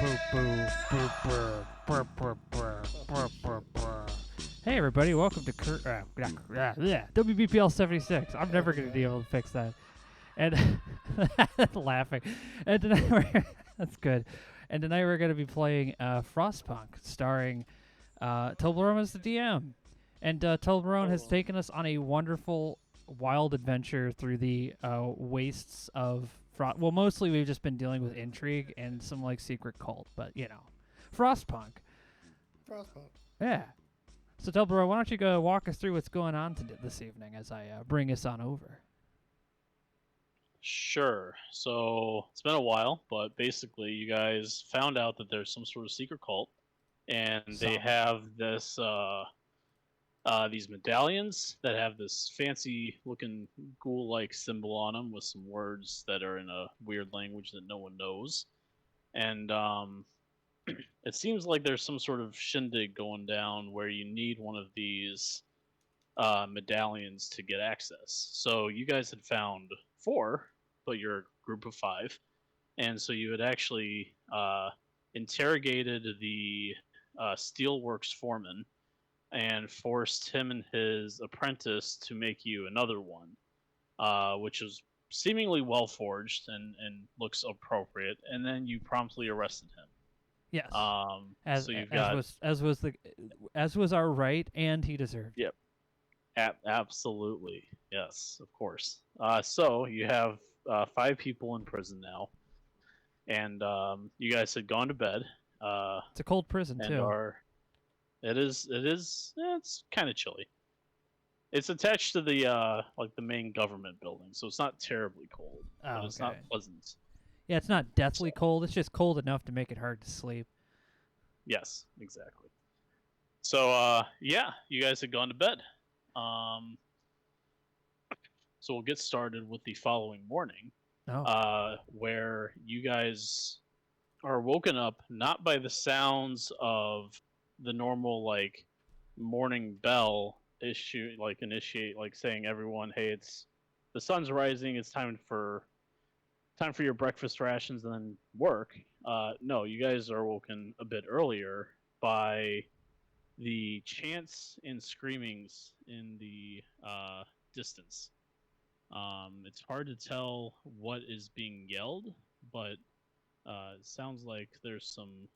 Hey everybody, welcome to WBPL 76. I'm never going to be able to fix that. And laughing. And tonight that's good. And tonight we're going to be playing Frostpunk, starring Toblerone as the DM. And Toblerone has taken us on a wonderful, wild adventure through the wastes of well, mostly we've just been dealing with intrigue and some like secret cult, but you know, Frostpunk. Frostpunk. Yeah. So Toblerone, why don't you go walk us through what's going on this evening as I bring us on over? Sure. So it's been a while, but basically, you guys found out that there's some sort of secret cult, and they have this these medallions that have this fancy-looking ghoul-like symbol on them with some words that are in a weird language that no one knows, and it seems like there's some sort of shindig going down where you need one of these medallions to get access. So you guys had found 4, but you're a group of 5, and so you had actually interrogated the steelworks foreman and forced him and his apprentice to make you another one, which is seemingly well forged and looks appropriate. And then you promptly arrested him. Yes. So you've got as was our right, and he deserved. Yep. Absolutely. Yes, of course. So you have 5 people in prison now, and you guys had gone to bed. It's a cold prison too. It is. It's kind of chilly. It's attached to the like the main government building, so it's not terribly cold, but it's not pleasant. Yeah, it's not deathly cold. It's just cold enough to make it hard to sleep. Yes, exactly. So yeah, you guys had gone to bed. So we'll get started with the following morning, where you guys are woken up not by the sounds of the normal like morning bell initiate like saying everyone, hey, it's the sun's rising, it's time for your breakfast rations and then work. No, you guys are woken a bit earlier by the chants and screamings in the distance. It's hard to tell what is being yelled, but it sounds like there's some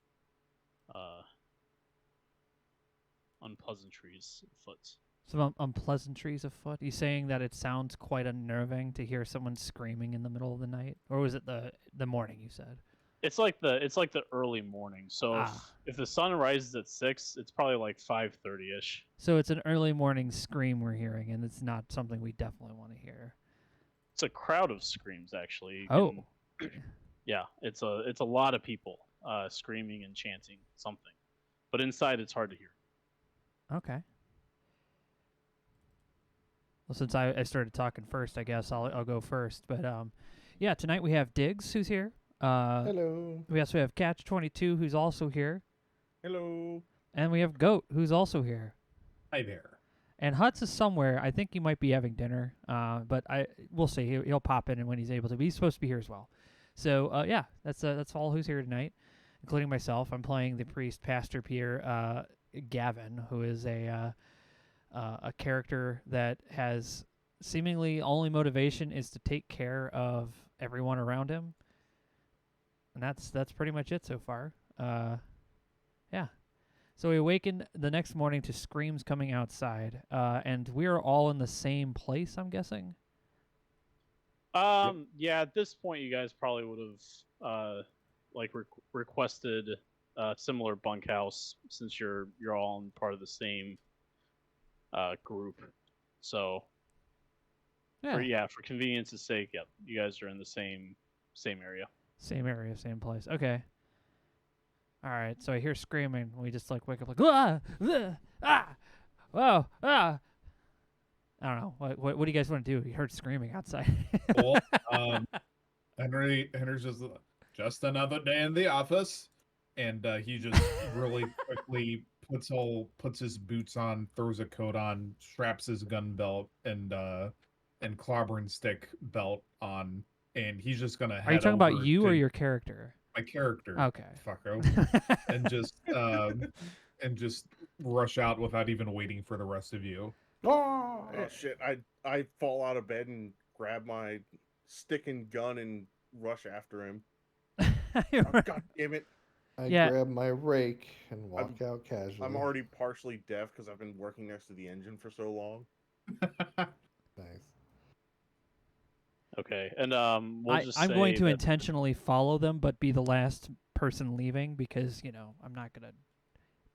unpleasantries afoot. Some unpleasantries afoot? You saying that it sounds quite unnerving to hear someone screaming in the middle of the night? Or was it the morning you said? It's like the early morning. So if the sun rises at 6, it's probably like 5:30ish. So it's an early morning scream we're hearing, and it's not something we definitely want to hear. It's a crowd of screams, actually. Yeah, it's a lot of people screaming and chanting something, but inside it's hard to hear. Okay. Well, since I started talking first, I guess I'll go first. But yeah, tonight we have Diggs, who's here. Hello. We also have Catch-22, who's also here. Hello. And we have Goat, who's also here. Hi there. And Hutz is somewhere. I think he might be having dinner, but we'll see. He'll pop in when he's able to. But he's supposed to be here as well. So yeah, that's all who's here tonight, including myself. I'm playing the priest, Pastor Pierre Gavin, who is a character that has seemingly only motivation is to take care of everyone around him. And that's pretty much it so far. Yeah. So we awaken the next morning to screams coming outside, and we are all in the same place, I'm guessing? Yeah, at this point you guys probably would have requested a similar bunkhouse since you're all in part of the same group. So for convenience's sake, yep, you guys are in the same area. Same area, same place. Okay. All right. So I hear screaming. We just like wake up like ah, whoa, ah. I don't know. What do you guys want to do? You heard screaming outside. Well, Henry's just another day in the office, and he just really quickly puts his boots on, throws a coat on, straps his gun belt and clobbering stick belt on, and he's just gonna head Are you talking about you to or your character? my character, Okay. fucko, and just rush out without even waiting for the rest of you. Oh shit! I fall out of bed and grab my stick and gun and rush after him. Oh, God damn it! I Yeah. grab my rake and walk out casually. I'm already partially deaf because I've been working next to the engine for so long. Nice. Okay, and we'll just I'm going say to that- intentionally follow them, but be the last person leaving because I'm not gonna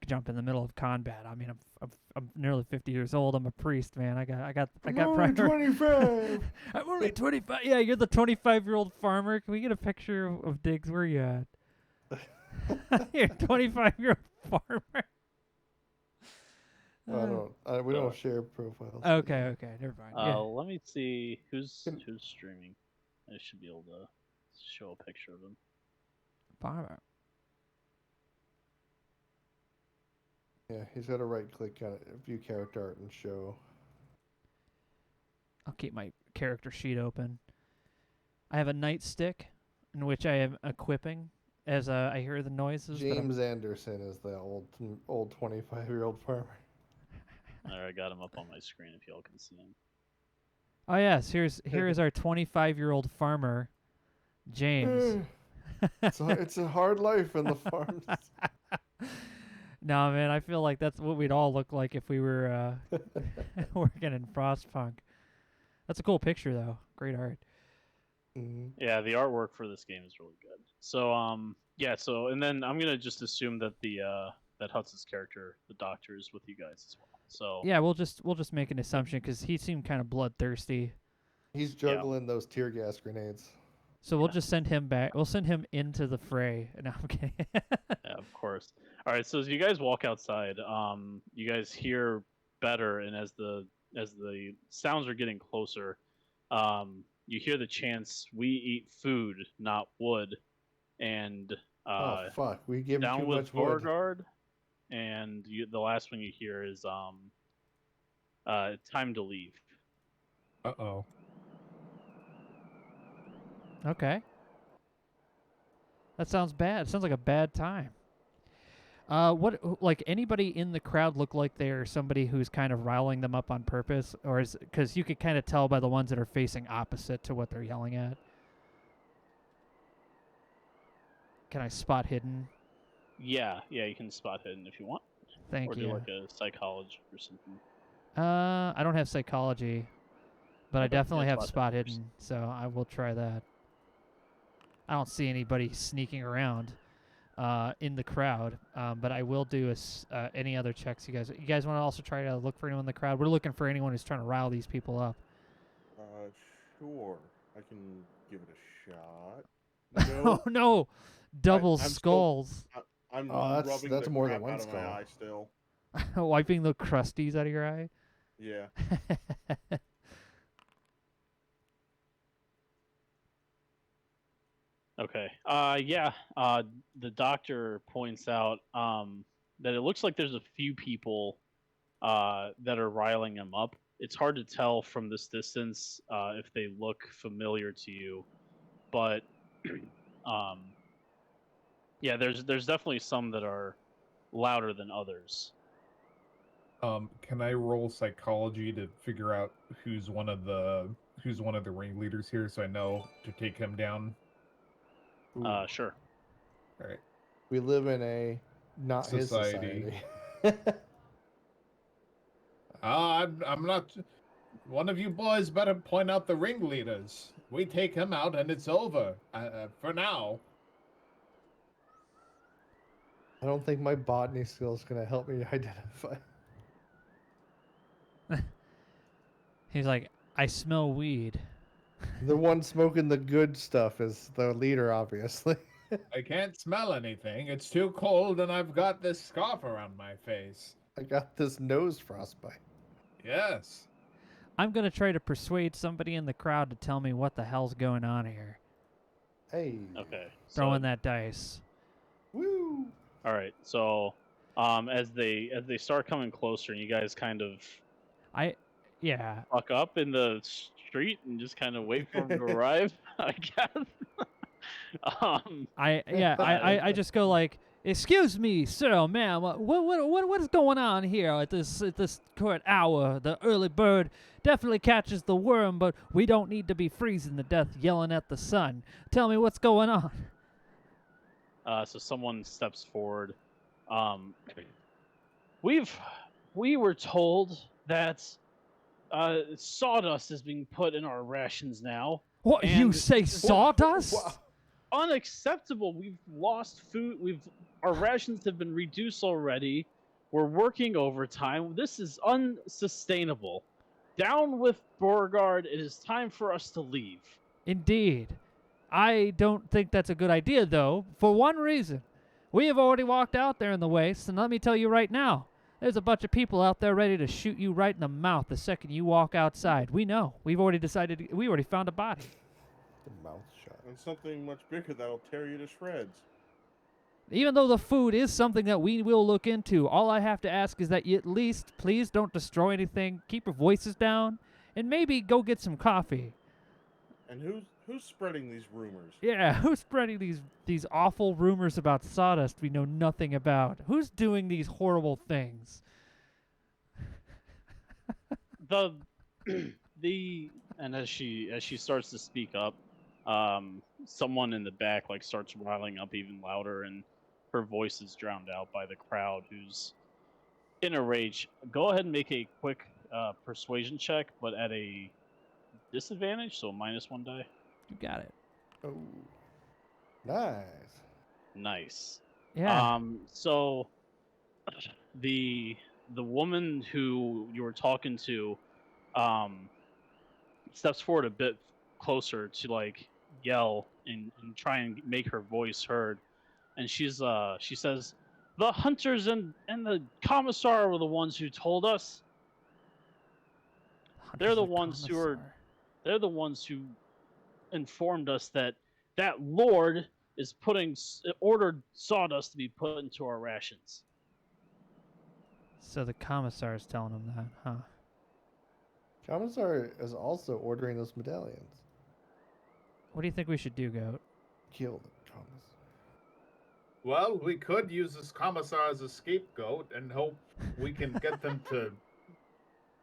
jump in the middle of combat. I mean, I'm nearly 50 years old. I'm a priest, man. I got I'm prior- 25. I'm only 25. Yeah, you're the 25-year-old farmer. Can we get a picture of Diggs? Where you at? You're a 25-year-old farmer. We don't share profiles. Okay, never mind. Yeah. Let me see who's Can- streaming. I should be able to show a picture of him. Farmer. Yeah, he's got to right click on it, view character art and show. I'll keep my character sheet open. I have a nightstick in which I am equipping as I hear the noises. but I'm- James Anderson is the old 25-year-old farmer. There, I got him up on my screen if y'all can see him. Oh yes, here is our 25-year-old farmer, James. It's a hard life in the farms. No, man, I feel like that's what we'd all look like if we were working in Frostpunk. That's a cool picture, though. Great art. Mhm. Yeah, the artwork for this game is really good. So yeah, so and then I'm gonna just assume that that Hutz's character, the doctor, is with you guys as well. So Yeah, we'll just make an assumption because he seemed kind of bloodthirsty. He's juggling those tear gas grenades. So we'll just send him back. We'll send him into the fray. No, I'm kidding. yeah, of course. All right, so as you guys walk outside, you guys hear better, and as the sounds are getting closer, you hear the chants, "We eat food, not wood," and Oh fuck, we give him down too with much wood. Beauregard, and the last one you hear is time to leave. Uh-oh. Okay. That sounds bad. It sounds like a bad time. Like anybody in the crowd look like they're somebody who's kind of riling them up on purpose, or is because you could kind of tell by the ones that are facing opposite to what they're yelling at. Can I spot hidden? Yeah, you can spot hidden if you want, Thank or you. do like a psychology or something. I don't have psychology, but I Okay, definitely yeah, have spot spot hidden hidden, so I will try that. I don't see anybody sneaking around in the crowd, but I will do any other checks you guys. You guys want to also try to look for anyone in the crowd? We're looking for anyone who's trying to rile these people up. Sure. I can give it a shot. No, Oh no, double I'm still- skulls, I'm Oh, rubbing that's the more crap than one out of my skull. eye still. wiping the crusties out of your eye. Yeah. Okay. The doctor points out that it looks like there's a few people that are riling him up. It's hard to tell from this distance if they look familiar to you, but yeah, there's definitely some that are louder than others. Can I roll psychology to figure out who's one of the ringleaders here, so I know to take him down? Ooh, Sure. All right. we live in a not his Society. society. I'm not. One of you boys better point out the ringleaders. We take him out and it's over. For now. I don't think my botany skill is gonna help me identify. He's like, I smell weed. The one smoking the good stuff is the leader, obviously. I can't smell anything. It's too cold, and I've got this scarf around my face. I got this nose frostbite. Yes. I'm gonna try to persuade somebody in the crowd to tell me what the hell's going on here. Hey. Okay. Throwing that dice. Woo. All right. So as they start coming closer, and you guys kind of Yeah. fuck up in the street and just kind of wait for him to arrive, I guess. I just go like, "Excuse me, sir, or ma'am, what is going on here at this current hour? The early bird definitely catches the worm, but we don't need to be freezing to death yelling at the sun. Tell me what's going on." So someone steps forward. Um, we were told that sawdust is being put in our rations now. What, you And say this is sawdust? Wow. unacceptable. We've lost food. Our rations have been reduced already. We're working overtime. This is unsustainable. Down with Beauregard. It is time for us to leave. Indeed. I don't think that's a good idea, though, for one reason. We have already walked out there in the waste, and let me tell you right now, there's a bunch of people out there ready to shoot you right in the mouth the second you walk outside. We know. We already found a body. The mouth shut. And something much bigger that'll tear you to shreds. Even though the food is something that we will look into, all I have to ask is that you at least please don't destroy anything, keep your voices down, and maybe go get some coffee. And who's spreading these rumors? Yeah, who's spreading these awful rumors about sawdust we know nothing about? Who's doing these horrible things? And as she starts to speak up, someone in the back like starts riling up even louder, and her voice is drowned out by the crowd, who's in a rage. Go ahead and make a quick persuasion check, but at a disadvantage, so -1 die. You got it. Oh, nice. Nice. Yeah. So the woman who you were talking to steps forward a bit closer to like yell and try and make her voice heard, and she says, "The hunters and the commissar were the ones who told us. They're the ones who informed us that lord is ordered sawdust to be put into our rations." So the commissar is telling him that, huh? Commissar is also ordering those medallions. What do you think we should do, Goat? Kill the commissar. Well, we could use this commissar as a scapegoat and hope we can get them to.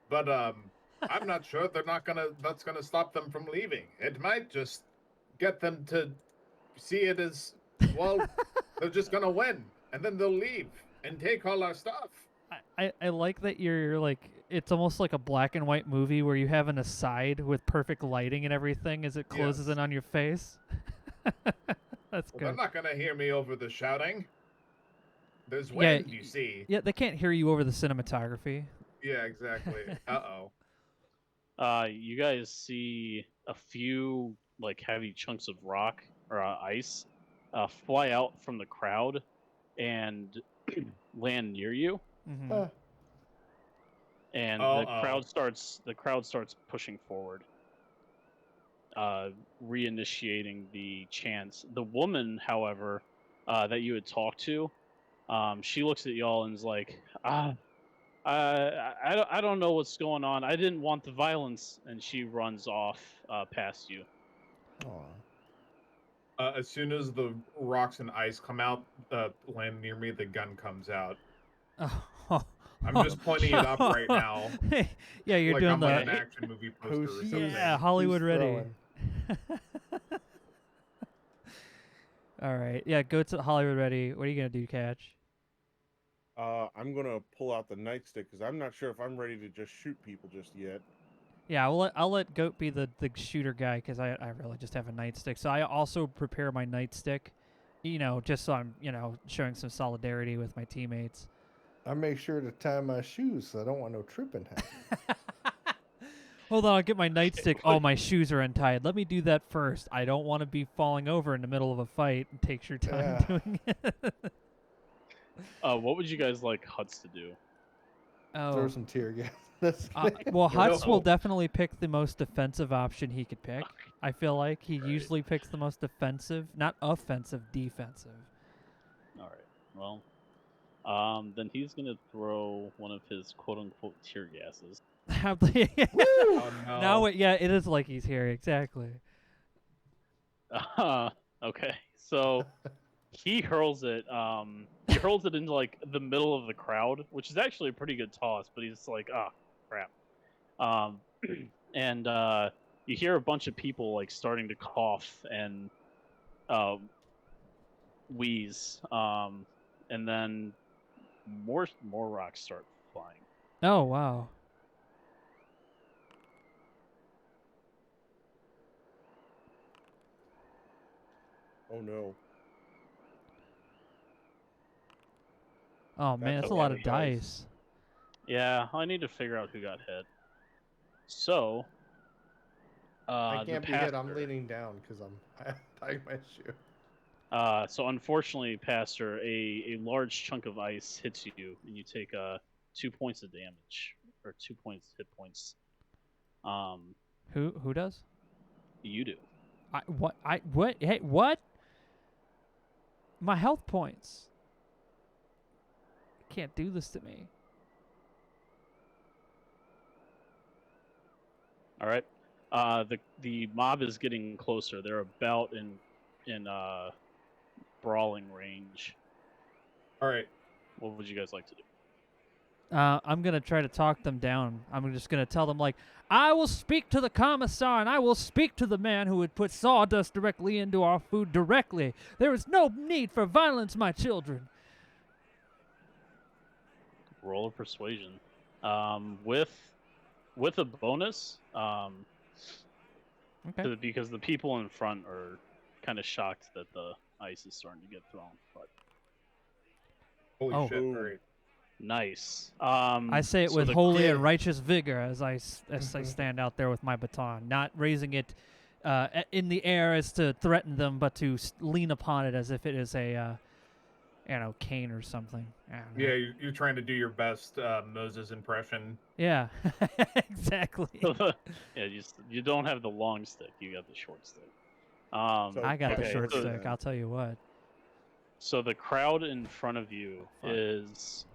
But I'm not sure that's gonna stop them from leaving. It might just get them to see it as, well, they're just gonna win, and then they'll leave and take all our stuff. I like that you're like, it's almost like a black and white movie where you have an aside with perfect lighting and everything as it closes in on your face. That's good. They're not gonna hear me over the shouting. There's wind, you see. Yeah, they can't hear you over the cinematography. Yeah, exactly. Uh-oh. You guys see a few like heavy chunks of rock or ice fly out from the crowd and land near you. Mm-hmm. And the crowd starts pushing forward, reinitiating the chants. The woman, however, that you had talked to, she looks at y'all and is like, I don't know what's going on. I didn't want the violence, and she runs off past you. As soon as the rocks and ice come out, land near me, the gun comes out. I'm just pointing it up right now. Yeah, you're like doing I'm the on an action movie poster or something. yeah, Hollywood Who's ready. All right, yeah, go to Hollywood ready. What are you gonna do, Catch? I'm gonna pull out the nightstick because I'm not sure if I'm ready to just shoot people just yet. Yeah, I'll let Goat be the shooter guy because I really just have a nightstick. So I also prepare my nightstick, just so I'm showing some solidarity with my teammates. I make sure to tie my shoes so I don't want no tripping happen. Hold on, I'll get my nightstick. Oh, my shoes are untied. Let me do that first. I don't want to be falling over in the middle of a fight. It takes your time doing it. What would you guys like Huts to do? Throw some tear gas. Well, Huts will definitely pick the most defensive option he could pick. I feel like he usually picks the most defensive, not offensive, defensive. All right. Well, then he's gonna throw one of his quote-unquote tear gases. Oh, no. Now, it is like he's here exactly. Okay, so he hurls it. He hurls it into like the middle of the crowd, which is actually a pretty good toss. But he's like, ah, crap. Um, and you hear a bunch of people like starting to cough and uh, wheeze. And then more rocks start flying. Oh wow. Oh no. Oh man, That's that's a a lot lot of of dice. dice. Yeah, I need to figure out who got hit. So, I the can't be hit. I'm pastor- leaning down because I'm tying my shoe. So unfortunately, Pastor, a large chunk of ice hits you, and you take 2 points of damage, or 2 points hit points. Who does? You do. What? Hey, what? My health points. You can't do this to me. All right. The mob is getting closer. They're about in brawling range. All right. What would you guys like to do? I'm gonna try to talk them down. I'm just gonna tell them like, I will speak to the commissar and I will speak to the man who would put sawdust directly into our food directly. There is no need for violence, my children. Roll of persuasion. With a bonus. Okay. Because the people in front are kind of shocked that the ice is starting to get thrown. But Holy Oh. shit! Ooh. All right. nice. I say it so with the- holy Yeah. and righteous vigor as I stand out there with my baton, not raising it in the air as to threaten them, but to lean upon it as if it is a, cane or something. I don't know. Yeah, you're trying to do your best Moses impression. Yeah. Exactly. yeah, you don't have the long stick. You got the short stick. So- I got the Okay, short so- stick. I'll tell you what. So the crowd in front of you Fuck. is,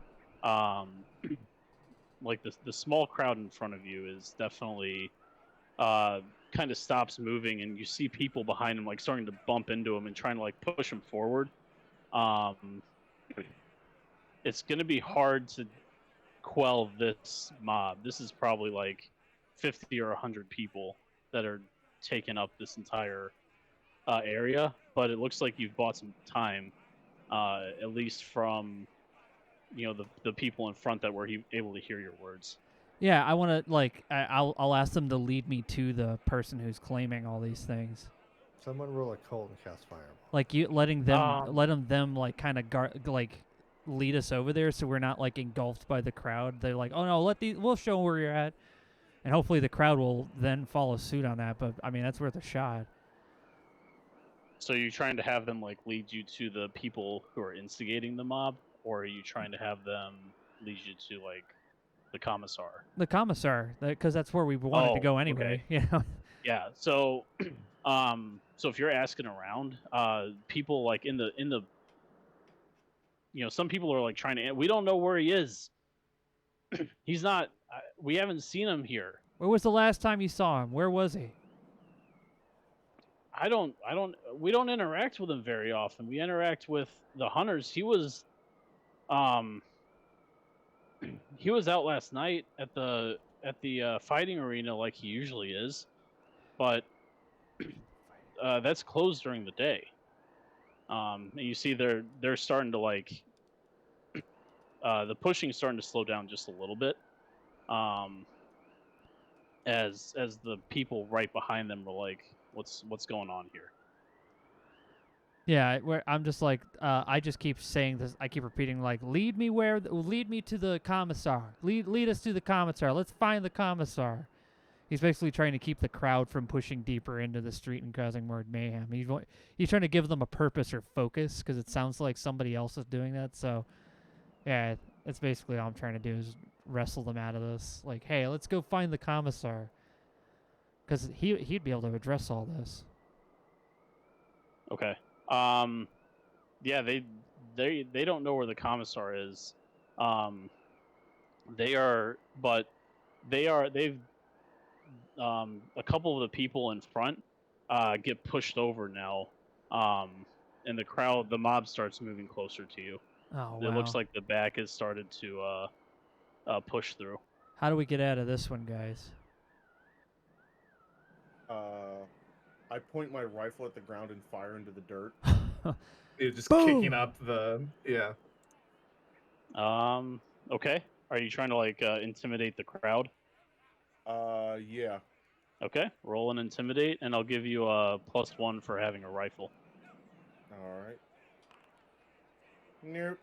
like the small crowd in front of you is definitely, kind of stops moving, and you see people behind him like starting to bump into him and trying to like push him forward. It's gonna be hard to quell this mob. This is probably like 50 or 100 people that are taking up this entire area, but it looks like you've bought some time, at least from the people in front that were able to hear your words. Yeah, I want to I'll ask them to lead me to the person who's claiming all these things. Someone roll a colt and cast fireball. Like you letting them like kind of lead us over there so we're not like engulfed by the crowd. They're like, "Oh no, we'll show 'em where you're at." And hopefully the crowd will then follow suit on that, but I mean, that's worth a shot. So you're trying to have them like lead you to the people who are instigating the mob, or are you trying to have them lead you to like the commissar? The commissar, because that's where we wanted to Oh, go anyway. You know? Yeah. So, so if you're asking around, people like in the some people are like trying to. We don't know where he is. He's not. We haven't seen him here. Where was the last time you saw him? Where was he? I don't. We don't interact with him very often. We interact with the hunters. He was out last night at the fighting arena like he usually is, but that's closed during the day. And you see they're starting to like the pushing's starting to slow down just a little bit. As the people right behind them were like, what's going on here? Yeah, I'm just like, I just keep saying this. I keep repeating like, lead me to the commissar. Lead us to the commissar. Let's find the commissar. He's basically trying to keep the crowd from pushing deeper into the street and causing more mayhem. He's trying to give them a purpose or focus because it sounds like somebody else is doing that. So, yeah, that's basically all I'm trying to do is wrestle them out of this. Like, hey, let's go find the commissar because he'd be able to address all this. Okay. Yeah, they don't know where the commissar is. They've a couple of the people in front get pushed over now And the mob starts moving closer to you. Oh, It wow. looks like the back has started to push through. How do we get out of this one, guys? I point my rifle at the ground and fire into the dirt. You're just Boom! kicking up the Okay. Are you trying to like intimidate the crowd? Yeah. Okay. Roll and intimidate, and I'll give you a +1 for having a rifle. All right. Nope.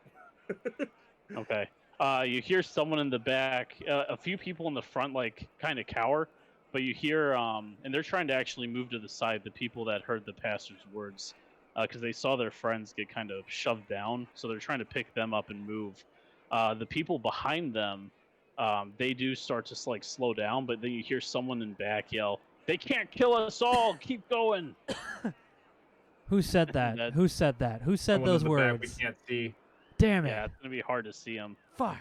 Okay. You hear someone in the back. A few people in the front like kind of cower, but you hear and they're trying to actually move to the side. The people that heard the pastor's words, because they saw their friends get kind of shoved down, so they're trying to pick them up and move. The people behind them, they do start to like slow down, but then you hear someone in back yell, "They can't kill us all! Keep going!" Who said that? That- Who said that? Who said someone in those the back words? we can't see. Damn it. Yeah, it's gonna be hard to see them. Fuck.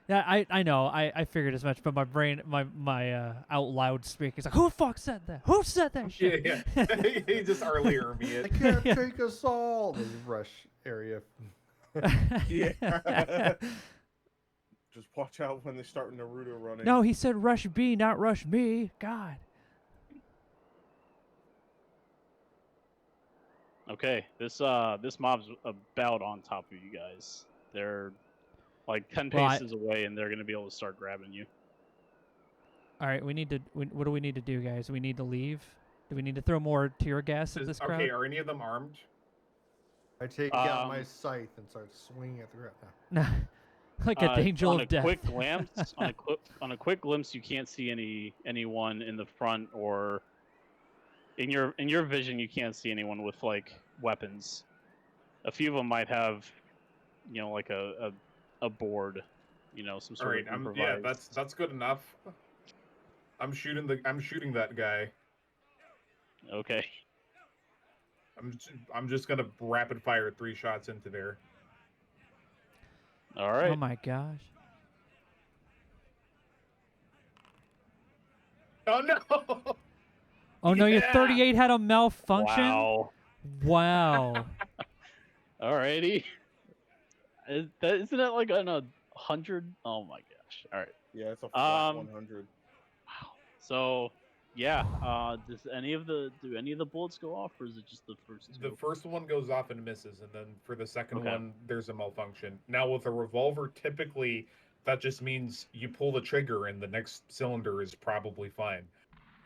Yeah, I know. I figured as much, but my brain, my out loud speaker is like, who the fuck said that? Who said that shit? Yeah. He just earlier me I it. can't take us all. The rush area. Yeah. Just watch out when they start Naruto running. No, he said rush B, not rush me. God. Okay, this mob's about on top of you guys. They're like 10 Well, paces away, and they're gonna be able to start grabbing you. All right, what do we need to do, guys? We need to leave. Do we need to throw more tear gas at this crowd? Okay, are any of them armed? I take out my Um, scythe and start swinging at the ground. No. Like a angel on of a death. quick glimpse, on a quick glimpse, you can't see anyone in the front, or in your vision, you can't see anyone with like weapons. A few of them might have, like a board, some All sort right, of yeah, improvised. that's good enough. I'm shooting that guy. Okay. I'm just gonna rapid fire 3 shots into there. All right. Oh my gosh. Oh no! Oh no, your Yeah! 38 had a malfunction? Wow. Wow. Alrighty. Isn't it like on 100? Oh my gosh. All right. Yeah, it's a flat 100. Wow. So, yeah. Do any of the bullets go off, or is it just the first two? The first one goes off and misses, and then for the second Okay. one, there's a malfunction. Now, with a revolver, typically that just means you pull the trigger and the next cylinder is probably fine.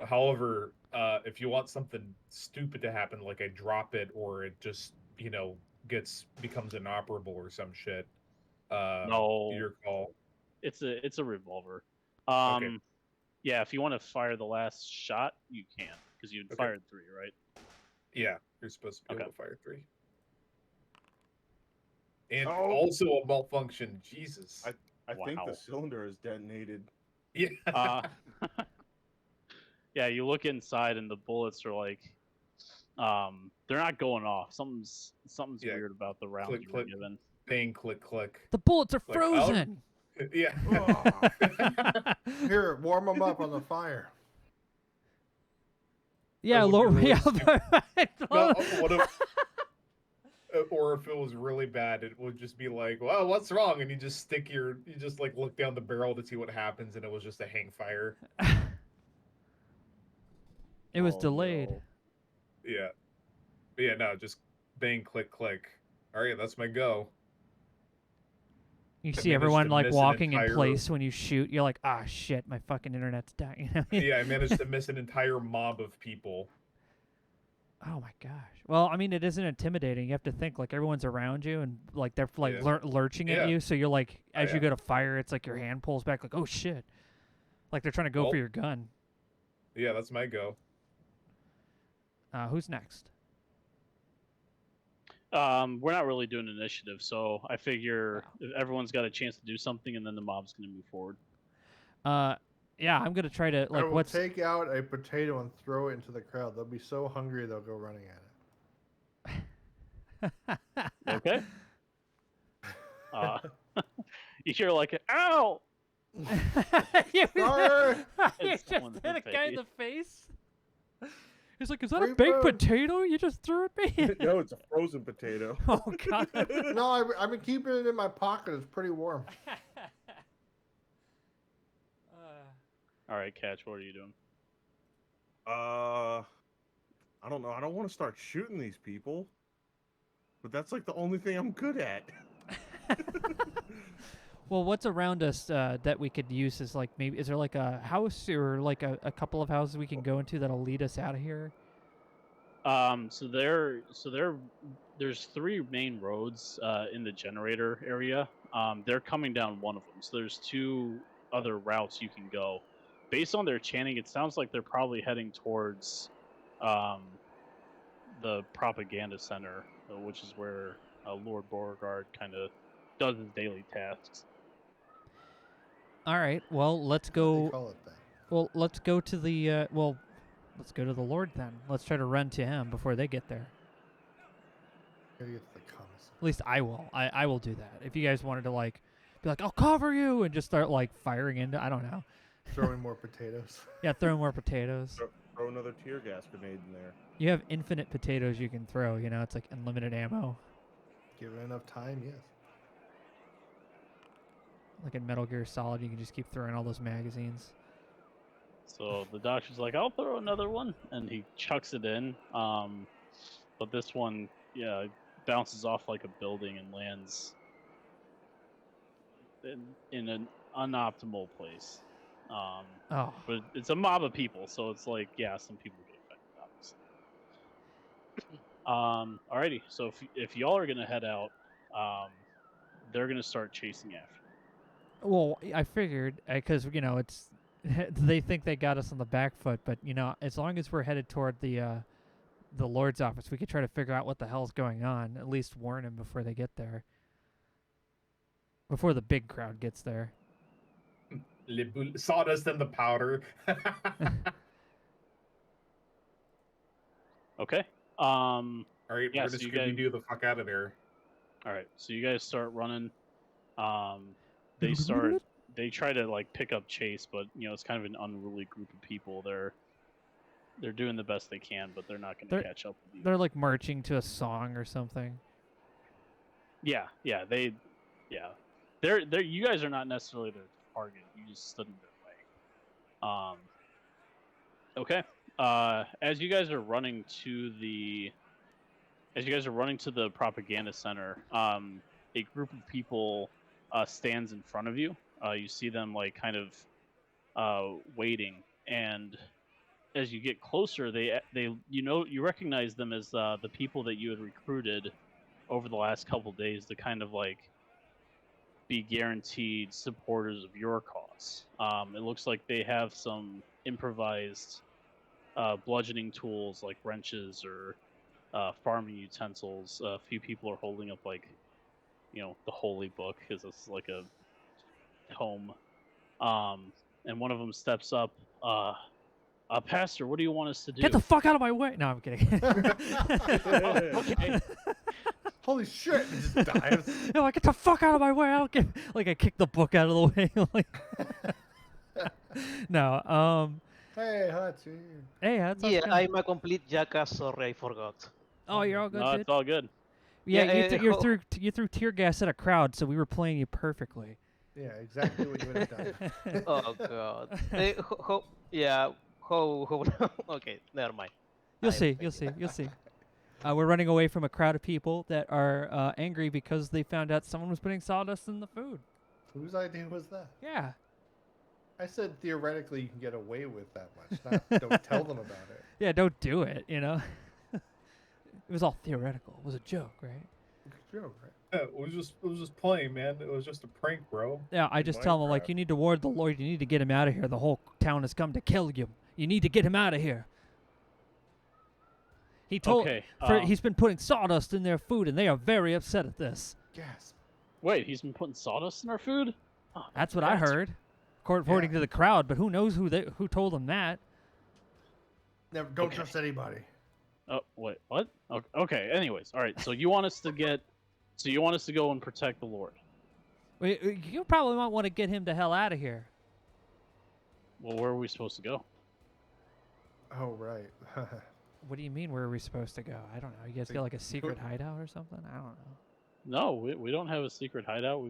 However, if you want something stupid to happen, like I drop it or it just becomes inoperable or some shit, No. your call. It's a revolver. Okay. Yeah. If you want to fire the last shot, you can, because you Okay. fired 3, right? Yeah, you're supposed to be Okay. able to fire 3. And Oh. also a malfunction. Jesus. I think Wow. the cylinder is detonated. Yeah. Yeah, you look inside and the bullets are like, they're not going off. Something's Yeah, weird about the round click, you were click. given. Bang, click, click. The bullets are Like, frozen. Yeah. Here, warm them up on the fire. Yeah, That would lower be really yeah, No, what if, or if it was really bad, it would just be like, well, what's wrong? And you just like look down the barrel to see what happens, and it was just a hang fire. It was Oh, delayed. no. Yeah. But yeah, no, just bang, click, click. All right, that's my go. You I see managed everyone to like miss an walking in entire- place when you shoot. You're like, ah, shit, my fucking internet's dying. You know what I mean? Yeah, I managed to miss an entire mob of people. Oh my gosh. Well, I mean, it isn't intimidating. You have to think like everyone's around you and like they're like Yeah. lurching at Yeah. you. So you're like, as yeah. you go to fire, it's like your hand pulls back, like, oh shit, like they're trying to go for Well- your gun. Yeah, that's my go. Who's next? We're not really doing initiative, so I figure if everyone's got a chance to do something, and then the mob's gonna move forward. Yeah, I'm gonna try to I like will what's take out a potato and throw it into the crowd. They'll be so hungry they'll go running at it. Okay. You hear like, ow! you Sorry. you Hit just someone hit in a the guy in the face. He's like, is that a Free baked food. potato you just threw at me? No, it's a frozen potato. Oh, God. No, I've been keeping it in my pocket. It's pretty warm. All right, Catch, what are you doing? I don't know. I don't want to start shooting these people, but that's like the only thing I'm good at. Well, what's around us that we could use is like maybe is there like a house or like a couple of houses we can go into that'll lead us out of here? There's 3 main roads in the generator area. They're coming down one of them. So there's 2 other routes you can go. Based on their chanting, it sounds like they're probably heading towards the propaganda center, which is where Lord Beauregard kind of does his daily tasks. All right. Well, let's What do they go. call it then? Well, let's go to the let's go to the Lord then. Let's try to run to him before they get there. Gotta get to the commissary. At least I will. I will do that. If you guys wanted to like be like, I'll cover you and just start like firing into, I don't know. Throwing more potatoes. Yeah, throw more potatoes. Throw another tear gas grenade in there. You have infinite potatoes you can throw. You know, it's like unlimited ammo. Given enough time, yes. Like in Metal Gear Solid, you can just keep throwing all those magazines. So the doctor's like, I'll throw another one, and he chucks it in. But this one, yeah, bounces off like a building and lands in an unoptimal place. Oh, But it's a mob of people, so it's like, yeah, some people get affected, obviously. Alrighty, so if y'all are gonna head out, they're gonna start chasing after you. well, I figured because you know it's they think they got us on the back foot, but you know as long as we're headed toward the Lord's office, we could try to figure out what the hell's going on. At least warn him before they get there. Before the big crowd gets there. Sawdust and the powder. Okay. All right, Yeah, we're so just you gonna guys- do the fuck out of there. All right, so you guys start running. They try to like pick up chase, but you know it's kind of an unruly group of people. They're doing the best they can, but they're not going to catch up with you. They're like marching to a song or something. Yeah. They're you guys are not necessarily their target. You just stood in their way. Okay. As you guys are running to the propaganda center, a group of people stands in front of you. You see them like kind of waiting, and as you get closer, you recognize them as the people that you had recruited over the last couple days to kind of like be guaranteed supporters of your cause. It looks like they have some improvised bludgeoning tools like wrenches or farming utensils. A few people are holding up like, you know, the holy book because this is like a tome. And one of them steps up. Pastor, what do you want us to do? Get the fuck out of my way! No, I'm kidding. Okay. Holy shit! It just dives. No, like, get the fuck out of my way! I don't get. Like I kicked the book out of the way. Like, no. Hey, Hutch. Hey, that's Yeah, I'm a complete jackass. Sorry, I forgot. Oh, you're all good. No, dude. it's all good. Yeah, Yeah, you threw tear gas at a crowd, so we were playing you perfectly. Yeah, exactly what you would have done. Oh god. Okay, never mind. You'll I'm see. thinking. You'll see. We're running away from a crowd of people that are angry because they found out someone was putting sawdust in the food. Whose idea was that? Yeah. I said theoretically you can get away with that much. Not don't tell them about it. Yeah, don't do it, you know? It was all theoretical. It was a joke, right? Joke, right? Yeah, it was just playing, man. It was just a prank, bro. Yeah, I just tell them, like, Minecraft. you need to ward the Lord. You need to get him out of here. The whole town has come to kill you. You need to get him out of here. He told. Okay. He's been putting sawdust in their food, and they are very upset at this. Gasp. Wait, he's been putting sawdust in our food? Oh, That's what I that's- heard, according to the crowd. But who knows who told them that? Never. Don't Okay. trust anybody. Oh, wait, what? Okay. Anyways, all right. So you want us to go and protect the Lord? You probably might want to get him the hell out of here. Well, where are we supposed to go? Oh right. What do you mean? Where are we supposed to go? I don't know. You guys got like a secret hideout or something? I don't know. No, we don't have a secret hideout.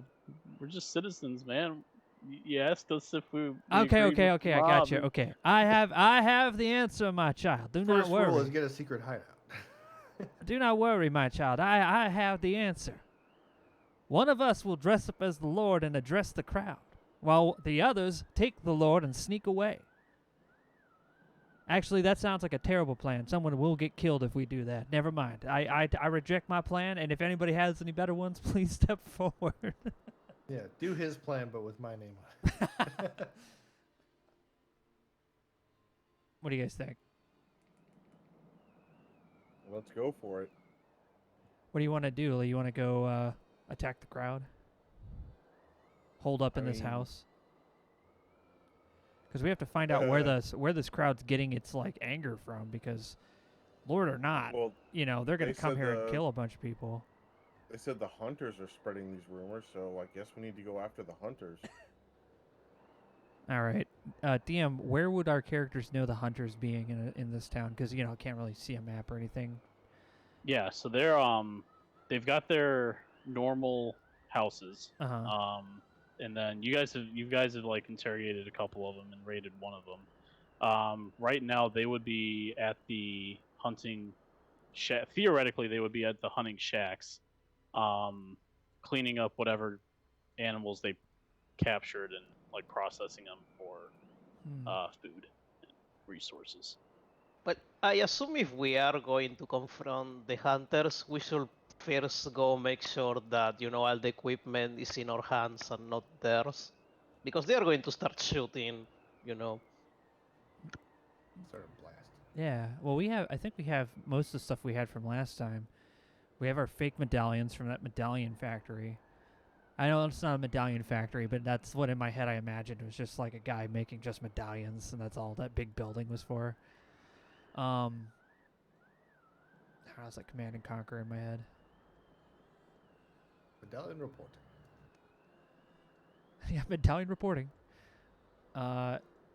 We're just citizens, man. You asked us if we Okay, agreed with the I got mob, you. and- Okay, I have the answer, my child. Do not First rule is worry. get a secret hideout. Do not worry, my child. I have the answer. One of us will dress up as the Lord and address the crowd, while the others take the Lord and sneak away. Actually, that sounds like a terrible plan. Someone will get killed if we do that. Never mind. I reject my plan, and if anybody has any better ones, please step forward. Yeah, do his plan, but with my name on it. What do you guys think? Let's go for it. What do you want to do? You want to go attack the crowd? Hold up in this mean- house? Because we have to find out where this crowd's getting its like anger from. Because, Lord or not, Well, they're gonna they come said here and kill a bunch of people. they said the hunters are spreading these rumors, so I guess we need to go after the hunters. All right, DM, where would our characters know the hunters being in this town? Because can't really see a map or anything. Yeah, so they've got their normal houses. Uh huh. And then you guys have like interrogated a couple of them and raided one of them. Right now they would be at the hunting shack. Theoretically, they would be at the hunting shacks, cleaning up whatever animals they captured and like processing them for food and resources. But I assume if we are going to confront the hunters, we should first go make sure that all the equipment is in our hands and not theirs, because they are going to start shooting. Start a blast. Yeah. Well, I think we have most of the stuff we had from last time. We have our fake medallions from that medallion factory. I know it's not a medallion factory, but that's what in my head I imagined. It was just like a guy making just medallions, and that's all that big building was for. I was like Command and Conquer in my head. Medallion report. Yeah, medallion reporting.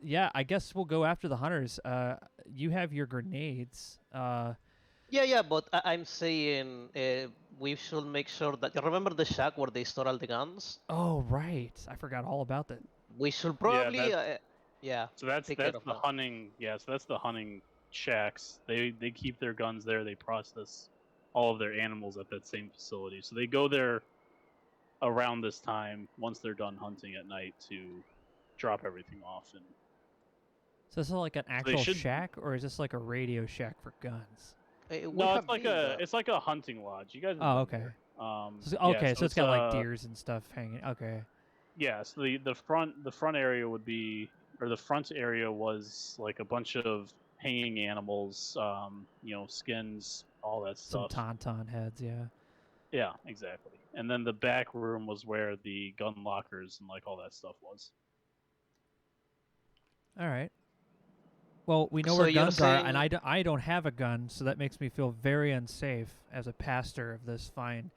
Yeah, I guess we'll go after the hunters. You have your grenades. Yeah, but I'm saying we should make sure that you remember the shack where they store all the guns. Oh, right. I forgot all about that. We should probably, So that's take care the of that. hunting. Yeah, so that's the hunting shacks. They keep their guns there. They process all of their animals at that same facility. So they go there around this time once they're done hunting at night to drop everything off. And So this is like an they actual should- shack, or is this like a radio shack for guns? We no, have it's like been there. it's like a hunting lodge. You guys. have Oh, been okay. there. So, Yeah, okay, so it's got like uh, deers and stuff hanging. Okay. Yeah, so the front area would be, or the front area was like a bunch of hanging animals, skins, all that Some stuff. tauntaun heads, yeah. Yeah, exactly. And then the back room was where the gun lockers and like all that stuff was. All right. Well, we know So where you're guns are, and saying- I don't have a gun, so that makes me feel very unsafe as a pastor of this fine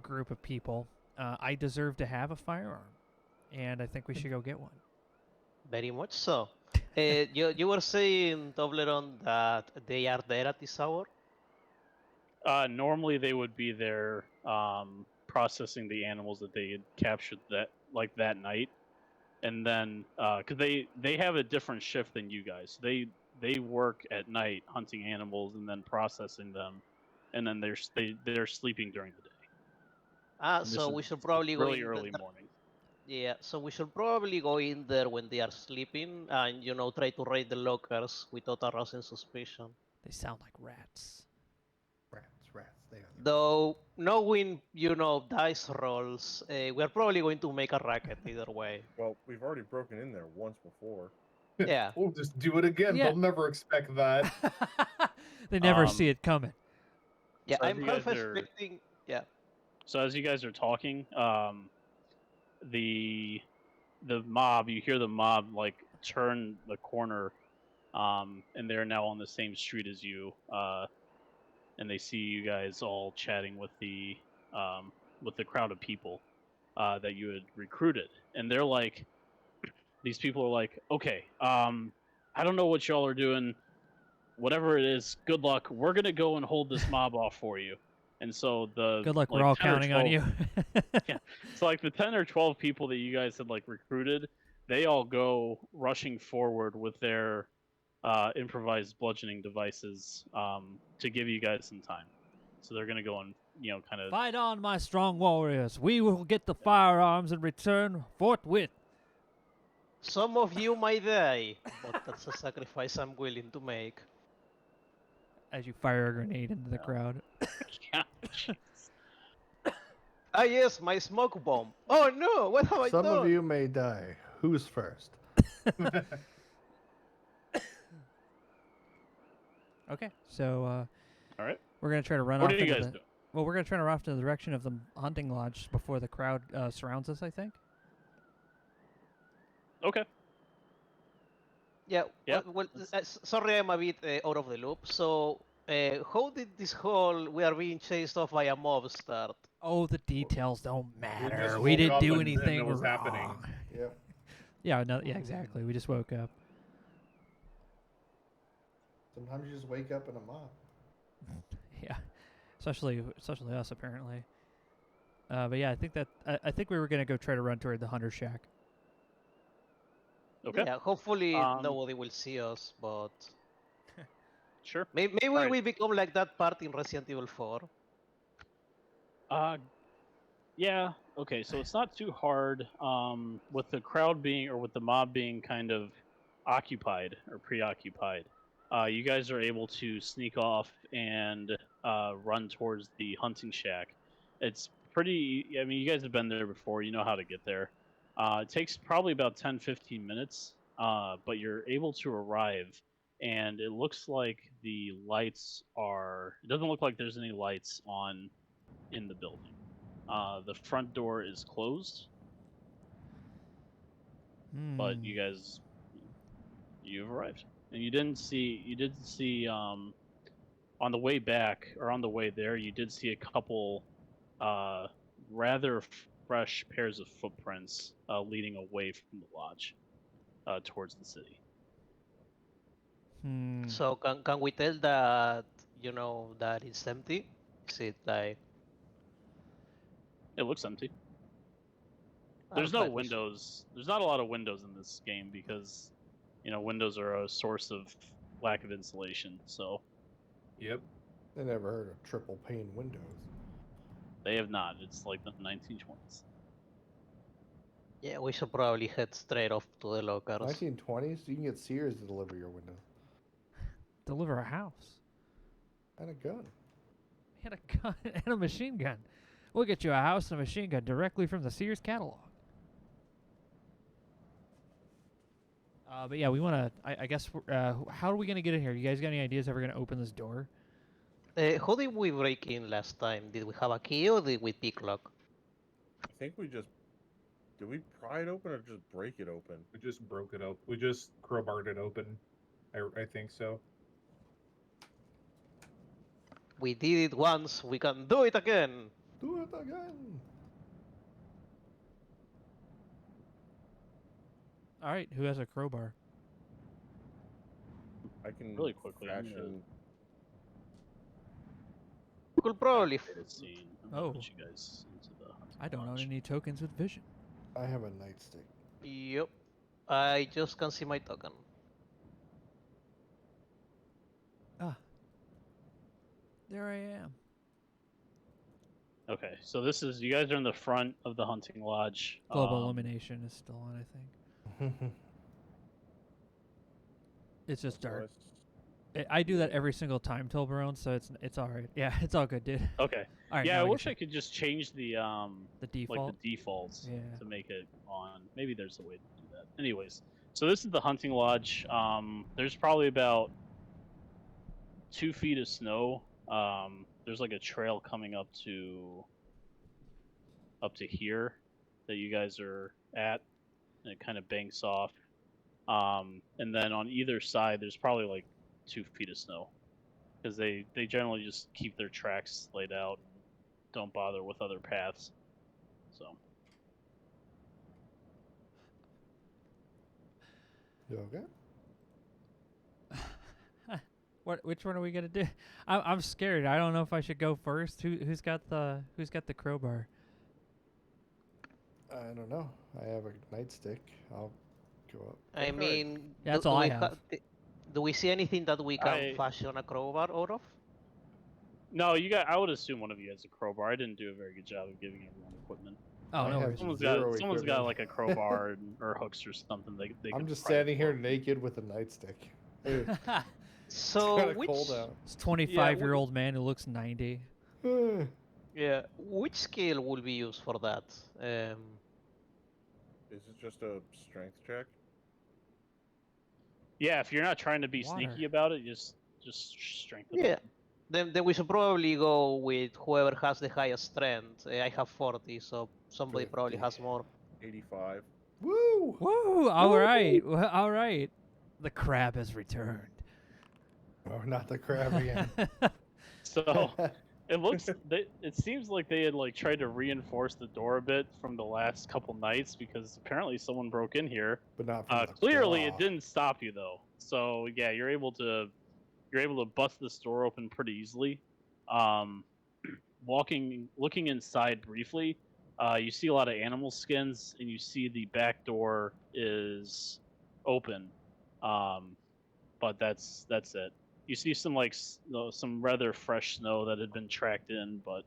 group of people. I deserve to have a firearm, and I think we should go get one. Very much so. You were saying, Toblerone, that they are there at this hour? Normally they would be there processing the animals that they had captured that night. And then, because they have a different shift than you guys, they work at night hunting animals and then processing them, and then they're sleeping during the day. And this So is we should probably go really in early there. morning. Yeah, so we should probably go in there when they are sleeping and, try to raid the lockers without arousing suspicion. They sound like rats. Rats. They are. Though, knowing, dice rolls, we're probably going to make a racket either way. Well, we've already broken in there once before. Yeah. We'll just do it again. Yeah. They'll never expect that. They never see it coming. Yeah, So as I'm you half guys are- expecting. Yeah. So as you guys are talking, the mob, you hear the mob like turn the corner, and they're now on the same street as you, and they see you guys all chatting with the crowd of people that you had recruited, and they're like, these people are like, okay, I don't know what y'all are doing. whatever it is, good luck. We're gonna go and hold this mob off for you. And so the Good luck. like We're all 10 or counting on 12 you. yeah. So like the 10 or 12 people that you guys had like recruited, they all go rushing forward with their improvised bludgeoning devices to give you guys some time. So they're gonna go and kind of Fight on, my strong warriors. We will get the firearms and return forthwith. Some of you might die, but that's a sacrifice I'm willing to make. As you fire a grenade into the crowd. yeah. Ah yes, my smoke bomb. Oh no, what have I Some done? of you may die. Who's first? Okay, so All right. we're gonna try to run What off are you into guys the. doing? Well, we're gonna try to run off in the direction of the hunting lodge before the crowd surrounds us. I think. Okay. Yeah, Yeah, well, that's- sorry I'm a bit out of the loop. So, how did this whole we are being chased off by a mob start? Oh, the details don't matter. just We woke didn't up do and anything it was wrong. happening. Yep. Yeah, no, yeah, exactly. We just woke up. Sometimes you just wake up in a mob. Yeah, especially us apparently. But yeah, I think that I think we were gonna go try to run toward the hunter shack. Okay. Yeah, hopefully Um, nobody will see us, but Sure. maybe Alright. we become like that part in Resident Evil 4. Yeah. Okay. So it's not too hard. With the crowd being, or with the mob being kind of occupied or preoccupied, you guys are able to sneak off and run towards the hunting shack. It's pretty. I mean, you guys have been there before. You know how to get there. It takes probably about 10-15 minutes, but you're able to arrive, and it looks like the lights are. It doesn't look like there's any lights on in the building. The front door is closed, but Hmm. you guys, you've arrived, and you did see on the way back or on the way there, you did see a couple rather fresh pairs of footprints leading away from the lodge towards the city. Hmm. So can we tell that that it's empty? Is it like It looks empty. I'm There's no fine with- windows. There's not a lot of windows in this game because windows are a source of lack of insulation. So Yep. I never heard of triple pane windows. they have not. It's like the 1920s. Yeah, we should probably head straight off to the lockers. 1920s? You can get Sears to deliver your window. Deliver a house. And a gun. He had a gun and a machine gun. We'll get you a house and a machine gun directly from the Sears catalog. But yeah, we want to. I guess. How are we gonna get in here? You guys got any ideas how we're gonna open this door? How did we break in last time? Did we have a key or did we picklock? I think we just did we pry it open or just break it open? We just broke it up. We just crowbarred it open. I think so. We did it once, we can do it again. Do it again. All right, who has a crowbar? I can Really quickly, I'm gonna- fashion. We could probably. Let's see. I'm gonna Oh. put you guys into the hunting I don't own lodge. any tokens with vision. I have a nightstick. Yep. I just can see my token. Ah. There I am. Okay, so this is you guys are in the front of the hunting lodge. Global illumination is still on, I think. It's just dark. I do that every single time, Tolbarone, so it's all right. Yeah, it's all good, dude. Okay. All right. Yeah, now I we wish can I could just change the the default. like the defaults Yeah. to make it on. Maybe there's a way to do that. Anyways, so this is the hunting lodge. There's probably about 2 feet of snow. There's like a trail coming up to here that you guys are at, and it kind of banks off. And then on either side, there's probably like 2 feet of snow, because they generally just keep their tracks laid out and don't bother with other paths. So You okay? Which one are we gonna do? I'm scared. I don't know if I should go first. Who's got the crowbar? I don't know. I have a nightstick. I'll go up. I Okay. mean, Yeah, that's all I have. do we see anything that we can I- fashion a crowbar out of? No, you got. I would assume one of you has a crowbar. I didn't do a very good job of giving everyone equipment. Oh, I no have worries. Someone's zero got equipment. like a crowbar or hooks or something. They I'm could just pry it standing here open. naked with a nightstick. It's So kinda which cold out. It's 25-year-old man who looks 90. yeah which skill will be used for that? Is it just a strength check? Yeah, if you're not trying to be Water. sneaky about it, just strengthen Yeah. it. Then we should probably go with whoever has the highest strength. I have 40, so somebody probably 50. has more. 85. Woo! Woo! All right. Well, all right. The crab has returned. Oh, not the crab again. So it seems like they had like tried to reinforce the door a bit from the last couple nights because apparently someone broke in here. But not from the Clearly, claw. it didn't stop you though. So yeah, you're able to bust this door open pretty easily. Looking inside briefly, you see a lot of animal skins, and you see the back door is open. But that's it. You see some like some rather fresh snow that had been tracked in, but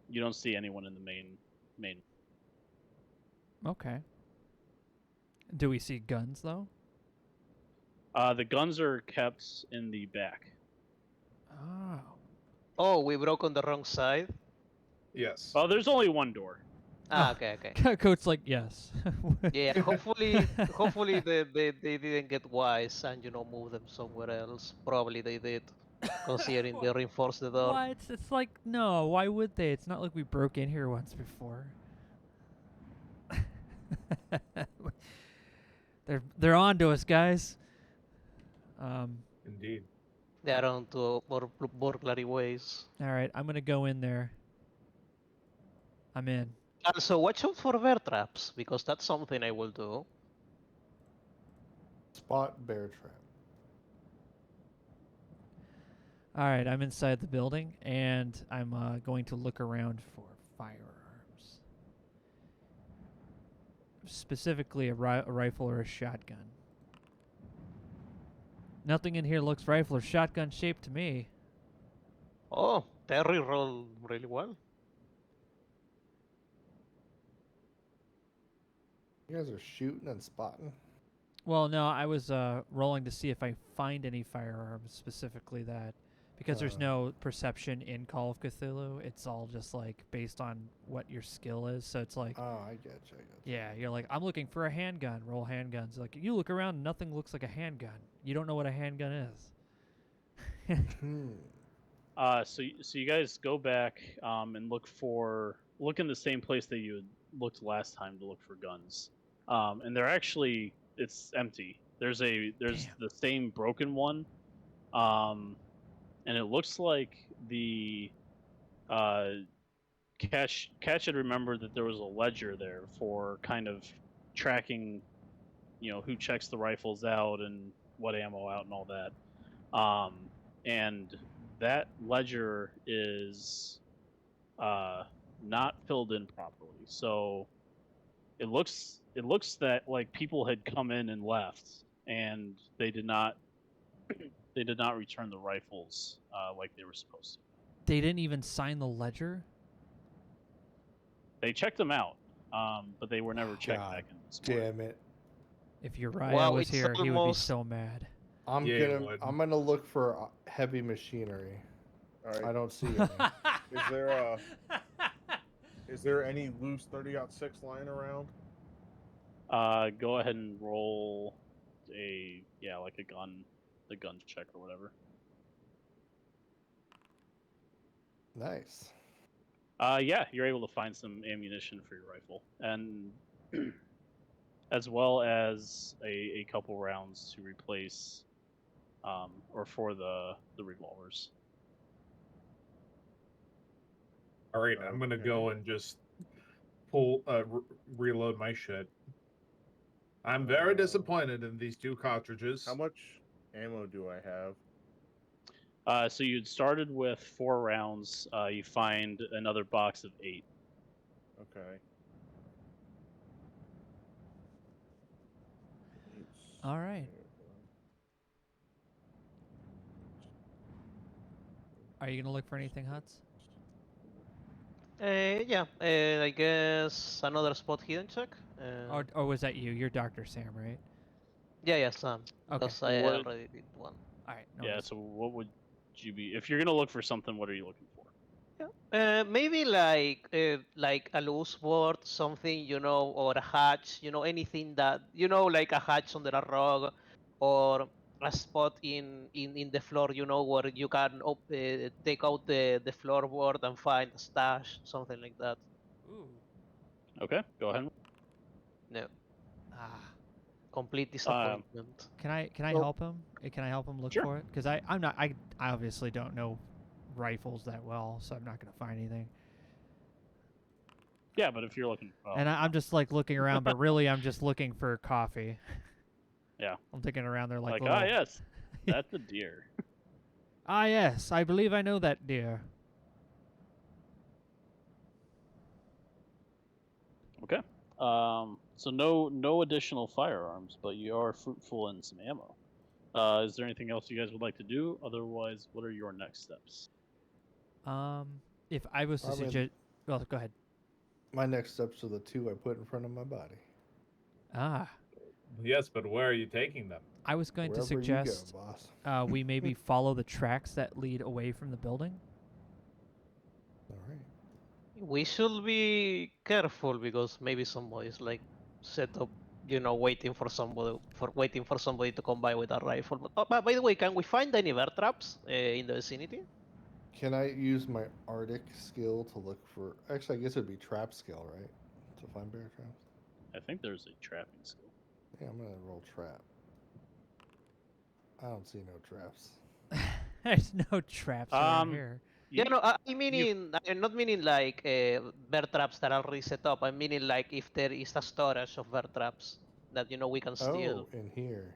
you don't see anyone in the main. Okay. Do we see guns though? The guns are kept in the back. Oh. Oh, we broke on the wrong side. Yes. Oh, there's only one door. Ah, Oh. okay, okay. Coach's like, yes. Yeah, hopefully they didn't get wise and move them somewhere else. Probably they did, considering they reinforced the door. What? It's like, no, why would they? It's not like we broke in here once before. They're on to us, guys. Indeed. They are on to burglary ways. All right, I'm gonna go in there. I'm in. Also, watch out for bear traps, because that's something I will do. Spot bear trap. All right, I'm inside the building, and I'm going to look around for firearms. Specifically, a rifle or a shotgun. Nothing in here looks rifle or shotgun shaped to me. Oh, Terry rolled really well. You guys are shooting and spotting. Well, no, I was rolling to see if I find any firearms, specifically that. Because there's no perception in Call of Cthulhu. It's all just, like, based on what your skill is. So it's like, Oh, I get you. yeah, you're like, I'm looking for a handgun. Roll handguns. Like, you look around, nothing looks like a handgun. You don't know what a handgun is. So you guys go back and look in the same place that you had looked last time to look for guns, and they're actually it's empty. There's Damn. the same broken one, and it looks like the Catch had remembered that there was a ledger there for kind of tracking, who checks the rifles out and what ammo out and all that, and that ledger is not filled in properly. So it looks that like people had come in and left, and they did not return the rifles like they were supposed to. They didn't even sign the ledger? They checked them out, but they were never checked God back in this morning. Damn it. If Uriah Well, was it's here, he would be almost- so mad. I'm Yeah, it would. gonna look for heavy machinery. All I right. don't see any. Is there any loose 30-06 lying around? Go ahead and roll the gun check or whatever. Nice. Yeah, you're able to find some ammunition for your rifle, and as well as a couple rounds to replace, or for the revolvers. All right, I'm gonna go and just reload my shit. I'm very disappointed in these two cartridges. How much ammo do I have? So you'd started with 4 rounds. You find another box of 8. Okay. All right. Are you gonna look for anything, Huts? Yeah, I guess another spot hidden check. Or was that you? You're Dr. Sam, right? Yeah, Sam. Okay. Because I What? already did one. All right. No Yeah. worries. So what would you be if you're gonna look for something? What are you looking for? Maybe like a loose board, something, or a hatch, anything that, like a hatch under a rug, or a spot in the floor, where you can take out the floorboard and find a stash, something like that. Ooh. Okay. Go ahead. No, Ah. complete Um. disappointment. Can I Well- help him? Can I help him look Sure. for it? Because I'm not. I obviously don't know rifles that well, so I'm not gonna find anything. Yeah, but if you're looking, And I'm just like looking around, but really I'm just looking for coffee. Yeah. I'm thinking around there like like little. yes, that's a deer. Ah yes, I believe I know that deer. Okay. So no additional firearms, but you are fruitful in some ammo. Is there anything else you guys would like to do? Otherwise, what are your next steps? If I was to I mean- suggest, well, go ahead. My next steps are the 2 I put in front of my body. Ah, Yes, but where are you taking them? I was going to Wherever suggest you go, boss. we maybe follow the tracks that lead away from the building. All right. We should be careful because maybe somebody's like set up, waiting for somebody to come by with a rifle. But by the way, can we find any bear traps in the vicinity? Can I use my Arctic skill to look for? Actually, I guess it'd be trap skill, right? To find bear traps. I think there's a trapping skill. Yeah, I'm gonna roll trap. I don't see no traps. There's no traps around here. Yeah, no, you- I'm not meaning like bear traps that are already set up. I'm meaning like if there is a storage of bear traps that we can steal. Oh, in here.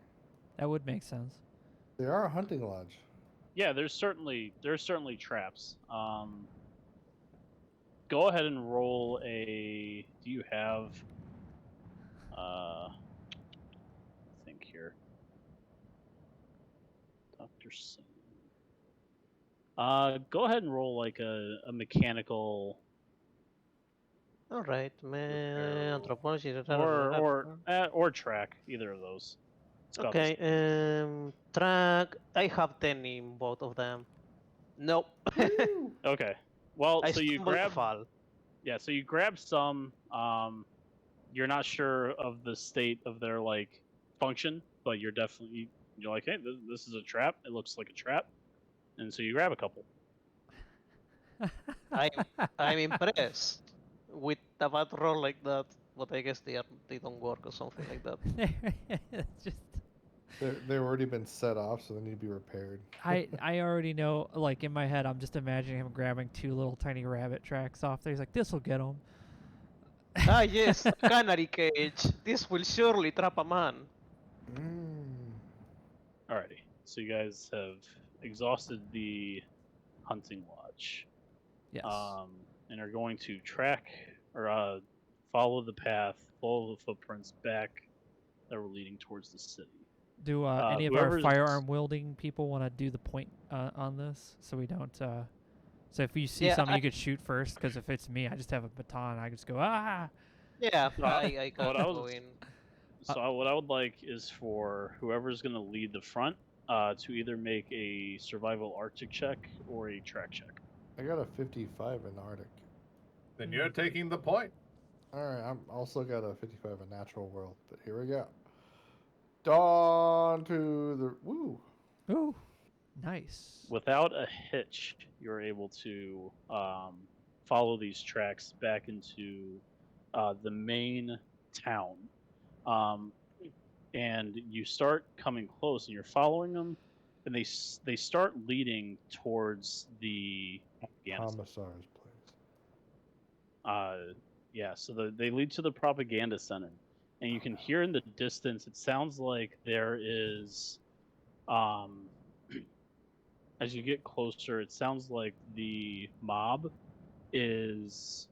That would make sense. There are a hunting lodge. Yeah, there's certainly traps. Go ahead and roll a. Do you have? I think here. Dr. Sim. Go ahead and roll like a mechanical All right, man. Anthropology. or track, either of those. It's got Okay. this- Track. I have 10 in both of them. Nope. Okay. Well, I so you stumble and grab fall. yeah, so you grab some. You're not sure of the state of their like function, but you're like, hey, this is a trap. It looks like a trap, and so you grab a couple. I'm impressed with a bad roll like that, but I guess they don't work or something like that. It's just They've already been set off, so they need to be repaired. I already know. Like in my head, I'm just imagining him grabbing 2 little tiny rabbit tracks off there. He's like, "This will get him." Ah, yes, a canary cage. This will surely trap a man. Alrighty. So you guys have exhausted the hunting lodge. Yes. And are going to track or follow the path, follow the footprints back that were leading towards the city. Do any of our whoever's- firearm wielding people want to do the point on this, so we don't? So if you see Yeah, something, you could shoot first. Because if it's me, I just have a baton. I just go ah. Yeah, I can What I go was- in. So what I would like is for whoever's going to lead the front to either make a survival Arctic check or a track check. I got a 55 in Arctic. Then you're taking the point. All right, I'm also got a 55 in natural world, but here we go. Dawn to the woo. Ooh, nice. Without a hitch, you're able to follow these tracks back into the main town. And you start coming close, and you're following them, and they start leading towards the propaganda. Commissar's place. Yeah, so they lead to the propaganda center, and you can hear in the distance. It sounds like there is Um, as you get closer, it sounds like the mob has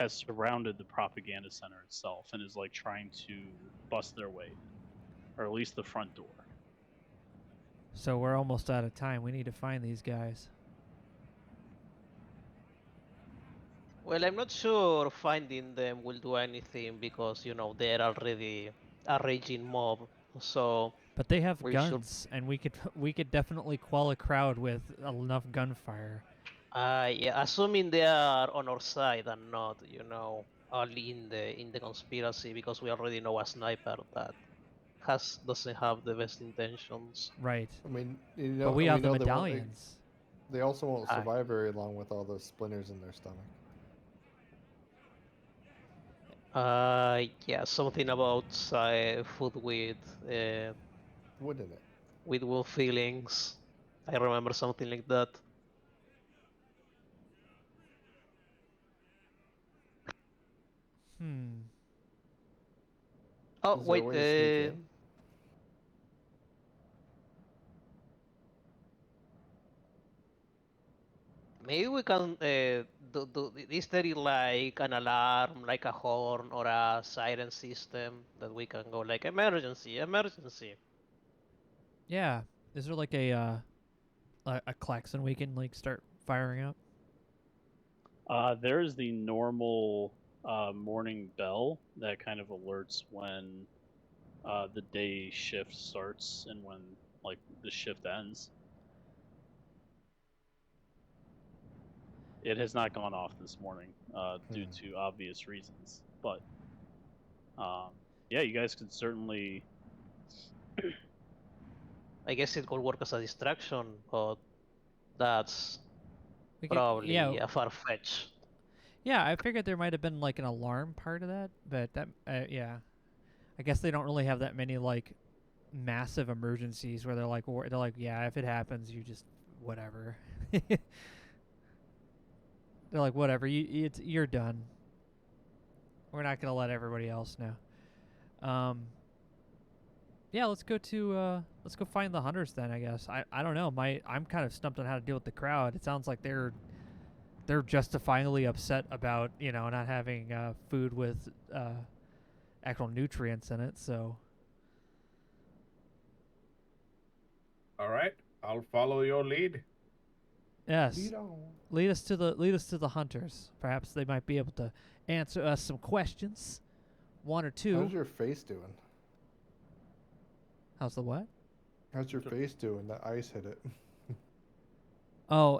surrounded the propaganda center itself and is like trying to bust their way in, or at least the front door. So we're almost out of time. We need to find these guys. Well, I'm not sure finding them will do anything because they're already a raging mob. So But they have we should. guns, and we could definitely quell a crowd with enough gunfire. Yeah, assuming they are on our side and not, only in the conspiracy, because we already know a sniper that doesn't have the best intentions. Right. I mean, But we have the know medallions. they also won't Ah. survive very long with all those splinters in their stomach. Yeah, something about food Wouldn't it? with wolf feelings. I remember something like that. Oh Is there a wait, way to sneak in? maybe we can is there like an alarm, like a horn or a siren system that we can go like emergency, emergency? Yeah. Is there like a klaxon we can like start firing up? There's the normal morning bell that kind of alerts when the day shift starts and when like the shift ends. It has not gone off this morning due to obvious reasons, but yeah, you guys could certainly. I guess it could work as a distraction, but that's We could, probably yeah. a far fetch. Yeah, I figured there might have been like an alarm part of that, but that yeah. I guess they don't really have that many like massive emergencies where they're like yeah, if it happens, you just whatever. They're like whatever, you're done. We're not gonna let everybody else know. Yeah, let's go find the hunters then. I guess I don't know. I'm kind of stumped on how to deal with the crowd. It sounds like they're justifiably upset about not having food with actual nutrients in it. So All right, I'll follow your lead. yes, lead us to the hunters. Perhaps they might be able to answer us some questions, one or two. How's your face doing? How's the what? How's your face doing? That ice hit it. Oh,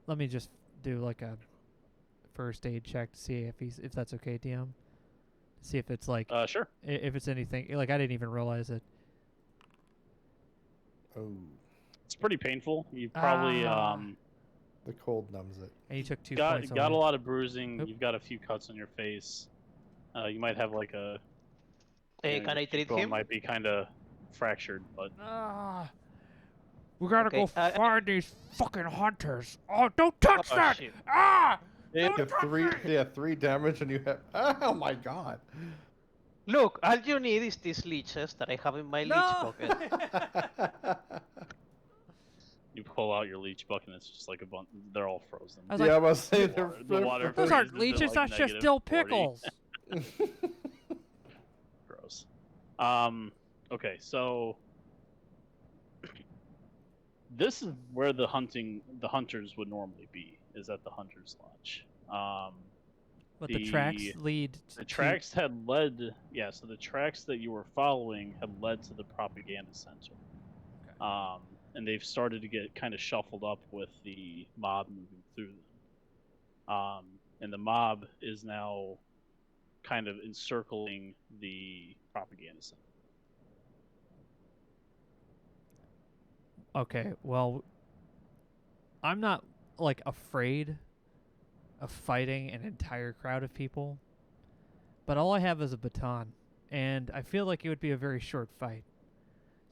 let me just do like a first aid check to see if that's okay, DM. See if it's like Sure. If it's anything like I didn't even realize it. Oh. It's pretty painful. You probably The cold numbs it. And you took 2 got points. a lot of bruising. Oop. You've got a few cuts on your face. You might have like a. Hey, can I treat cheekbone him? Might be kind of fractured, but. We gotta Okay, go find these fucking hunters. Oh, don't touch Oh, that! shit. Ah! You have 3 damage and you have. Oh my god. Look, all you need is these leeches that I have in my leech pocket. You pull out your leech bucket and it's just like a bunch. They're all frozen. I was Yeah, I like, must say the water those aren't freezes to, leeches. like, That's just -40. dill pickles. Gross. Okay, so this is where the hunters would normally be. Is at the hunters' lodge. But the tracks lead. The tracks had led. Yeah, so the tracks that you were following had led to the propaganda center. Okay. And they've started to get kind of shuffled up with the mob moving through them. And the mob is now kind of encircling the propaganda center. Okay, well, I'm not like afraid of fighting an entire crowd of people, but all I have is a baton, and I feel like it would be a very short fight.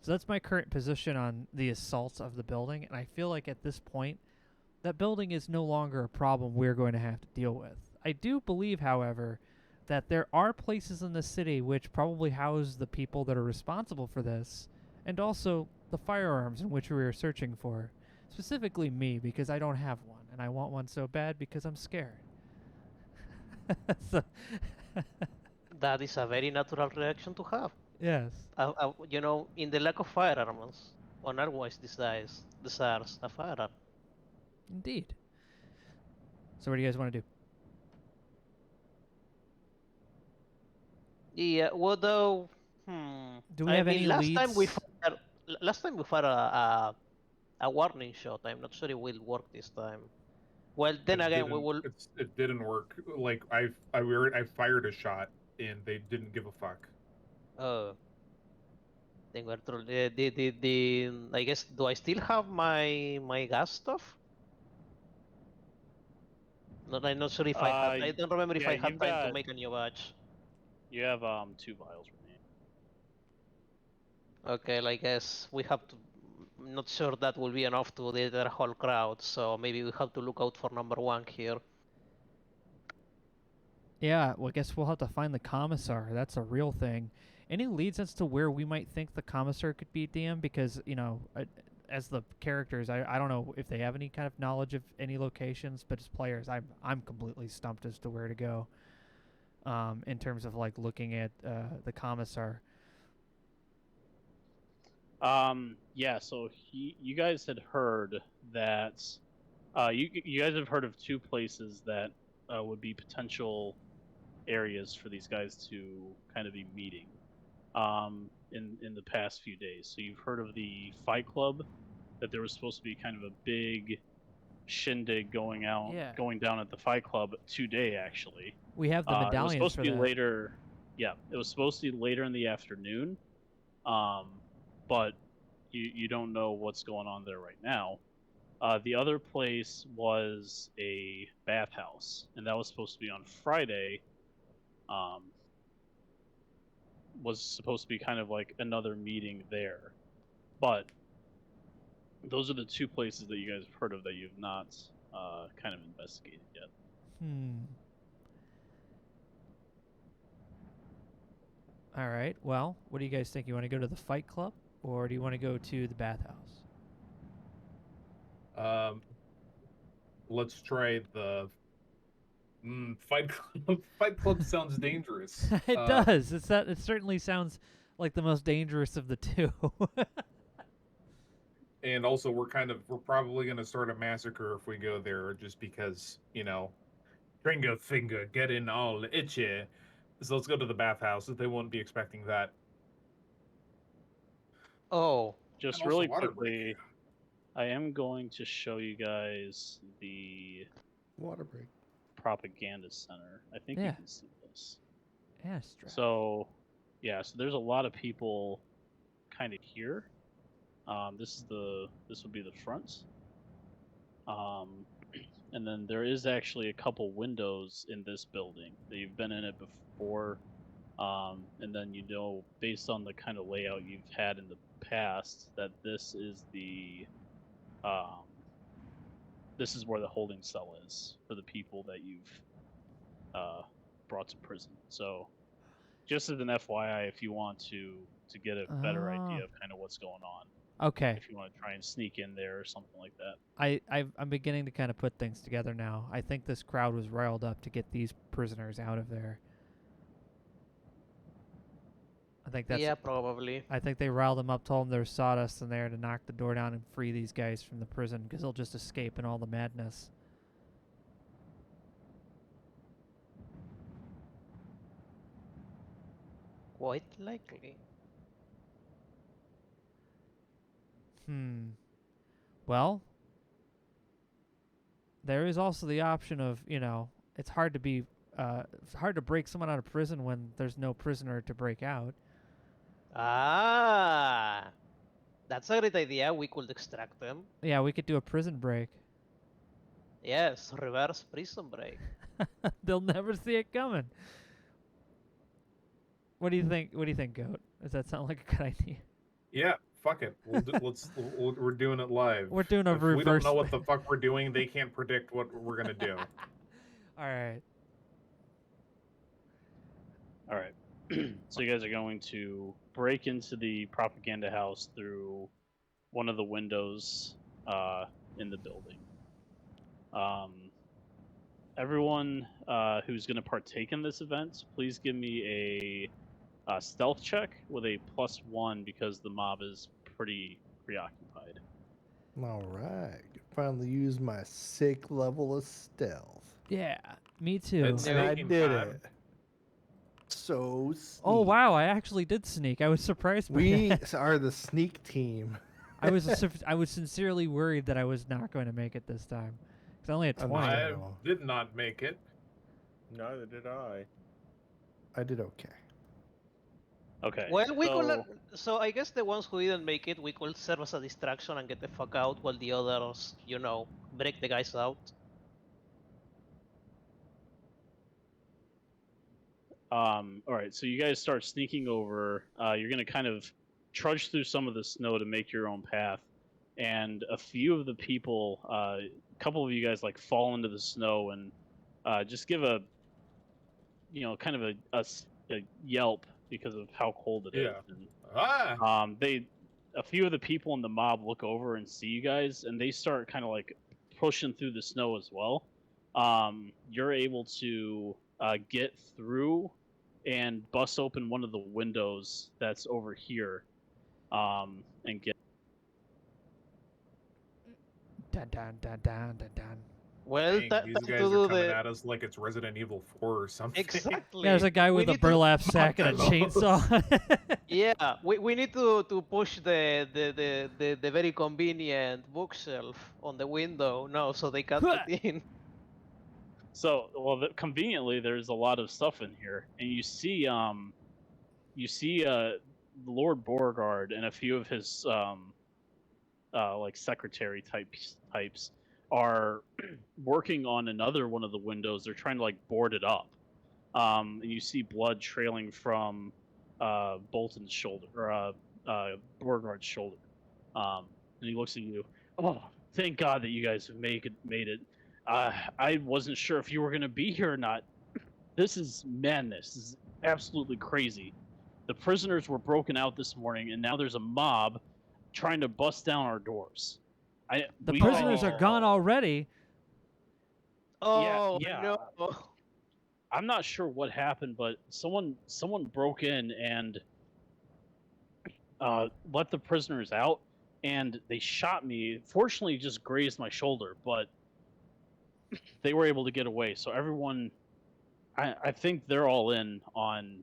So that's my current position on the assault of the building, and I feel like at this point, that building is no longer a problem we're going to have to deal with. I do believe, however, that there are places in the city which probably house the people that are responsible for this, and also the firearms in which we were searching for. Specifically me, because I don't have one, and I want one so bad because I'm scared. So That is a very natural reaction to have. yes. You know, in the lack of firearms, one otherwise desires a firearm. Indeed. So what do you guys want to do? Yeah, well, though, Do we I have mean, any leads? last time we fired a warning shot. I'm not sure it will work this time. Well, then again, we will. It didn't work. Like I fired a shot and they didn't give a fuck. Then we're I guess, do I still have my gas stuff? I'm not sure if I have. I don't remember if yeah, I had you've time to got- make a new batch. You have 2 vials remaining. Okay, I guess we have to. Not sure that will be enough to lead the whole crowd, so maybe we have to look out for number 1 here. Yeah, well, I guess we'll have to find the commissar. That's a real thing. Any leads as to where we might think the commissar could be, DM? Because, as the characters, I don't know if they have any kind of knowledge of any locations, but as players, I'm completely stumped as to where to go in terms of, like, looking at the commissar. Yeah, so you guys had heard that you guys have heard of 2 places that would be potential areas for these guys to kind of be meeting in the past few days. So you've heard of the Fight Club, that there was supposed to be kind of a big shindig going down at the Fight Club today, actually. We have the medallions it was supposed for to be that. later. Yeah, it was supposed to be later in the afternoon, but you don't know what's going on there right now. The other place was a bathhouse, and that was supposed to be on Friday. Was supposed to be kind of like another meeting there, but those are the 2 places that you guys have heard of that you've not kind of investigated yet. All right. Well, what do you guys think? You want to go to the Fight Club, or do you want to go to the bathhouse? Let's try the Fight Club. Fight Club sounds dangerous. It does. It certainly sounds like the most dangerous of the 2. And also, we're probably going to start a massacre if we go there, just because, Tringa finger getting all itchy. So let's go to the bathhouse. They won't be expecting that. Oh, Just And really also water quickly, break. I am going to show you guys the Water break. propaganda center. I think Yeah. you can see this. Astra. So, yeah, so there's a lot of people kind of here. This would be the front. And then there is actually a couple windows in this building that you've been in it before. And then based on the kind of layout you've had in the past, that this is where the holding cell is for the people that you've brought to prison. So, just as an FYI, if you want to get a better idea of kind of what's going on. Okay. If you want to try and sneak in there or something like that. I'm beginning to kind of put things together now. I think this crowd was riled up to get these prisoners out of there. I think that's. yeah, probably. I think they riled them up, told them there's sawdust in there to knock the door down and free these guys from the prison because they'll just escape in all the madness. Quite likely. Well, there is also the option of, it's hard to break someone out of prison when there's no prisoner to break out. Ah, that's a great idea. We could extract them. Yeah, we could do a prison break. Yes, reverse prison break. They'll never see it coming. What do you think? What do you think, Goat? Does that sound like a good idea? Yeah, fuck it. We're doing it live. We're doing a If reverse. we don't know what the fuck we're doing, they can't predict what we're gonna do. All right. All right. So you guys are going to break into the propaganda house through one of the windows in the building. Everyone who's going to partake in this event, please give me a stealth check with a +1 because the mob is pretty preoccupied. All right. Finally used my sick level of stealth. Yeah, me too. It's And I sneaking did time. it. So sneak. Oh wow, I actually did sneak. I was surprised by We that. are the sneak team. I was sincerely worried that I was not going to make it this time. Cause I only had 20. I Wow. did not make it. Neither did I. I did okay. Okay. Well, we so, could. So I guess the ones who didn't make it, we could serve as a distraction and get the fuck out while the others, break the guys out. All right, so you guys start sneaking over. You're gonna kind of trudge through some of the snow to make your own path, and a few of the people, a couple of you guys, like fall into the snow and just give a, kind of a yelp because of how cold it is. Yeah. And, Ah! a few of the people in the mob look over and see you guys, and they start kind of like pushing through the snow as well. You're able to get through and bust open one of the windows that's over here, and get. Dun dun dun dun dun dun. Well, Dang, time these to guys are do coming the at us like it's Resident Evil 4 or something. exactly. Yeah, there's a guy We with a need to- burlap sack and a chainsaw. Yeah, we need to push the very convenient bookshelf on the window, no, so they can't get in. So, well, conveniently, there's a lot of stuff in here, and you see Lord Beauregard and a few of his like secretary types are working on another one of the windows. They're trying to like board it up, and you see blood trailing from Bolton's shoulder or Beauregard's shoulder, and he looks at you. Oh, thank God that you guys have made it. I wasn't sure if you were gonna be here or not. This is madness. This is absolutely crazy. The prisoners were broken out this morning, and now there's a mob trying to bust down our doors. The We- prisoners are gone already. Oh yeah. no! I'm not sure what happened, but someone broke in and let the prisoners out, and they shot me. Fortunately, just grazed my shoulder, but they were able to get away. So everyone, I think they're all in on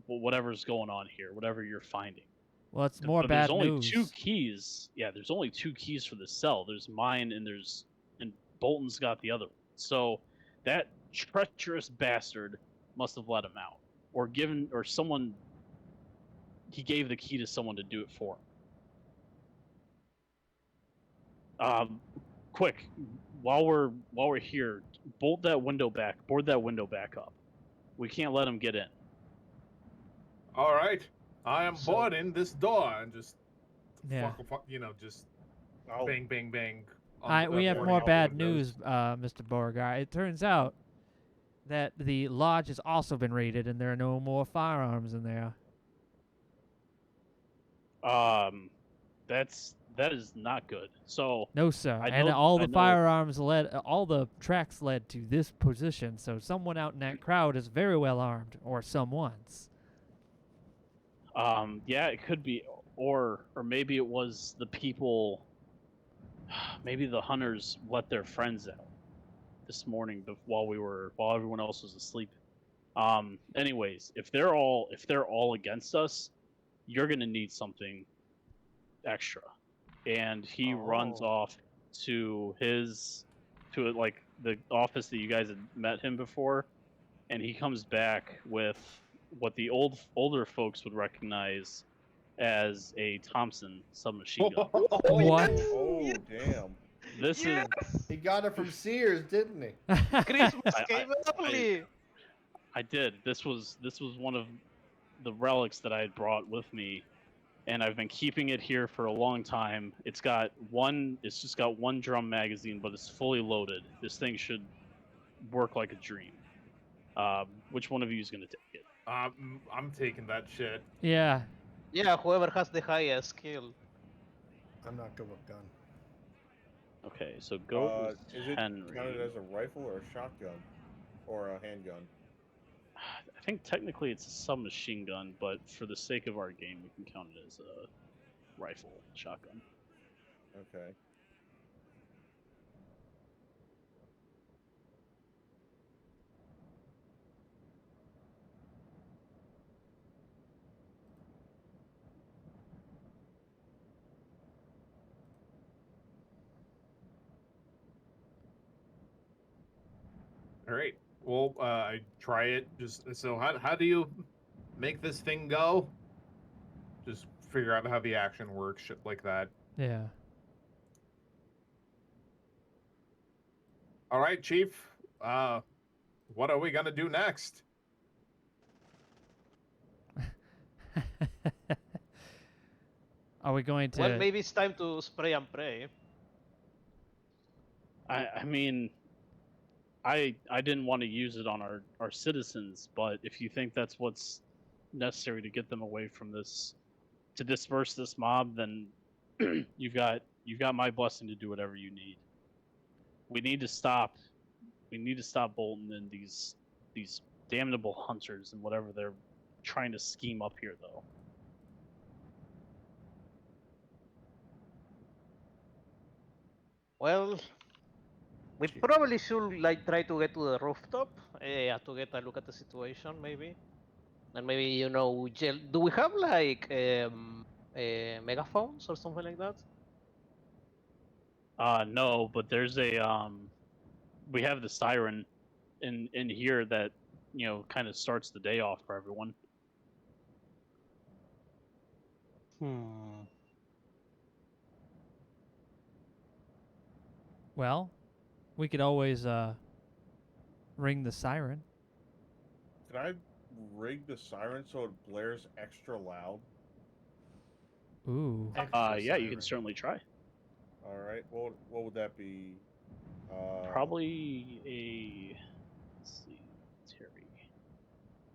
whatever's going on here, whatever you're finding. Well, it's more But bad there's only news. 2 keys. Yeah, there's only 2 keys for the cell. There's mine and Bolton's got the other one. So that treacherous bastard must have let him out, or someone. He gave the key to someone to do it for him. Quick, while we're here, board that window back up. We can't let him get in. All right. I am So- boarding this door and just Yeah. just I'll, bang, bang, bang. on the We have boarding more all bad windows. news, Mr. Beauregard. It turns out that the lodge has also been raided, and there are no more firearms in there. That is not good. So No, sir. I And know- all I the know- firearms all the tracks led to this position. So someone out in that crowd is very well armed, or someone's. yeah, it could be, or maybe it was the people. Maybe the hunters let their friends out this morning while everyone else was asleep. Anyways, if they're all against us, you're gonna need something extra. And he runs Oh. off to like the office that you guys had met him before, and he comes back with what the older folks would recognize as a Thompson submachine gun. What? oh, damn. This Yes! He got it from Sears, didn't he? Christmas I- came early. I did. This was one of the relics that I had brought with me, and I've been keeping it here for a long time. It's just got one drum magazine, but it's fully loaded. This thing should work like a dream. Which one of you is going to take it? I'm taking that shit. Yeah. Yeah, whoever has the highest skill. I'm not good with gun. Okay, so go with Is it Henry. counted as a rifle or a shotgun or a handgun? I think technically it's a submachine gun, but for the sake of our game, we can count it as a rifle shotgun. Okay. All right. Well, I try it. Just so how do you make this thing go? Just figure out how the action works, shit like that. Yeah. All right, Chief. What are we gonna do next? Are we going to? Well, maybe it's time to spray and pray. I mean, I didn't want to use it on our citizens, but if you think that's what's necessary to get them away from this, to disperse this mob, then you've got my blessing to do whatever you need. We need to stop Bolton and these damnable hunters and whatever they're trying to scheme up here, though. Well, we probably should like try to get to the rooftop to get a look at the situation, maybe. And maybe do we have like megaphones or something like that? No, but there's we have the siren in here that kind of starts the day off for everyone. Well, we could always ring the siren. Can I rig the siren so it blares extra loud? Ooh. Yeah, you can certainly try. All right. What would that be? Probably let's see, Terry.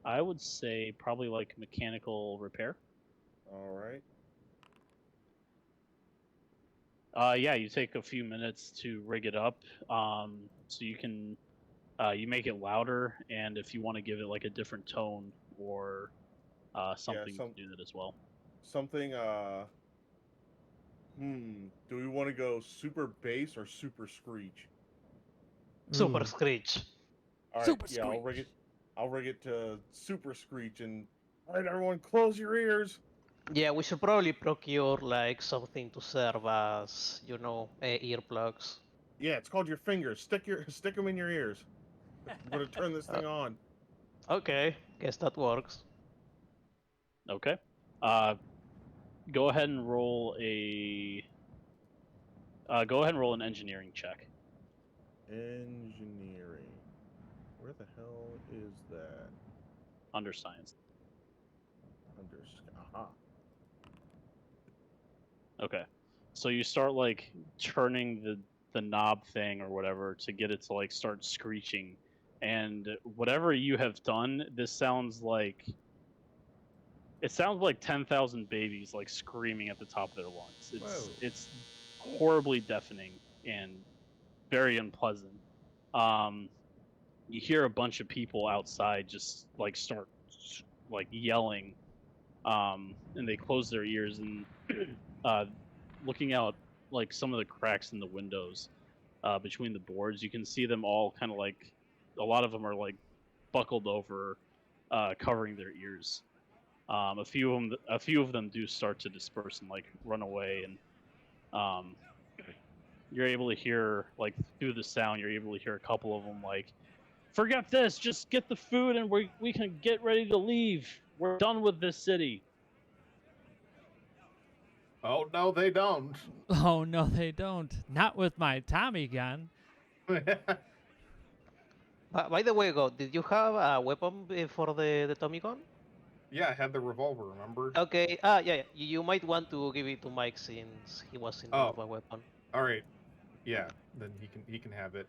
I would say probably like mechanical repair. All right. Yeah, you take a few minutes to rig it up, so you can you make it louder, and if you want to give it like a different tone or something, you can do that as well. Something. Do we want to go super bass or super screech? Super Ooh. screech. All right. Super Yeah, screech. I'll rig it to super screech, and all right, everyone, close your ears. Yeah, we should probably procure like something to serve as, earplugs. Yeah, it's called your fingers. Stick them in your ears. I'm gonna turn this thing on. Okay, guess that works. Okay. Go ahead and roll an engineering check. Engineering. Where the hell is that? Under science. Aha. Okay. So you start like turning the knob thing or whatever to get it to like start screeching, and whatever you have done, it sounds like 10,000 babies like screaming at the top of their lungs. It's horribly deafening and very unpleasant. You hear a bunch of people outside just like start like yelling, and they close their ears and looking out like some of the cracks in the windows between the boards, you can see them all kind of like a lot of them are like buckled over, covering their ears. A few of them do start to disperse and like run away, and you're able to hear like through the sound. You're able to hear a couple of them like, "Forget this! Just get the food, and we can get ready to leave. We're done with this city." Oh no, they don't. Oh no, they don't. Not with my Tommy gun. By the way, Go, did you have a weapon for the Tommy gun? Yeah, I had the revolver. Remember? Okay. Yeah. You might want to give it to Mike since he was in need of a weapon. All right. Yeah. Then he can have it.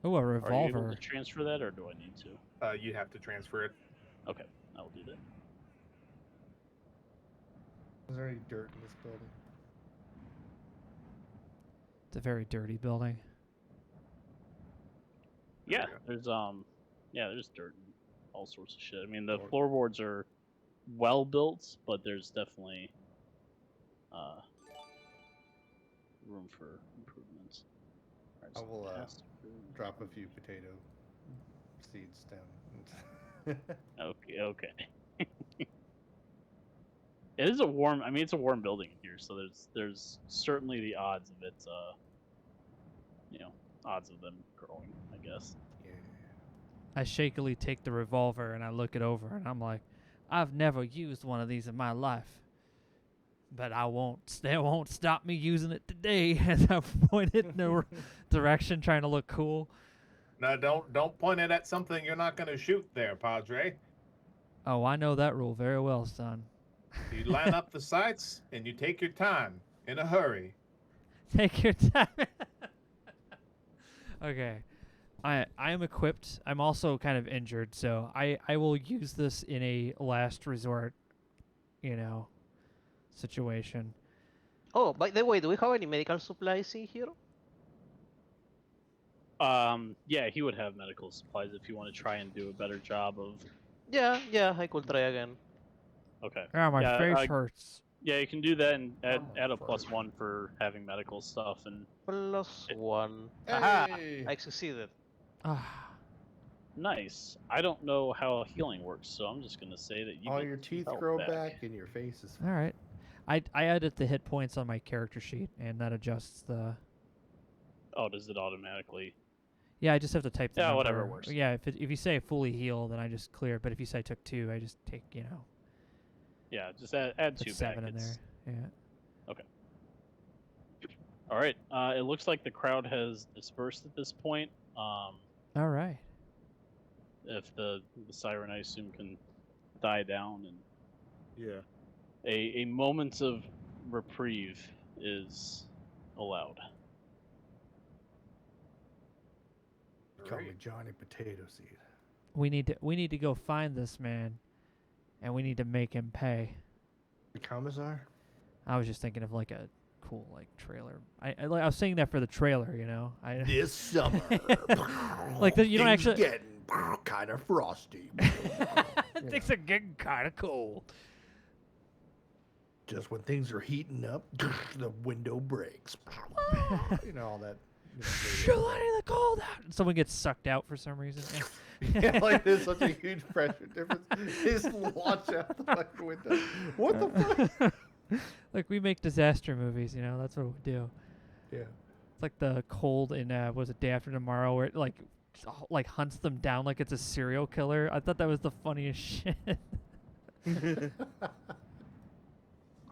Oh, a Are you able revolver. to transfer that, or do I need to? You have to transfer it. Okay, I'll do that. Is there any dirt in this building? It's a very dirty building. There Yeah, we there's dirt and all sorts of shit. I mean, the Or- floorboards are well built, but there's definitely room for improvements. All right, I so will cast food. drop a few potato seeds down. Okay. It is a warm. I mean, it's a warm building in here, so there's certainly the odds of it. Odds of them growing, I guess. Yeah. I shakily take the revolver and I look it over and I'm like, I've never used one of these in my life, but I won't. They won't stop me using it today. As I point it in the direction, trying to look cool. No, don't point it at something you're not going to shoot there, Padre. Oh, I know that rule very well, son. You line up the sights and you take your time in a hurry. Take your time. Okay. I am equipped. I'm also kind of injured, so I will use this in a last resort, situation. Oh, by the way, do we have any medical supplies in here? Yeah, he would have medical supplies if you want to try and do a better job of. Yeah, I could try again. Okay. Ah, my Yeah, face hurts. Yeah, you can do that and add a Almost +1 for having medical stuff and. +1. Aha! Hey! I succeeded. Ah, Nice. I don't know how healing works, so I'm just gonna say that you All get your some teeth health grow back and your face is all right. I edit the hit points on my character sheet, and that adjusts the. Oh, does it automatically? Yeah, I just have to type the Yeah, number. whatever works. Yeah, if you say fully heal, then I just clear. But if you say I took 2, I just take Yeah, just add put 2 7 back. in there. Yeah. All right. It looks like the crowd has dispersed at this point. All right. If the siren, I assume, can die down, and Yeah. a moment of reprieve is allowed. call me Johnny Potato Seed. We need to go find this man, and we need to make him pay. The commissar? I was just thinking of like a cool trailer. I was saying that for the trailer, I This summer. Like you don't actually getting kind of frosty. things are getting kind of cold. Just when things are heating up, the window breaks. All that. You're letting the cold out. And someone gets sucked out for some reason. Yeah, like there's such a huge pressure difference. They just launch out the fucking window. What the fuck? Like we make disaster movies, that's what we do. Yeah. It's like the cold in was it Day After Tomorrow, where it like hunts them down like it's a serial killer. I thought that was the funniest shit.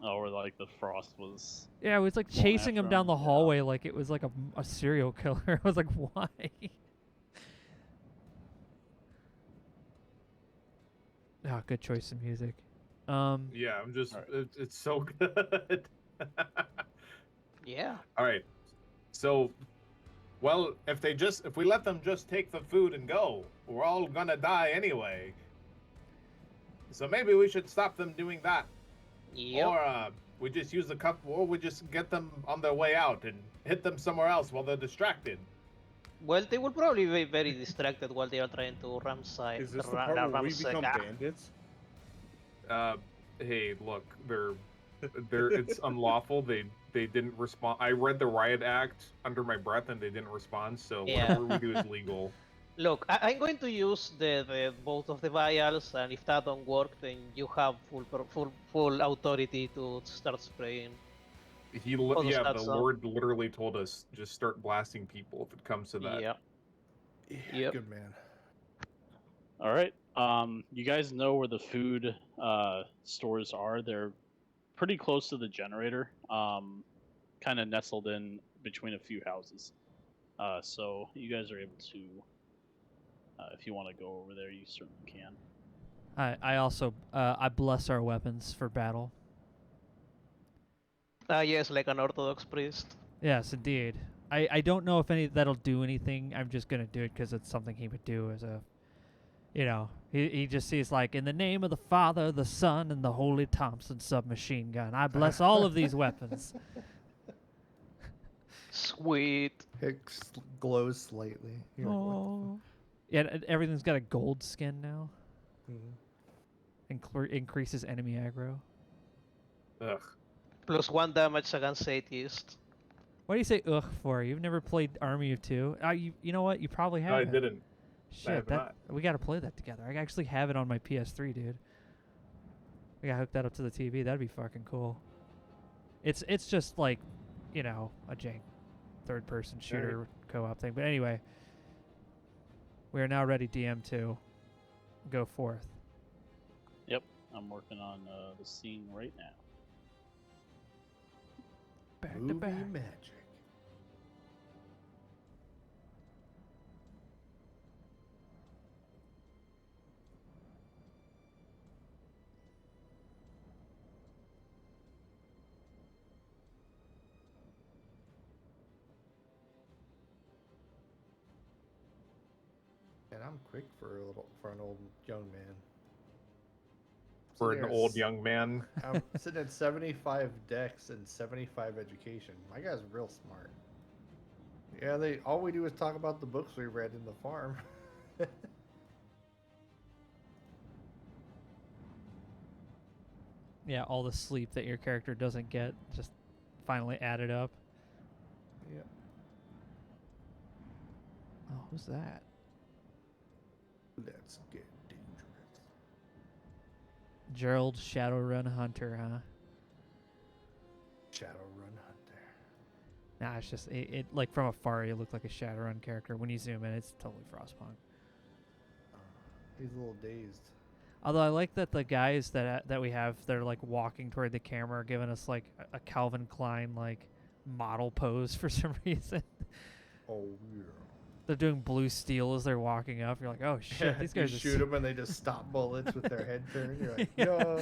Oh, or like the frost was. Yeah, it was like Going chasing him after down him, the yeah. hallway like it was like a serial killer. I was like, why? Oh, good choice of music. Yeah, I'm just. Alright. It's so good. Yeah. All right. So, well, if we let them just take the food and go, we're all gonna die anyway. So maybe we should stop them doing that, Yep. or we just use the cup, or we just get them on their way out and hit them somewhere else while they're distracted. Well, they will probably be very distracted while they are trying to ransack. Is this the part where we become bandits? Hey, look, they're it's unlawful. They didn't respond. I read the riot act under my breath, and they didn't respond. So Yeah. whatever we do is legal. Look, I'm going to use the both of the vials, and if that don't work, then you have full authority to start spraying. The that's all. Lord literally told us just start blasting people if it comes to that. Yep. Yeah, Yep. good man. All right. You guys know where the food stores are. They're pretty close to the generator. Kind of nestled in between a few houses. So you guys are able to, if you want to go over there, you certainly can. I also I bless our weapons for battle. Yes, like an Orthodox priest. Yes, indeed. I don't know if any that'll do anything. I'm just gonna do it because it's something he would do as a, he just sees like, in the name of the Father, the Son, and the Holy Thompson submachine gun, I bless all of these weapons. Sweet. It glows slightly. You're like, Oh, yeah, everything's got a gold skin now. what the Increases enemy aggro. Ugh. Plus 1 damage against atheist. Why do you say ugh for? You've never played Army of Two? You know what? You probably No, haven't. I didn't. Shit, have not. we gotta play that together. I actually have it on my PS3, dude. I gotta hook that up to the TV. That'd be fucking cool. It's just like, a jank third-person shooter co-op thing. But anyway, we are now ready, DM2. Go forth. Yep, I'm working on the scene right now. Back to movie back. magic. And I'm quick for an old young man. For Sitting an there old s- young man. I'm sitting at 75 dex and 75 education. My guy's real smart. Yeah, all we do is talk about the books we read in the farm. Yeah, all the sleep that your character doesn't get just finally added up. Yeah. Oh, who's that? Let's get dangerous. Gerald Shadowrun Hunter, huh? Shadowrun Hunter. Nah, it's just it like from afar it looked like a Shadowrun character. When you zoom in, it's totally Frostpunk. He's a little dazed. Although I like that the guys that we have, they're like walking toward the camera, giving us like a Calvin Klein like model pose for some reason. Oh yeah. They're doing blue steel as they're walking up. You're like, oh shit, these guys you are shoot them and they just stop bullets with their head turned. You're like, Yeah. yo.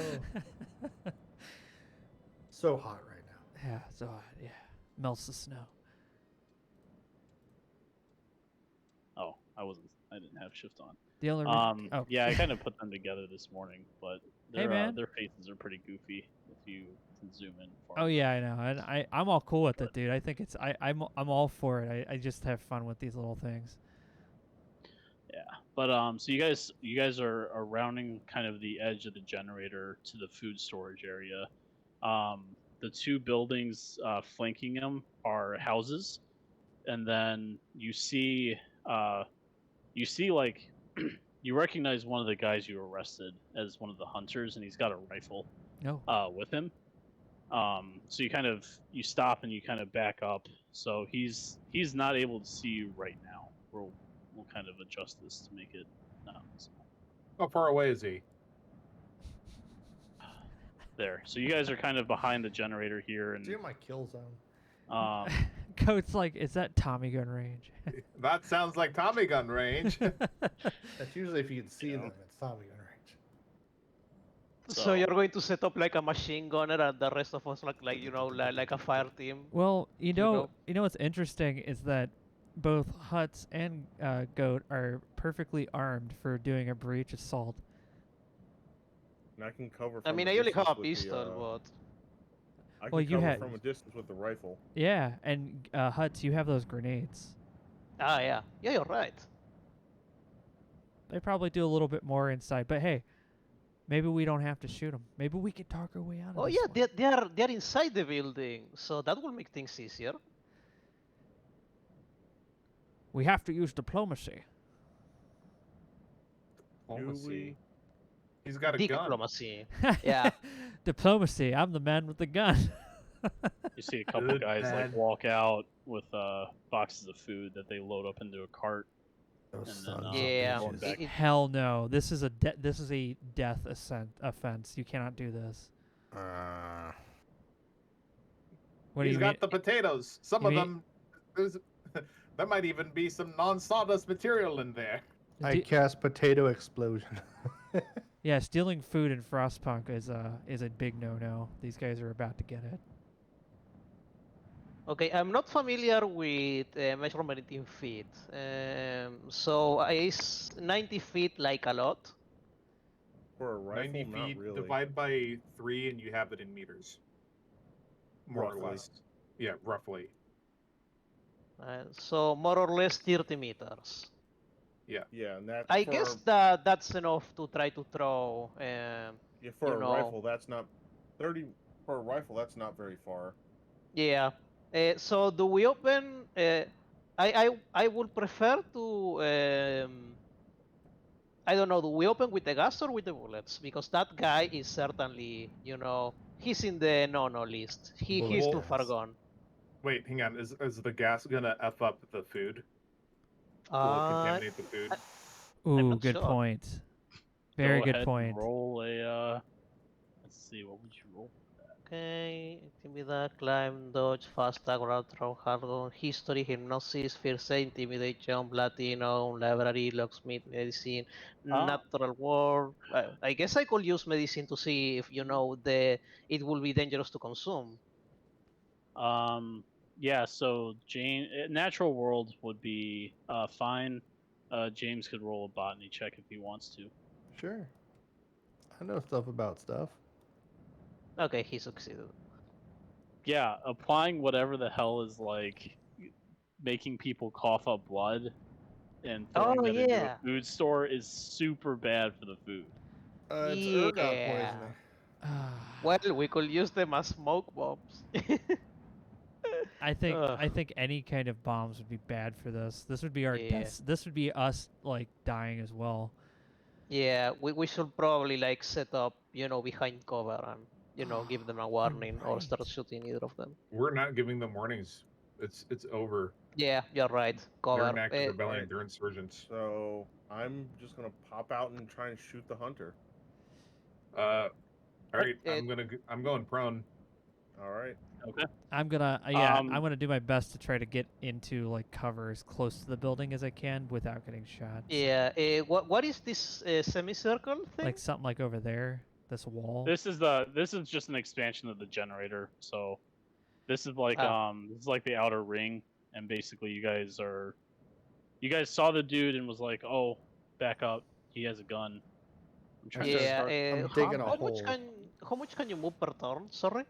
So hot right now. Yeah, so yeah, melts the snow. Oh, I didn't have shift on. The only oh. Yeah, I kind of put them together this morning, but Hey, man. their faces are pretty goofy if you can zoom in. Far Oh enough. yeah, I know, and I'm all cool with it, dude. I think I'm all for it. I just have fun with these little things. Yeah, but so you guys are rounding kind of the edge of the generator to the food storage area. The two buildings flanking them are houses, and then you see like you recognize one of the guys you arrested as one of the hunters, and he's got a rifle No. with him. So you stop and you kind of back up. So he's not able to see you right now. We'll kind of adjust this to make it not visible. How far away is he? There. So you guys are kind of behind the generator here, and See my kill zone. Coat's like, is that Tommy gun range? That sounds like Tommy gun range. That's usually if you can see them, it's Tommy gun range. So you're going to set up like a machine gunner and the rest of us like a fire team? Well, you know know- what's interesting is that both Huts and Goat are perfectly armed for doing a breach assault. And I can cover. I From mean, a I only have a distance with the, pistol, I can Well, you cover had- from a distance with the rifle. Yeah, and Huts, you have those grenades. but yeah, you're right. They probably do a little bit more inside, but hey, maybe we don't have to shoot them. Maybe we can talk our way out of Oh this yeah, one. they're inside the building, so that will make things easier. We have to use diplomacy. Diplomacy. He's got a gun. Diplomacy. Yeah. Diplomacy. I'm the man with the gun. you see a couple Good guys man. like walk out with boxes of food that they load up into a cart. Those And then, sons of Yeah. going bitches. back. Hell no. This is a death offense. You cannot do this. What do He's you got mean? the potatoes. Some you of mean- them, there might even be some non-sawdust material in there. I Do- cast potato explosion. Yeah, stealing food in Frostpunk is a big no-no. These guys are about to get it. Okay, I'm not familiar with measurement in feet. So is 90 feet like a lot? For a 90 rifle, not feet, really. divide by 3, and you have it in meters. More Roughly. or less. Yeah, roughly. So more or less 30 meters. Yeah, and that I for guess that that's enough to try to throw. yeah, for You a know, rifle, that's not 30 for a rifle. That's not very far. yeah. So do we open? I would prefer to. I don't know. Do we open with the gas or with the bullets? Because that guy is certainly, he's in the no list. He's Bullets too far gas. gone. Wait, hang on. Is the gas gonna F up the food? Will it Uh, contaminate the food? I'm Ooh, not good sure. point. Very Go good ahead point. and roll a. Let's see, what would you roll? Okay, intimidate, climb, dodge, fast tag, route, throw, hardcore, history, hypnosis, first aid, intimidate, jump, latino, library, locksmith, medicine, Ah, natural world. I guess I could use medicine to see if it will be dangerous to consume. Yeah. So James, natural world would be fine. James could roll a botany check if he wants to. Sure. I know stuff about stuff. Okay, he succeeded. Yeah, applying whatever the hell is like making people cough up blood and throwing Oh that into a yeah, food store is super bad for the food. It's ergot yeah. poisoning. Well, we could use them as smoke bombs. Ugh, I think any kind of bombs would be bad for this. This would be our yeah. deaths. This would be us like dying as well. Yeah, we should probably like set up, behind cover and, give them a You're warning or right. start shooting either of them. We're not giving them warnings. It's over. Yeah, you're right. They're Cover. an active All rebellion. right. They're insurgents. So I'm just gonna pop out and try and shoot the hunter. All right, Uh, I'm going prone. All right. Okay. I'm gonna I'm gonna do my best to try to get into like cover as close to the building as I can without getting shot. So, yeah. What is this semicircle thing? like something like over there, this wall. This is just an expansion of the generator. So this is like Ah. this is like the outer ring, and basically you guys saw the dude and was like, oh, back up, he has a gun. I'm trying to Yeah. start. I'm digging a How much hole. how much can you move per turn? Sorry.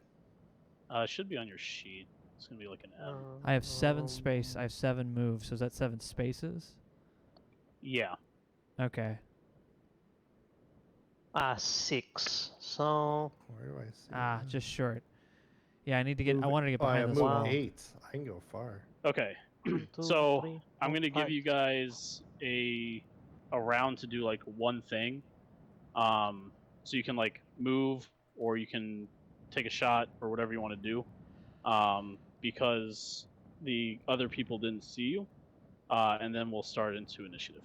Should be on your sheet. It's gonna be like an M. I have 7 space. I have 7 moves. So is that 7 spaces? Yeah. Okay. 6. So Where do I see? that? Just short. Yeah, I need to get. I Move- wanted to get oh, I behind this moved wall. 8. I can go far. Okay. 1, 2, So 3, I'm 4, gonna give 5. you guys a round to do like one thing. So you can like move or you can take a shot or whatever you want to do. Because the other people didn't see you. And then we'll start into initiative.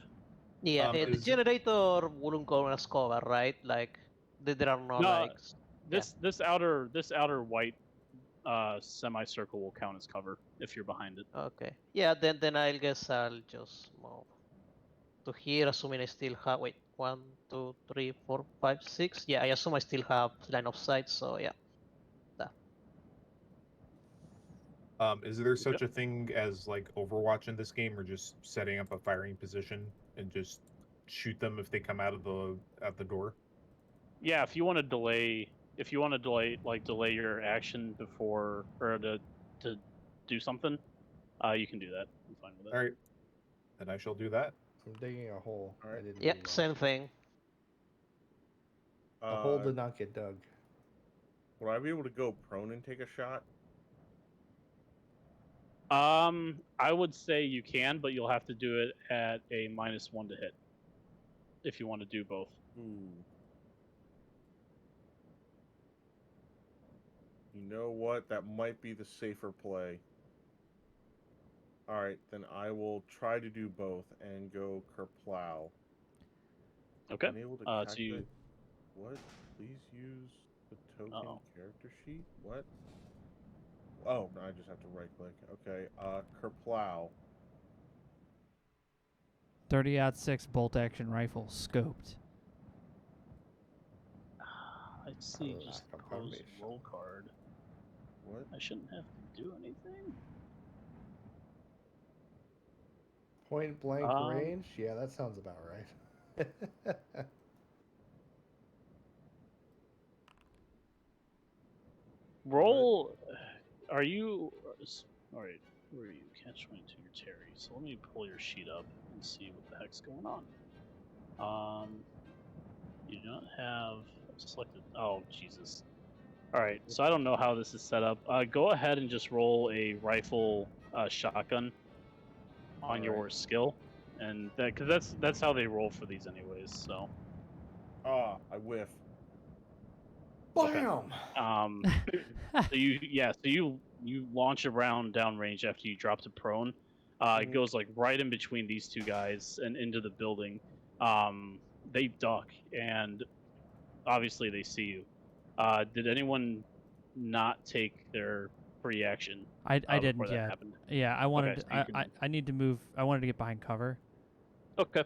Yeah, the generator wouldn't go as cover, right? Like there are no No, like. this outer white semicircle will count as cover if you're behind it. Okay. Yeah, then I guess I'll just move to here, assuming I still have. Wait, 1, 2, 3, 4, 5, 6. Yeah, I assume I still have line of sight. So yeah. Is there such a thing as like Overwatch in this game, or just setting up a firing position and just shoot them if they come out of the door? Yeah, if you want to delay, delay your action before or to do something, you can do that. I'm fine with it. All right, then I shall do that. I'm digging a hole. All right. I didn't Yep, realize. same thing. The hole did not get dug. Would I be able to go prone and take a shot? I would say you can, but you'll have to do it at a -1 to hit if you want to do both. Ooh. You know what? That might be the safer play. All right, then I will try to do both and go kerplow. Okay. Unable to So calculate. you What? Please use the token Uh-oh. character sheet. What? Oh, no, I just have to right click. Okay. Kerplow. 30-06 bolt action rifle scoped. I see. Lack Just of close foundation. roll card. What? I shouldn't have to do anything? Point blank Um, range? Yeah, that sounds about right. Roll. Are you? All right. Where are you? Catch 22. You're Terry. So let me pull your sheet up and see what the heck's going on. You do not have selected. Oh Jesus. All right. So I don't know how this is set up. Go ahead and just roll a rifle shotgun on your skill, and that because that's how they roll for these anyways. So. I whiff. Bam! So you launch a round downrange after you drop to prone. It goes like right in between these two guys and into the building. They duck and obviously they see you. Did anyone not take their free action? I before didn't that yet. happened? Yeah, I wanted. so you can- I need to move. I wanted to get behind cover. Okay.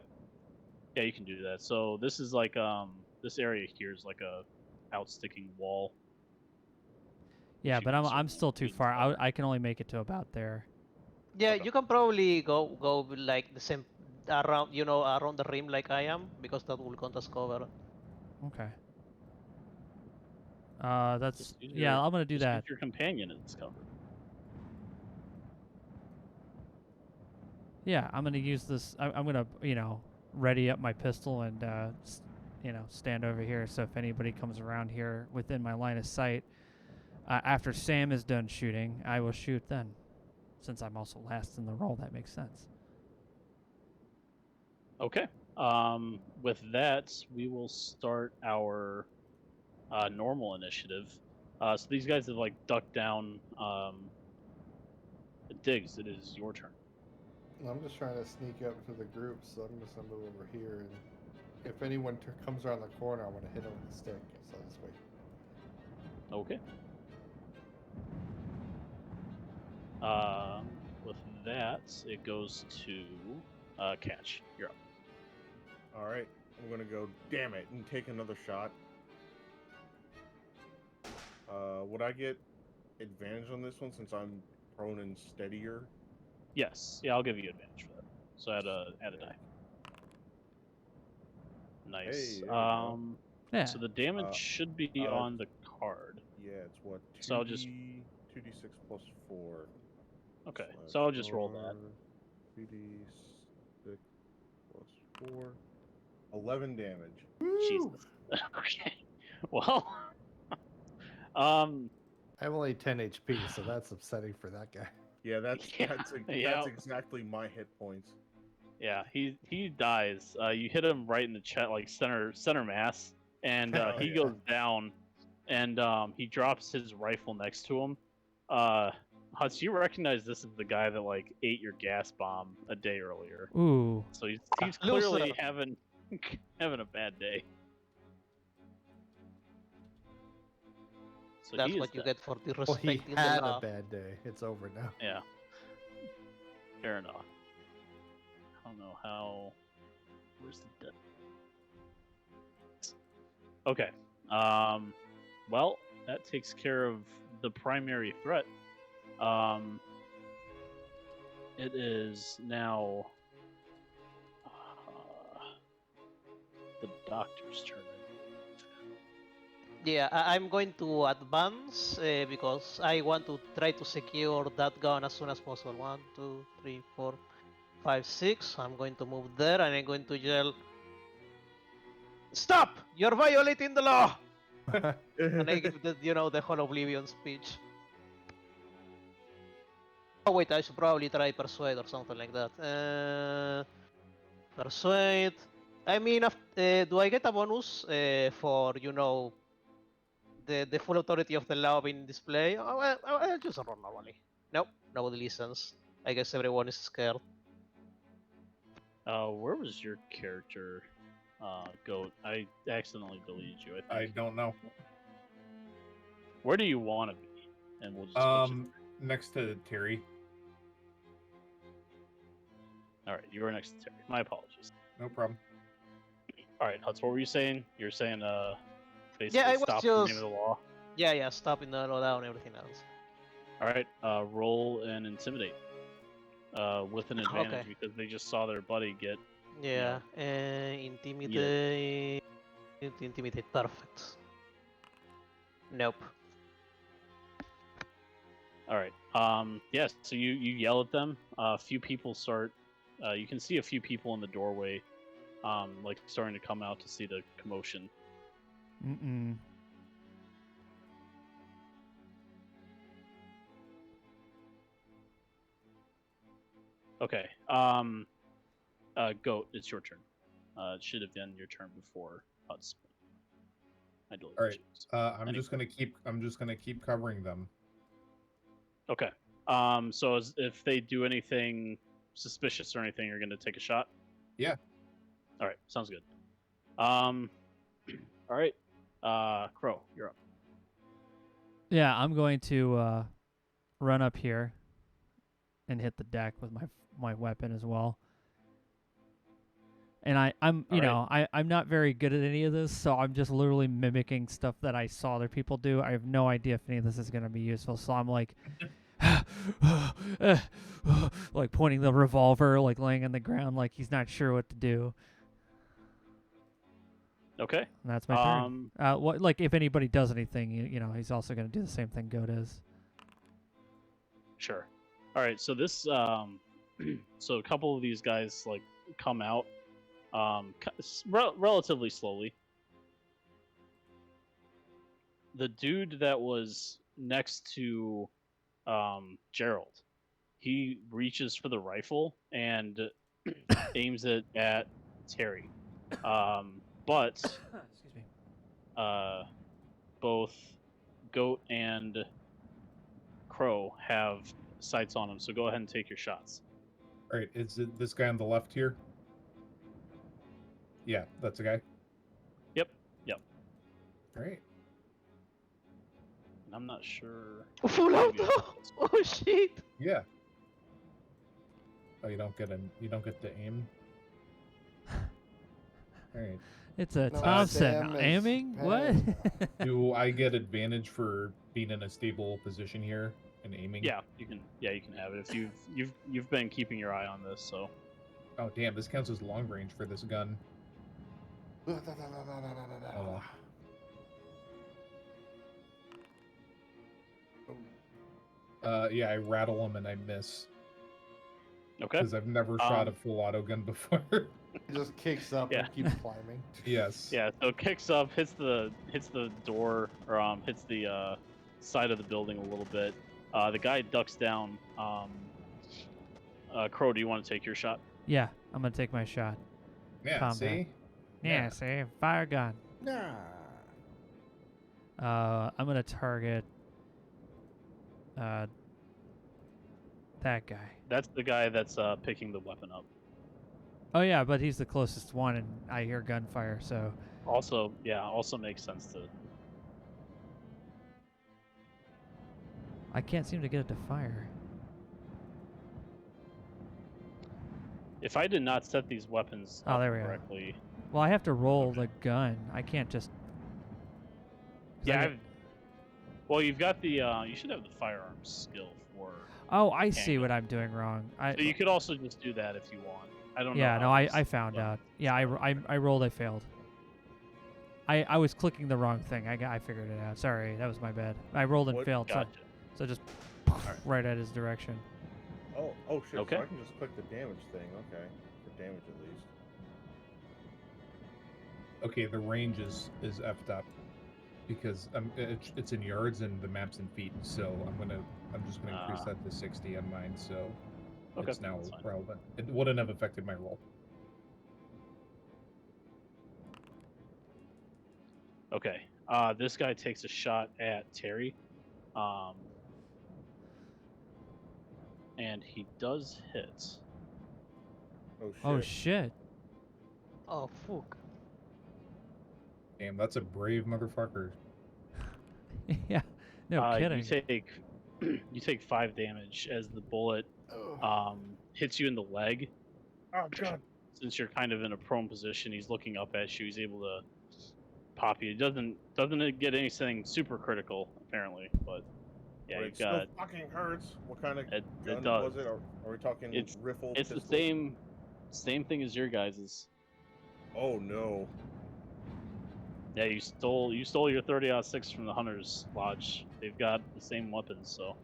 Yeah, you can do that. So this is like this area here is like a outsticking wall. Yeah, You but can I'm certainly still too gain far. cover. I can only make it to about there. Yeah, Okay. you can probably go like the same around, around the rim like I am, because that will count as cover. Okay. That's Just use yeah. your- I'm gonna do just that. use your companion as cover. Yeah, I'm gonna use this. I'm gonna ready up my pistol and stand over here. So if anybody comes around here within my line of sight, after Sam is done shooting, I will shoot then. Since I'm also last in the roll, that makes sense. Okay. With that, we will start our normal initiative. So these guys have like ducked down. Diggs, it is your turn. I'm just trying to sneak up to the group, so I'm just gonna move over here, and if anyone comes around the corner, I want to hit them with the stick. So I'll just wait. Okay. With that, it goes to Catch. You're up. All right, I'm gonna go. Damn it, and take another shot. Would I get advantage on this one since I'm prone and steadier? Yes. Yeah, I'll give you advantage for that. So add a die. Nice. Hey, there we go. Yeah. So the damage should be on the card. Yeah, it's what? 2D, So I'll just- 2d6 plus 4. Okay. So I'll just roll that. 2d6 plus 4. 11 damage. Jesus. Okay. Well. I have only 10 HP, so that's upsetting for that guy. Yeah, that's Yeah, that's yeah. exactly my hit points. Yeah, he dies. You hit him right in the chest, like center mass, and Oh, he yeah. goes down, and he drops his rifle next to him. Huts, you recognize this is the guy that like ate your gas bomb a day earlier. Ooh. So he's Loser. clearly having a bad day. So That's he is what you dead. get for Well, disrespecting he the had law. a bad day. It's over now. Yeah. Fair enough. I don't know how. Where's the dead? Okay. Well, that takes care of the primary threat. It is now the doctor's turn. Yeah, I'm going to advance because I want to try to secure that gun as soon as possible. 1, 2, 3, 4, 5, 6. I'm going to move there and I'm going to yell, "Stop! You're violating the law!" And I give the whole Oblivion speech. Oh wait, I should probably try Persuade or something like that. Persuade. I mean, do I get a bonus for the full authority of the law being displayed? Oh, well, I'll just roll normally. Nope, nobody listens. I guess everyone is scared. Where was your character, Goat? I accidentally deleted you. I I think. don't know. Where do you want to be? And we'll just switch it. Next to Terry. All right, you were next to Terry. My apologies. No problem. All right, Huts, what were you saying? You're saying basically Yeah, I was stop the name just- of the law. Yeah, stopping the law down, everything else. All right. Roll and intimidate. With an advantage Okay. because they just saw their buddy get. Yeah, intimidate. Intimidate, perfect. Nope. All right. Yes. So you yell at them. A few people start. You can see a few people in the doorway, like starting to come out to see the commotion. Mm-mm. Okay. Goat, it's your turn. It should have been your turn before Huts. I deleted All right. you. I'm Anyway. just gonna keep covering them. Okay. So if they do anything suspicious or anything, you're gonna take a shot. Yeah. All right. Sounds good. All right. Crow, you're up. Yeah, I'm going to run up here and hit the deck with my weapon as well. And I'm I'm not very good at any of this, so I'm just literally mimicking stuff that I saw other people do. I have no idea if any of this is going to be useful. So I'm like like pointing the revolver, like laying on the ground like he's not sure what to do. Okay. And that's my turn. What, like, if anybody does anything, you know, he's also going to do the same thing Goat is. Sure. All right. So this so a couple of these guys like come out relatively slowly. The dude that was next to Gerald, he reaches for the rifle and aims it at Terry. But Excuse me. both Goat and Crow have sights on him, so go ahead and take your shots. All right, is it this guy on the left here? Yeah, that's a guy. Yep. All right. And I'm not sure. Full auto! Oh shit! Yeah. Oh, you don't get to aim. All right. It's a No, Thompson Sam is aiming. What? Do I get advantage for being in a stable position here and aiming? Yeah, you can. Yeah, you can have it if you've been keeping your eye on this. So. Oh damn! This counts as long range for this gun. Oh, well. Yeah, I rattle them and I miss. Okay. Because I've never shot a full auto gun before. It just kicks up Yeah. and keeps climbing. Yes. Yeah. So it kicks up, hits the door, or hits the side of the building a little bit. The guy ducks down. Crow, do you want to take your shot? Yeah, I'm gonna take my shot. Yeah. Combat. See. Yeah, see, fire gun. Nah. I'm gonna target that guy. That's the guy that's picking the weapon up. Oh yeah, but he's the closest one, and I hear gunfire, so Also makes sense to. I can't seem to get it to fire. If I did not set these weapons Oh, up there we go. correctly. Well, I have to roll the gun. I can't just. 'cause I Yeah. get- Well, you've got the. You should have the firearms skill for. Oh, I see handgun. what I'm doing wrong. So you could also just do that if you want. I don't know. Yeah, how no, these I found out. weapons Yeah, I work. rolled. I failed. I was clicking the wrong thing. I figured it out. Sorry, that was my bad. I rolled and What? failed. Gotcha. So just Alright. right at his direction. Oh shit! Okay. So I can just click the damage thing. Okay, for damage at least. Okay, the range is effed up because it's in yards and the map's in feet. So I'm just gonna increase that to 60 on mine. So Okay, it's now that's fine. relevant. It wouldn't have affected my roll. Okay. This guy takes a shot at Terry. And he does hit. Oh shit! Oh shit! Oh fuck. Damn, that's a brave motherfucker. Yeah, no kidding. You take 5 damage as the bullet Ugh. hits you in the leg. Oh god! Since you're kind of in a prone position, he's looking up at you. He's able to pop you. It doesn't get anything super critical apparently, but Yeah, Right, you've got. still fucking hurts. What kind of It gun does. was it? Are we talking It's riffle? it's the pistol? same thing as your guys's. Oh no! Yeah, you stole your 30-06 from the Hunter's Lodge. They've got the same weapons, so.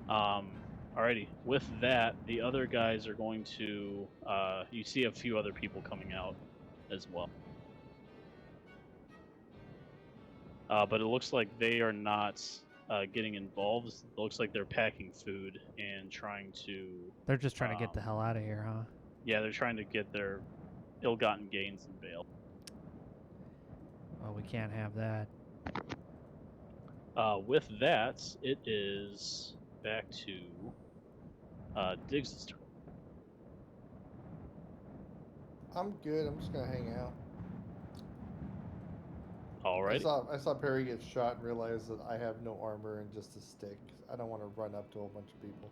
Alrighty. With that, the other guys are going to. You see a few other people coming out, as well. But it looks like they are not getting involved. It looks like they're packing food and trying to. They're just trying to get the hell out of here, huh? Yeah, they're trying to get their ill-gotten gains and bail. Well, we can't have that. With that, it is back to Diggs' turn. I'm good. I'm just gonna hang out. Alright. I saw Perry get shot and realized that I have no armor and just a stick. I don't want to run up to a bunch of people.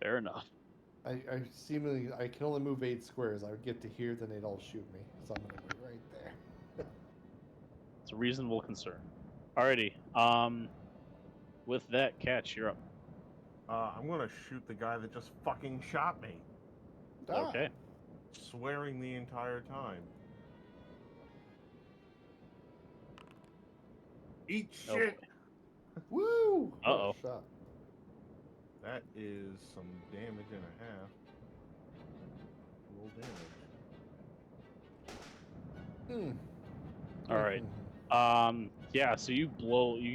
Fair enough. I can only move 8 squares. I would get to here, then they'd all shoot me. So I'm gonna be right there. It's a reasonable concern. Alrighty. With that, Catch, you're up. I'm gonna shoot the guy that just fucking shot me, Ah, Okay. swearing the entire time. Eat Oh, shit. boy. Woo! What a Uh-oh. shot. That is some damage and a half. Roll damage. Hmm. Alright. Yeah, so you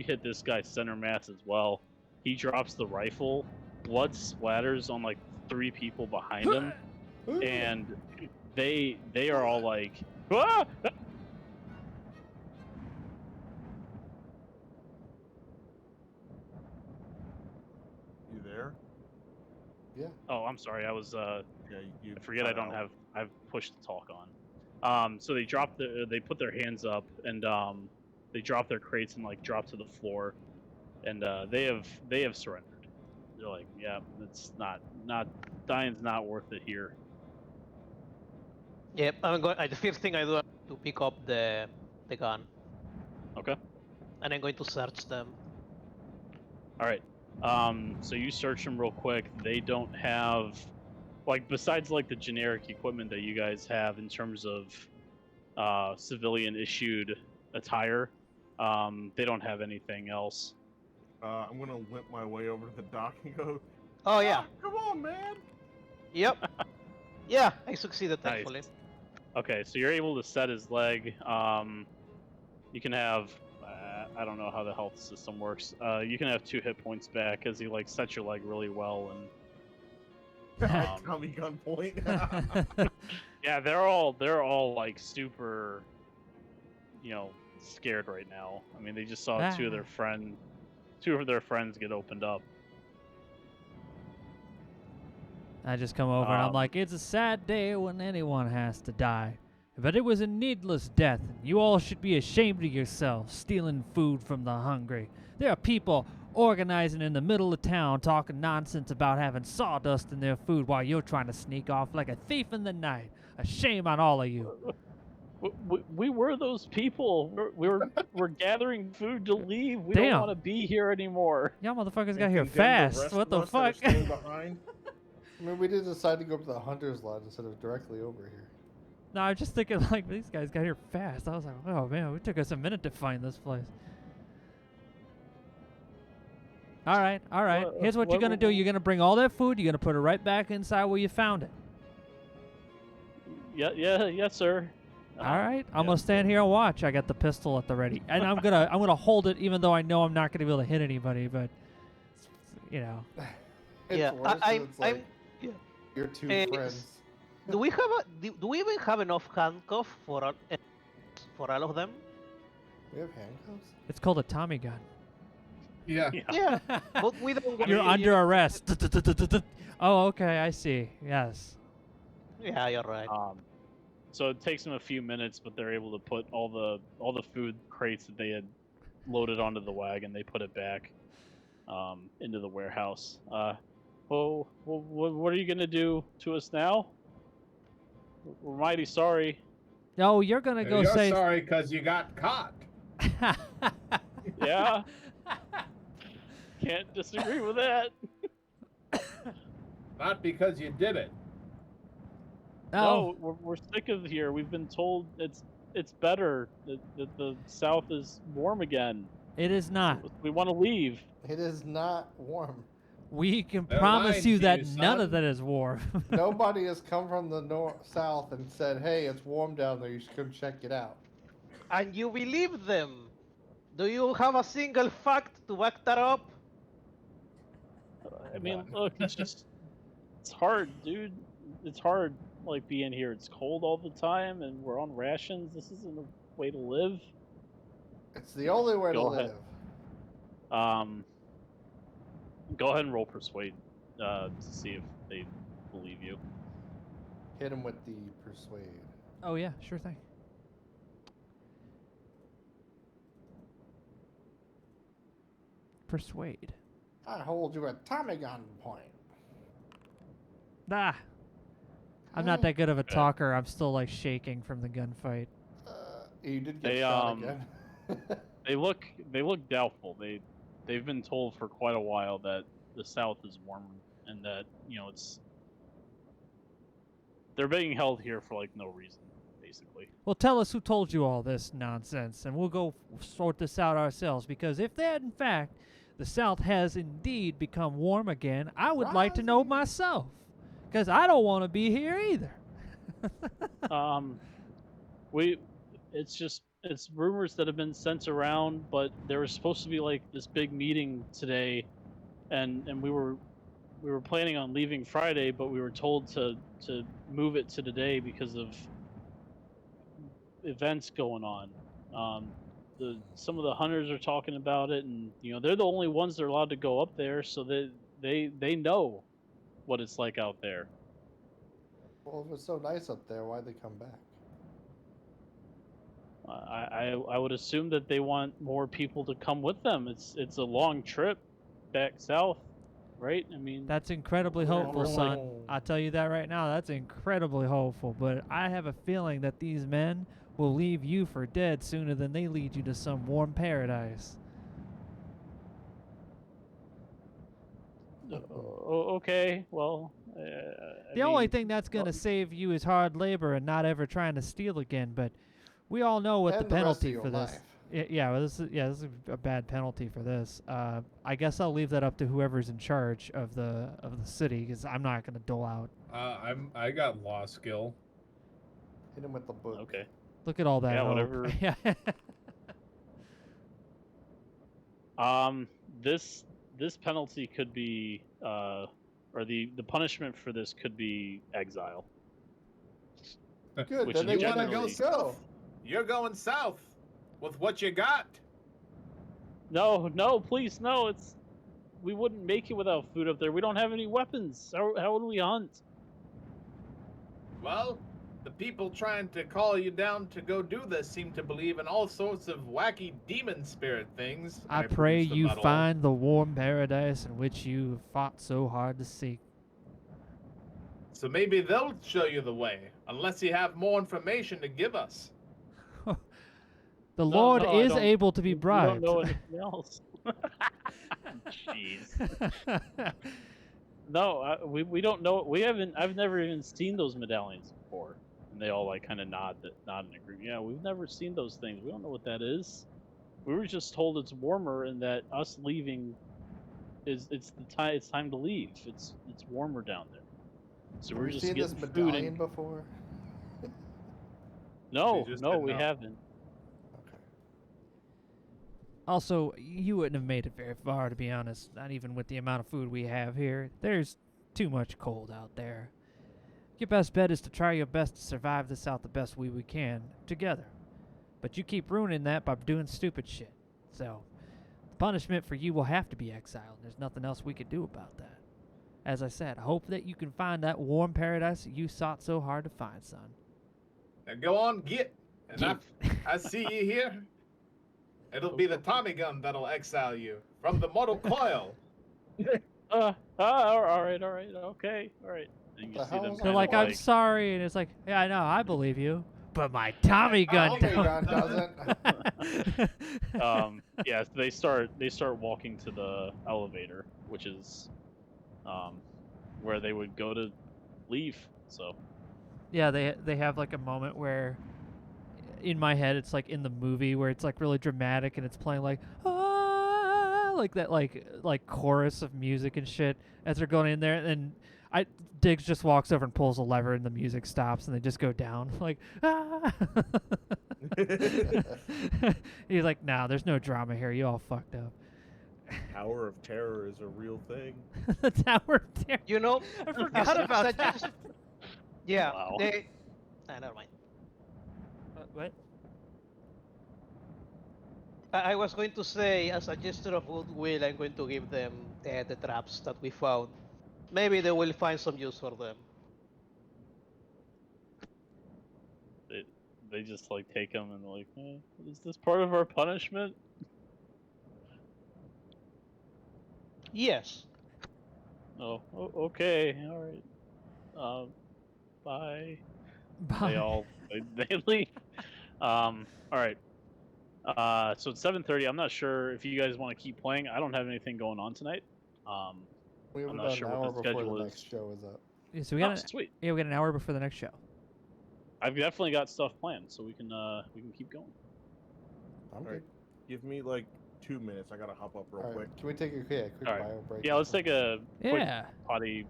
hit this guy center mass as well. He drops the rifle, blood splatters on like 3 people behind him, and they are all like, ah! You there? Yeah. Oh, I'm sorry. I was Yeah. You I forget I cut don't out. I've pushed the talk on. So they put their hands up and they drop their crates and like drop to the floor, and they have surrendered. They're like, yeah, it's not dying's not worth it here. Yep, I'm going. The first thing I do is to pick up the gun, Okay. and I'm going to search them. All right. So you search them real quick. They don't have, like, besides like the generic equipment that you guys have in terms of civilian issued attire. They don't have anything else. I'm gonna limp my way over to the dock and go. Oh yeah, Come on, man. yep, yeah, I succeeded Nice. thankfully. Okay, so you're able to set his leg. You can have, I don't know how the health system works. You can have 2 hit points back as he like sets your leg really well, and Tommy gunpoint. yeah, they're all like super, scared right now. I mean, they just saw 2 of their friends get opened up. I just come over and I'm like, it's a sad day when anyone has to die. But it was a needless death. You all should be ashamed of yourselves, stealing food from the hungry. There are people organizing in the middle of town talking nonsense about having sawdust in their food while you're trying to sneak off like a thief in the night. A shame on all of you. We were those people. We're gathering food to leave. We Damn. don't want to be here anymore. Y'all motherfuckers And got here condemn fast. rest What of the us that are fuck? staying behind. I mean, we did decide to go up to the Hunter's Lodge instead of directly over here. No, I'm just thinking like these guys got here fast. I was like, oh man, it took us a minute to find this place. All right. Here's what you're gonna do. You're gonna bring all that food. You're gonna put it right back inside where you found it. Yes, sir. All right. I'm gonna yes, stand here and watch. I got the pistol at the ready, and I'm gonna hold it, even though I know I'm not gonna be able to hit anybody. But It's Yeah, worse. It's like yeah. your 2 Eh, friends. Do we have do we even have enough handcuff for all of them? We have handcuffs. it's called a Tommy gun. Yeah. Yeah, but we don't. You're under arrest. Oh, okay. I see. Yes. Yeah, you're right. So it takes them a few minutes, but they're able to put all the food crates that they had loaded onto the wagon. They put it back into the warehouse. Well, what are you gonna do to us now? We're mighty sorry. No, you're gonna go You're say. sorry because you got caught. Yeah. can't disagree with that. Not because you did it. No, we're sick of here. We've been told it's better that the South is warm again. It is not. So we want to leave. It is not warm. We can They're promise lying you to that you, none of son. that is warm. Nobody has come from the south and said, "Hey, it's warm down there. You should come check it out." And you believe them. Do you have a single fact to back that up? I mean, None. look, it's hard, dude. It's hard, like, being here. It's cold all the time, and we're on rations. This isn't a way to live. It's the only way to Go ahead. live. Go ahead and roll persuade to see if they believe you. Hit him with the persuade. Oh yeah, sure thing. Persuade. I hold you at Tommy gun point. Ah. I'm not that good of a talker. I'm still like shaking from the gunfight. You did get They, shot again. They look doubtful. They've been told for quite a while that the South is warmer and that they're being held here for like no reason, basically. Well, tell us who told you all this nonsense, and we'll go sort this out ourselves. Because if that, in fact, the South has indeed become warm again, I would like to know myself. Because I don't want to be here either. It's rumors that have been sent around, but there was supposed to be like this big meeting today, and we were planning on leaving Friday, but we were told to move it to today because of events going on. Some of the hunters are talking about it, and they're the only ones that are allowed to go up there, so they know what it's like out there. Well, if it's so nice up there, why'd they come back? I would assume that they want more people to come with them. It's a long trip back south, right? I mean, That's incredibly hopeful, son. I'll tell you that right now. That's incredibly hopeful. But I have a feeling that these men will leave you for dead sooner than they lead you to some warm paradise. Okay, well, The only thing that's going to save you is hard labor and not ever trying to steal again. But we all know what And the the rest of penalty your for this. life. This is a bad penalty for this. I guess I'll leave that up to whoever's in charge of the city, because I'm not going to dole out. I got law skill. Hit him with the book. okay. Look at all that. Yeah, hope. whatever. Yeah. This penalty could be, or the punishment for this could be exile. Good. Which Then is they want to generally- go. You're going south with what you got. No, please, no. We wouldn't make it without food up there. We don't have any weapons. How would we hunt? Well, the people trying to call you down to go do this seem to believe in all sorts of wacky demon spirit things. I pray produce the you metal. find the warm paradise in which you fought so hard to seek. So maybe they'll show you the way, unless you have more information to give us. The No, Lord no, I is don't- able to be We bribed. don't know anything else. Jeez. No, we don't know. I've never even seen those medallions before. And they all like kind of nod and agree. Yeah, we've never seen those things. We don't know what that is. We were just told it's warmer and that us leaving it's time to leave. It's warmer down there. So Have we're you just seen getting this food medallion and before? no, just no, didn't we know. haven't. Okay. Also, you wouldn't have made it very far, to be honest. Not even with the amount of food we have here. There's too much cold out there. Your best bet is to try your best to survive this out the best way we can, together. But you keep ruining that by doing stupid shit. So, the punishment for you will have to be exiled. There's nothing else we could do about that. As I said, I hope that you can find that warm paradise that you sought so hard to find, son. Now go on, get. And I see you here. It'll be the Tommy gun that'll exile you from the mortal coil. All right, okay, all right. And you The see hell them is They're kinda like, I'm sorry, and it's like, yeah, I know, I believe you. but my Tommy gun Tommy don't. gun doesn't. Yeah, so they start walking to the elevator, which is where they would go to leave. So Yeah, they have like a moment where, in my head, it's like in the movie where it's like really dramatic and it's playing like like that like chorus of music and shit as they're going in there, and Diggs just walks over and pulls a lever and the music stops and they just go down like ah. He's like, nah, there's no drama here. You all fucked up. Tower of Terror is a real thing. The Tower of Terror. You know, I forgot about I that. just, yeah, Wow. they. Never mind. What? I was going to say, as a gesture of goodwill, I'm going to give them the traps that we found. Maybe they will find some use for them. they just like take them and like, is this part of our punishment? Yes. Oh, okay, all right. Bye. Bye. They leave. All right. So it's 7:30. I'm not sure if you guys want to keep playing. I don't have anything going on tonight. We have I'm about not an sure what hour the before schedule the is. next show is up. Yeah, so we Oh, got sweet. we got an hour before the next show. I've definitely got stuff planned, so we can keep going. I'm All good. right. Give me like 2 minutes. I gotta hop up real All right. quick. Can we take a quick All right. bio break? Yeah, let's take a quick Yeah. potty,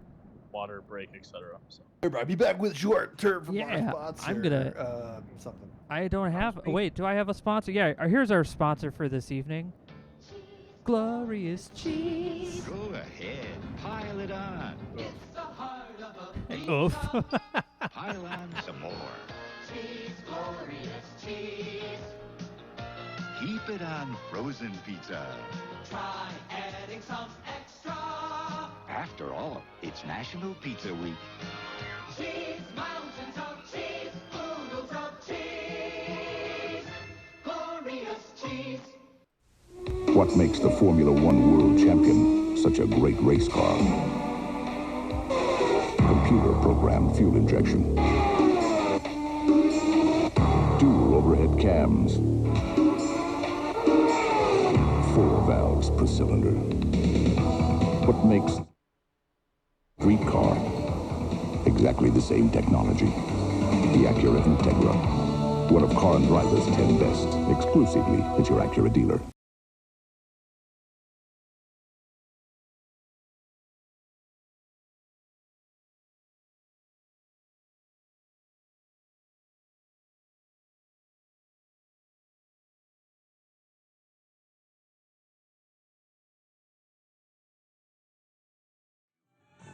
water break, etc. So. I'll be back with short term from Yeah, our sponsor. I'm gonna- something. I don't have. Sounds great. Wait, do I have a sponsor? Yeah, here's our sponsor for this evening. Glorious cheese. Go ahead, pile it on. Oof. Pile on some more. Cheese, glorious cheese. Keep it on frozen pizza. Try adding some extra. After all, it's National Pizza Week. Cheese, mountains of cheese, oodles of cheese. Glorious cheese. What makes the Formula One World Champion such a great race car? Computer-programmed fuel injection. Dual overhead cams. 4 valves per cylinder. What makes street car exactly the same technology? The Acura Integra. One of Car and Driver's 10 best, exclusively at your Acura dealer.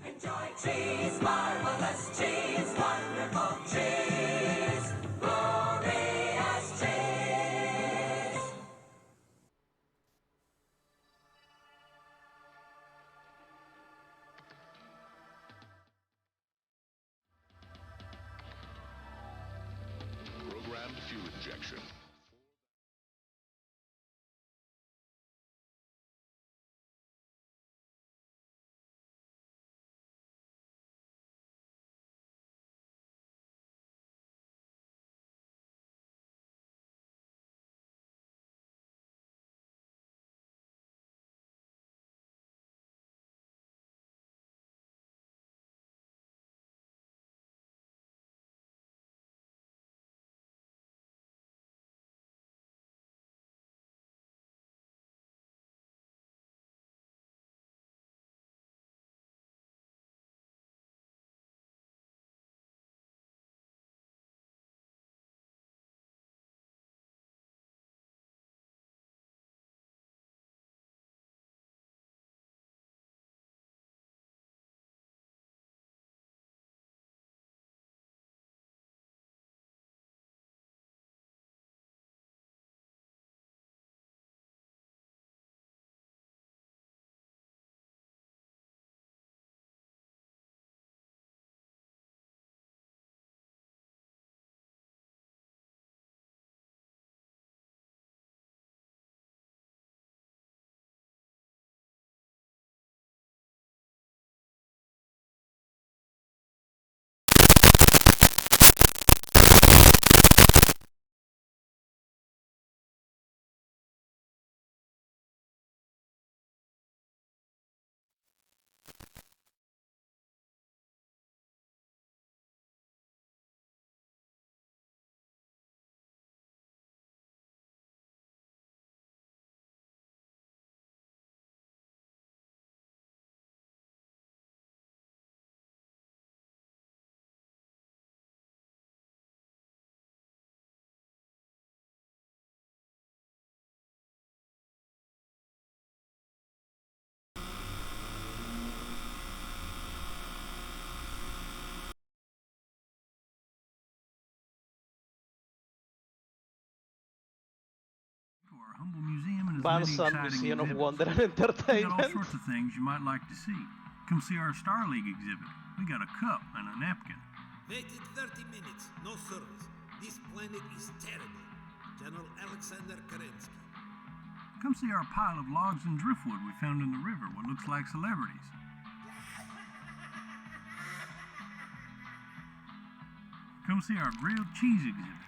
Enjoy cheese, marvelous cheese, wonderful cheese, glorious cheese. Programmed fuel injection. humble museum and has Barnes many and exciting Museum of exhibits. Wonder and We got all Entertainment. sorts of things you might like to see. Come see our Star League exhibit. We got a cup and a napkin. Waited 30 minutes, no service. This planet is terrible. General Alexander Kerensky. Come see our pile of logs and driftwood we found in the river, what looks like celebrities. Come see our grilled cheese exhibit.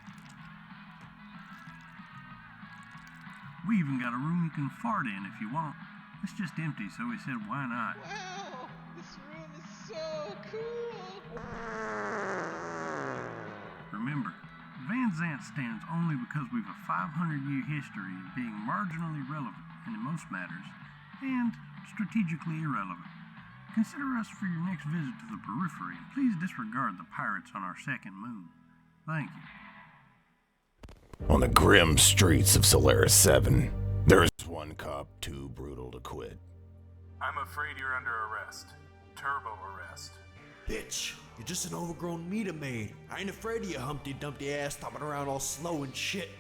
We even got a room you can fart in if you want. It's just empty, so we said, why not? Wow, this room is so cool. Remember, Van Zant stands only because we've a 500-year history of being marginally relevant in most matters, and strategically irrelevant. Consider us for your next visit to the periphery, and please disregard the pirates on our second moon. Thank you. On the grim streets of Solaris 7, there's one cop too brutal to quit. I'm afraid you're under arrest. Turbo arrest. Bitch, you're just an overgrown meter maid. I ain't afraid of your Humpty Dumpty ass stomping around all slow and shit.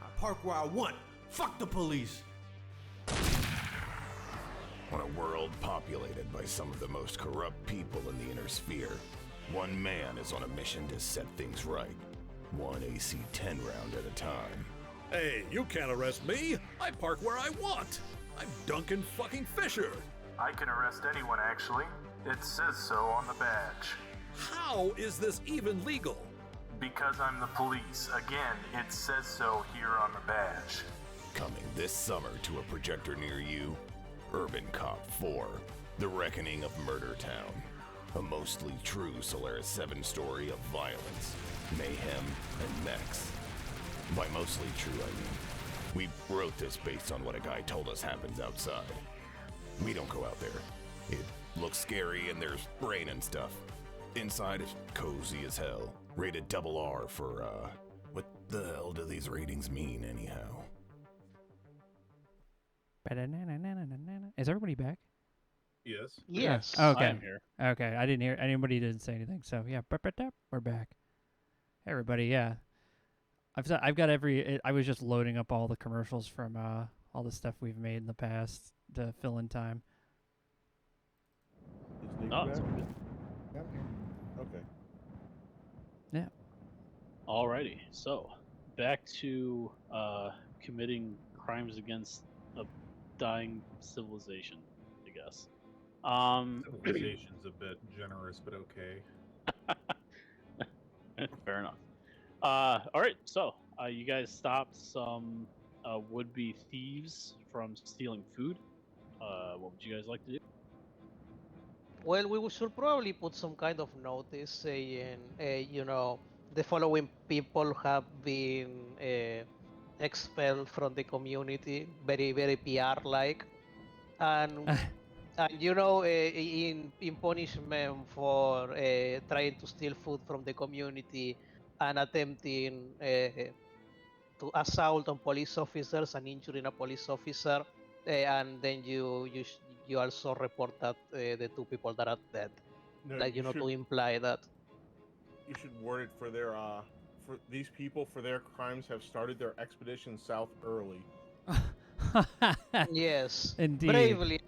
I park where I want. Fuck the police. On a world populated by some of the most corrupt people in the inner sphere, one man is on a mission to set things right. One AC-10 round at a time. Hey, you can't arrest me. I park where I want. I'm Duncan fucking Fisher. I can arrest anyone, actually. It says so on the badge. How is this even legal? Because I'm the police. Again, it says so here on the badge. Coming this summer to a projector near you, Urban Cop 4, The Reckoning of Murder Town. A mostly true Solaris 7 story of violence, mayhem, and mechs. By mostly true, I mean, we wrote this based on what a guy told us happens outside. We don't go out there. It looks scary and there's rain and stuff. Inside is cozy as hell. Rated RR for, what the hell do these ratings mean anyhow? Is everybody back? Yes. Yes. Okay. I am here. Okay, I didn't hear anybody didn't say anything. So yeah, we're back. Hey everybody, yeah. I've got I was just loading up all the commercials from all the stuff we've made in the past to fill in time. Oh, it's all good. Okay. Yeah. Alrighty, so back to committing crimes against a dying civilization, I guess. Civilization's a bit generous, but okay. Fair enough. Alright, so you guys stopped some would-be thieves from stealing food. What would you guys like to do? Well, we should probably put some kind of notice saying, the following people have been expelled from the community, very, very PR-like. And, in punishment for trying to steal food from the community and attempting to assault on police officers and injuring a police officer, and then you also report that the two people that are dead, No, to imply that. You should word it for their for these people for their crimes have started their expedition south early. Yes, Indeed. bravely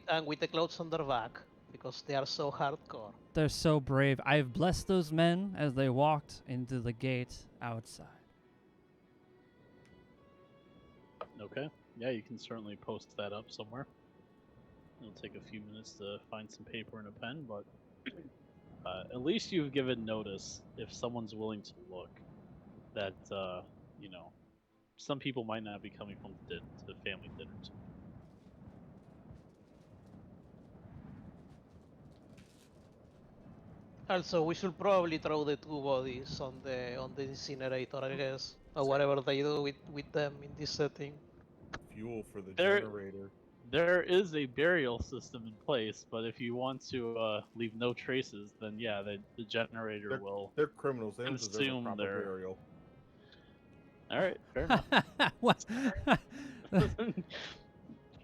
and with the clothes on their back because they are so hardcore. They're so brave. I have blessed those men as they walked into the gate outside. Okay. Yeah, you can certainly post that up somewhere. It'll take a few minutes to find some paper and a pen, but at least you've given notice if someone's willing to look that, some people might not be coming home to family dinners. Also, we should probably throw the two bodies on the incinerator, I guess, or whatever they do with them in this setting. Fuel for the generator. There is a burial system in place, but if you want to leave no traces, then yeah, the generator will. They're criminals. They don't deserve a consume proper their. burial. All right, fair enough. What? I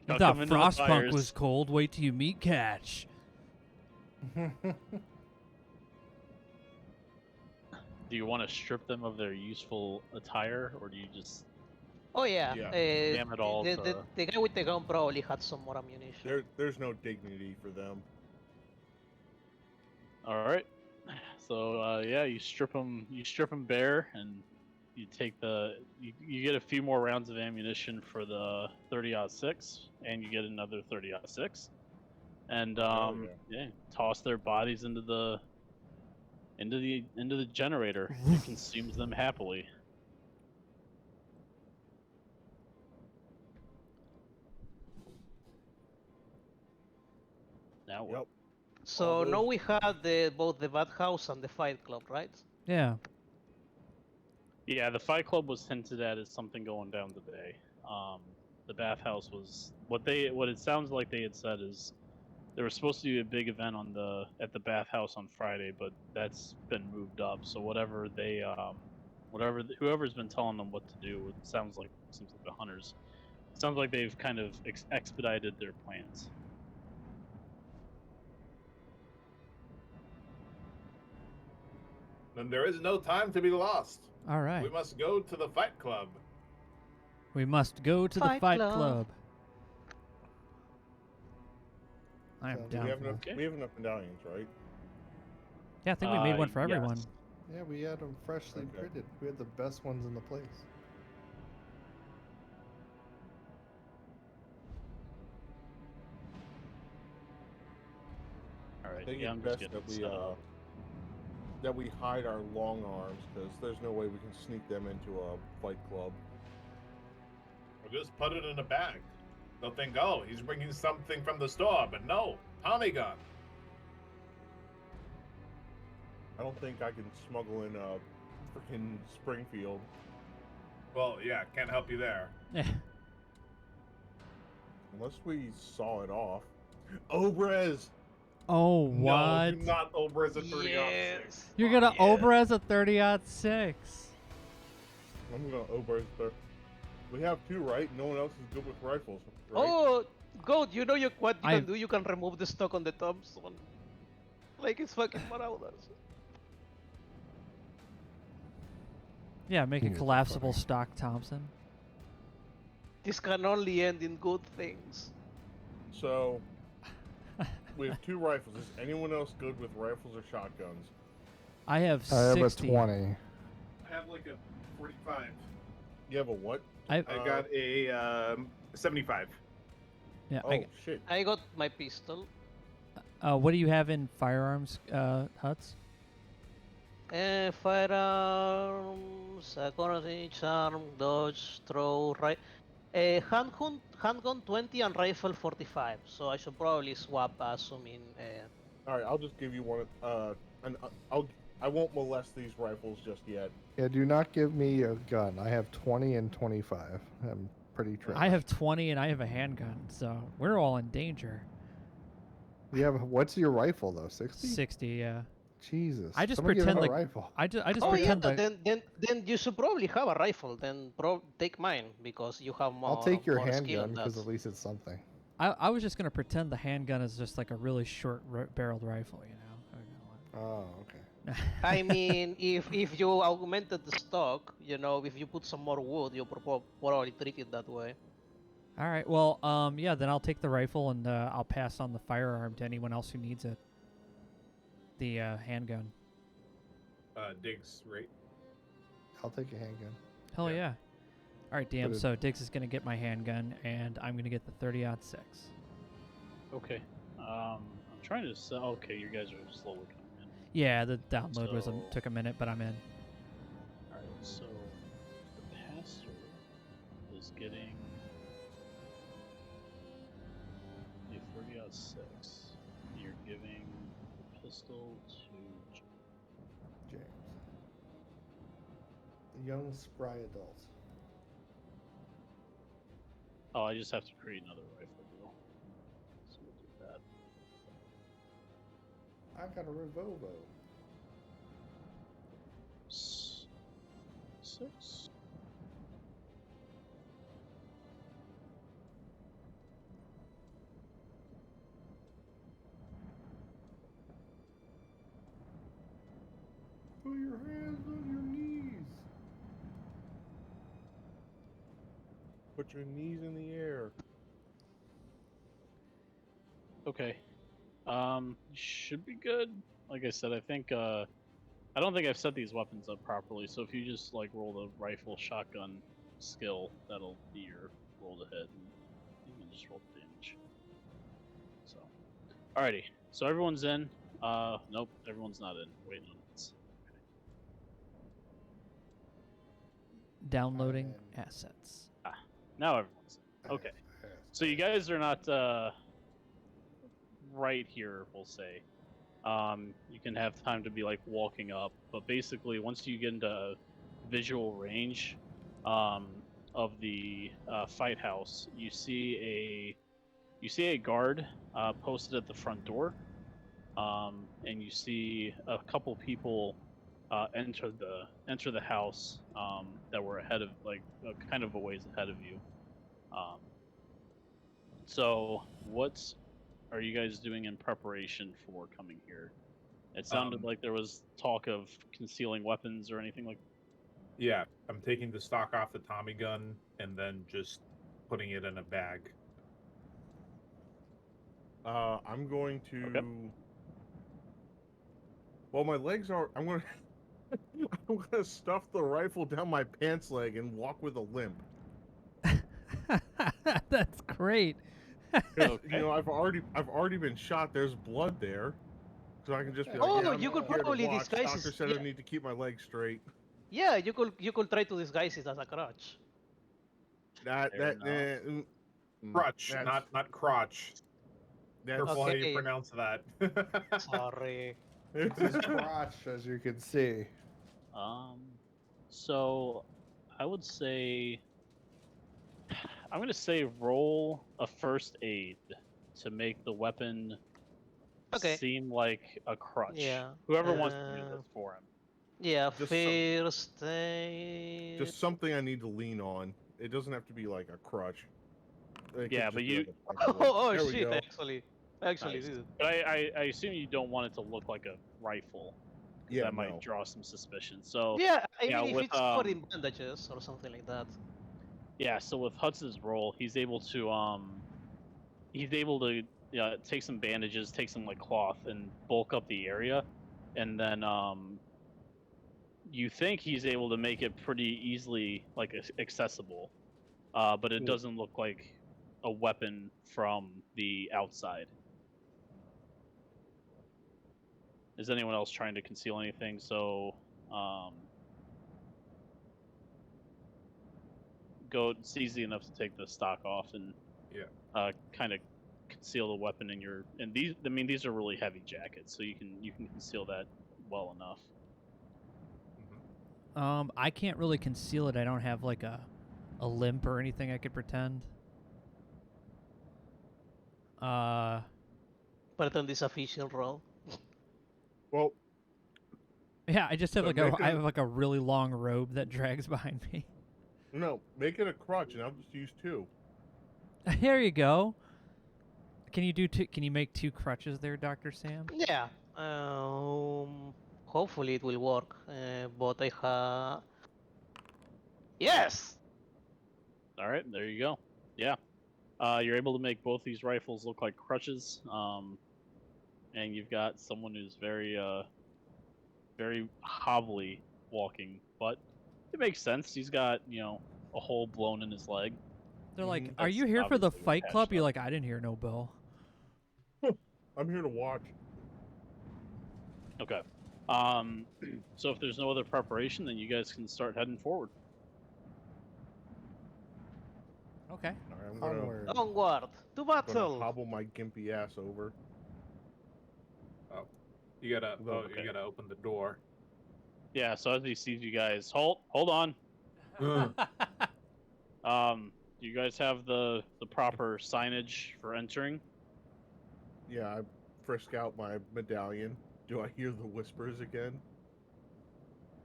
Chuck thought 'em into the Frostpunk fires. was cold. Wait till you meet Catch. Do you want to strip them of their useful attire, or do you just Oh yeah. Yeah. Damn it all to... The guy with the gun probably had some more ammunition. There's no dignity for them. All right. So yeah, you strip them bare, and you take you get a few more rounds of ammunition for the 30-06, and you get another 30-06, and yeah, toss their bodies into the generator. It consumes them happily. Now what? Yep. So now we have both the bathhouse and the fight club, right? Yeah. Yeah, the Fight Club was hinted at as something going down today. The bathhouse was what it sounds like they had said is there was supposed to be a big event at the bathhouse on Friday, but that's been moved up. So whoever's been telling them what to do, it seems like the hunters. It sounds like they've kind of expedited their plans. Then there is no time to be lost. All right. We must go to the fight club. We must go to the fight club. I am down. We have enough medallions, right? Yeah, I think we made one for everyone. Yes. Yeah, we had them freshly printed. We had the best ones in the place. All right. I think Yeah, it's I'm just best getting that we hide our long arms, because there's no way we can sneak them into a fight club. Or just put it in a bag. They'll think, oh, he's bringing something from the store, but no, Tommy gun. I don't think I can smuggle in a freaking Springfield. Well, yeah, can't help you there. Unless we saw it off. Obrez! Oh, No, what? do not Obrez a 30-06. Yes. You're gonna Obrez a 30-06. I'm gonna Obrez 30. We have two, right? No one else is good with rifles, right? Oh, Goat, you know what you can do? You can remove the stock on the Thompson. Like it's fucking Marauders. Yeah, make a collapsible stock Thompson. This can only end in good things. So, we have two rifles. Is anyone else good with rifles or shotguns? I have 60. I have a 20. I have like a 45. You have a what? I got a 75. Yeah. Oh, shit. I got my pistol. What do you have in firearms, Huts? Firearms, accuracy, charm, dodge, throw, right. Handgun 20 and rifle 45. So I should probably swap, assuming. All right, I'll just give you one. I won't molest these rifles just yet. Yeah, do not give me a gun. I have 20 and 25. I'm pretty trash. I have 20 and I have a handgun, so we're all in danger. Yeah, what's your rifle though? 60? 60, yeah. Jesus. I just Someone give pretend him a like rifle. I just Oh yeah, pretend like then you should probably have a rifle. Then take mine because you have more. I'll take your more skill handgun in because that. at least it's something. I was just gonna pretend the handgun is just like a really short barreled rifle, you know. Oh, okay. I mean, if you augmented the stock, you know, if you put some more wood, you probably treat it that way. All right. Well, yeah. Then I'll take the rifle and I'll pass on the firearm to anyone else who needs it. The handgun. Diggs, right? I'll take a handgun. Hell yeah. All right, damn. Put it- So Diggs is gonna get my handgun, and I'm gonna get the 30-06. Okay. I'm trying to sell. Okay, you guys are slowly coming in. Yeah, the download So- took a minute, but I'm in. Alright, so the pastor is getting a 30-06. You're giving the pistol to James. The young, spry adult. Oh, I just have to create another rifle deal. So we'll do that. I got a Revolvo. 6. Put your hands on your knees. Put your knees in the air. Okay. Should be good. Like I said, I think I don't think I've set these weapons up properly. So if you just like roll the rifle shotgun skill, that'll be your roll to hit, and you can just roll the damage. So, alrighty. So everyone's in. Nope, everyone's not in. Wait, no, it's Downloading assets. now everyone's in. Okay. So you guys are not right here, we'll say. You can have time to be like walking up, but basically once you get into visual range of the fight house, you see a guard posted at the front door, and you see a couple people enter the house that were ahead of kind of a ways ahead of you. So what are you guys doing in preparation for coming here? It sounded like there was talk of concealing weapons or anything like. Yeah, I'm taking the stock off the Tommy gun and then just putting it in a bag. I'm going to. Okay. Well, my legs are. I'm gonna. I'm gonna stuff the rifle down my pants leg and walk with a limp. That's great. You know, I've already been shot. There's blood there, so I can just be like, Oh, yeah, I'm you could here to probably watch. disguise Doctor it. said Yeah. I need to keep my legs straight. Yeah, you could try to disguise it as a crutch. Crutch, not crotch. Careful how you pronounce that. Sorry. It's his crotch, as you can see. So I would say I'm gonna say roll a first aid to make the weapon seem like a crutch. Yeah. Whoever wants to do this for him. Yeah, Just first aid. Just something I need to lean on. It doesn't have to be like a crutch. It could Yeah, just but be you. like a Oh there we shit! go. Actually, Nice. this is- But I assume you don't want it to look like a rifle. 'Cause Yeah, that might no. draw some suspicion. So yeah. I mean, if with, it's covered in bandages or something like that. yeah, so with Hudson's roll, he's able to take some bandages, take some like cloth, and bulk up the area, and then you think he's able to make it pretty easily like accessible, but it doesn't look like a weapon from the outside. Is anyone else trying to conceal anything? So, it's easy enough to take the stock off and kind of conceal the weapon in your. And these are really heavy jackets, so you can conceal that well enough. I can't really conceal it. I don't have like a limp or anything I could pretend. Pretend this official role. Well, yeah, I just have So I have like a really long robe that drags behind me. No, make it a crutch, and I'll just use two. Here you go. Can you do two? Can you make two crutches there, Dr. Sam? Yeah. Hopefully it will work. But I have. Yes. All right, there you go. Yeah, you're able to make both these rifles look like crutches. And you've got someone who's very hobbly walking, but it makes sense. He's got a hole blown in his leg. They're like, That's "Are you here for the obviously fight patched club?" You're up. like, "I didn't hear no bell." I'm here to watch. Okay. So if there's no other preparation, then you guys can start heading forward. Okay. All right, I'm gonna, Onward. Onward to gonna battle. hobble my gimpy ass over. Oh, you gotta okay. you gotta open the door. Yeah. So as he sees you guys, hold on. Do you guys have the proper signage for entering? Yeah, I frisk out my medallion. Do I hear the whispers again?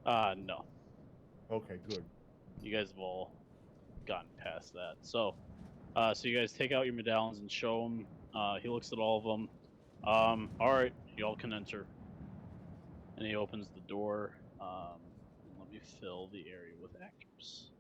No. Okay, good. You guys have all gotten past that. So you guys take out your medallions and show him. He looks at all of them. All right, y'all can enter. And he opens the door. Let me fill the area with actors.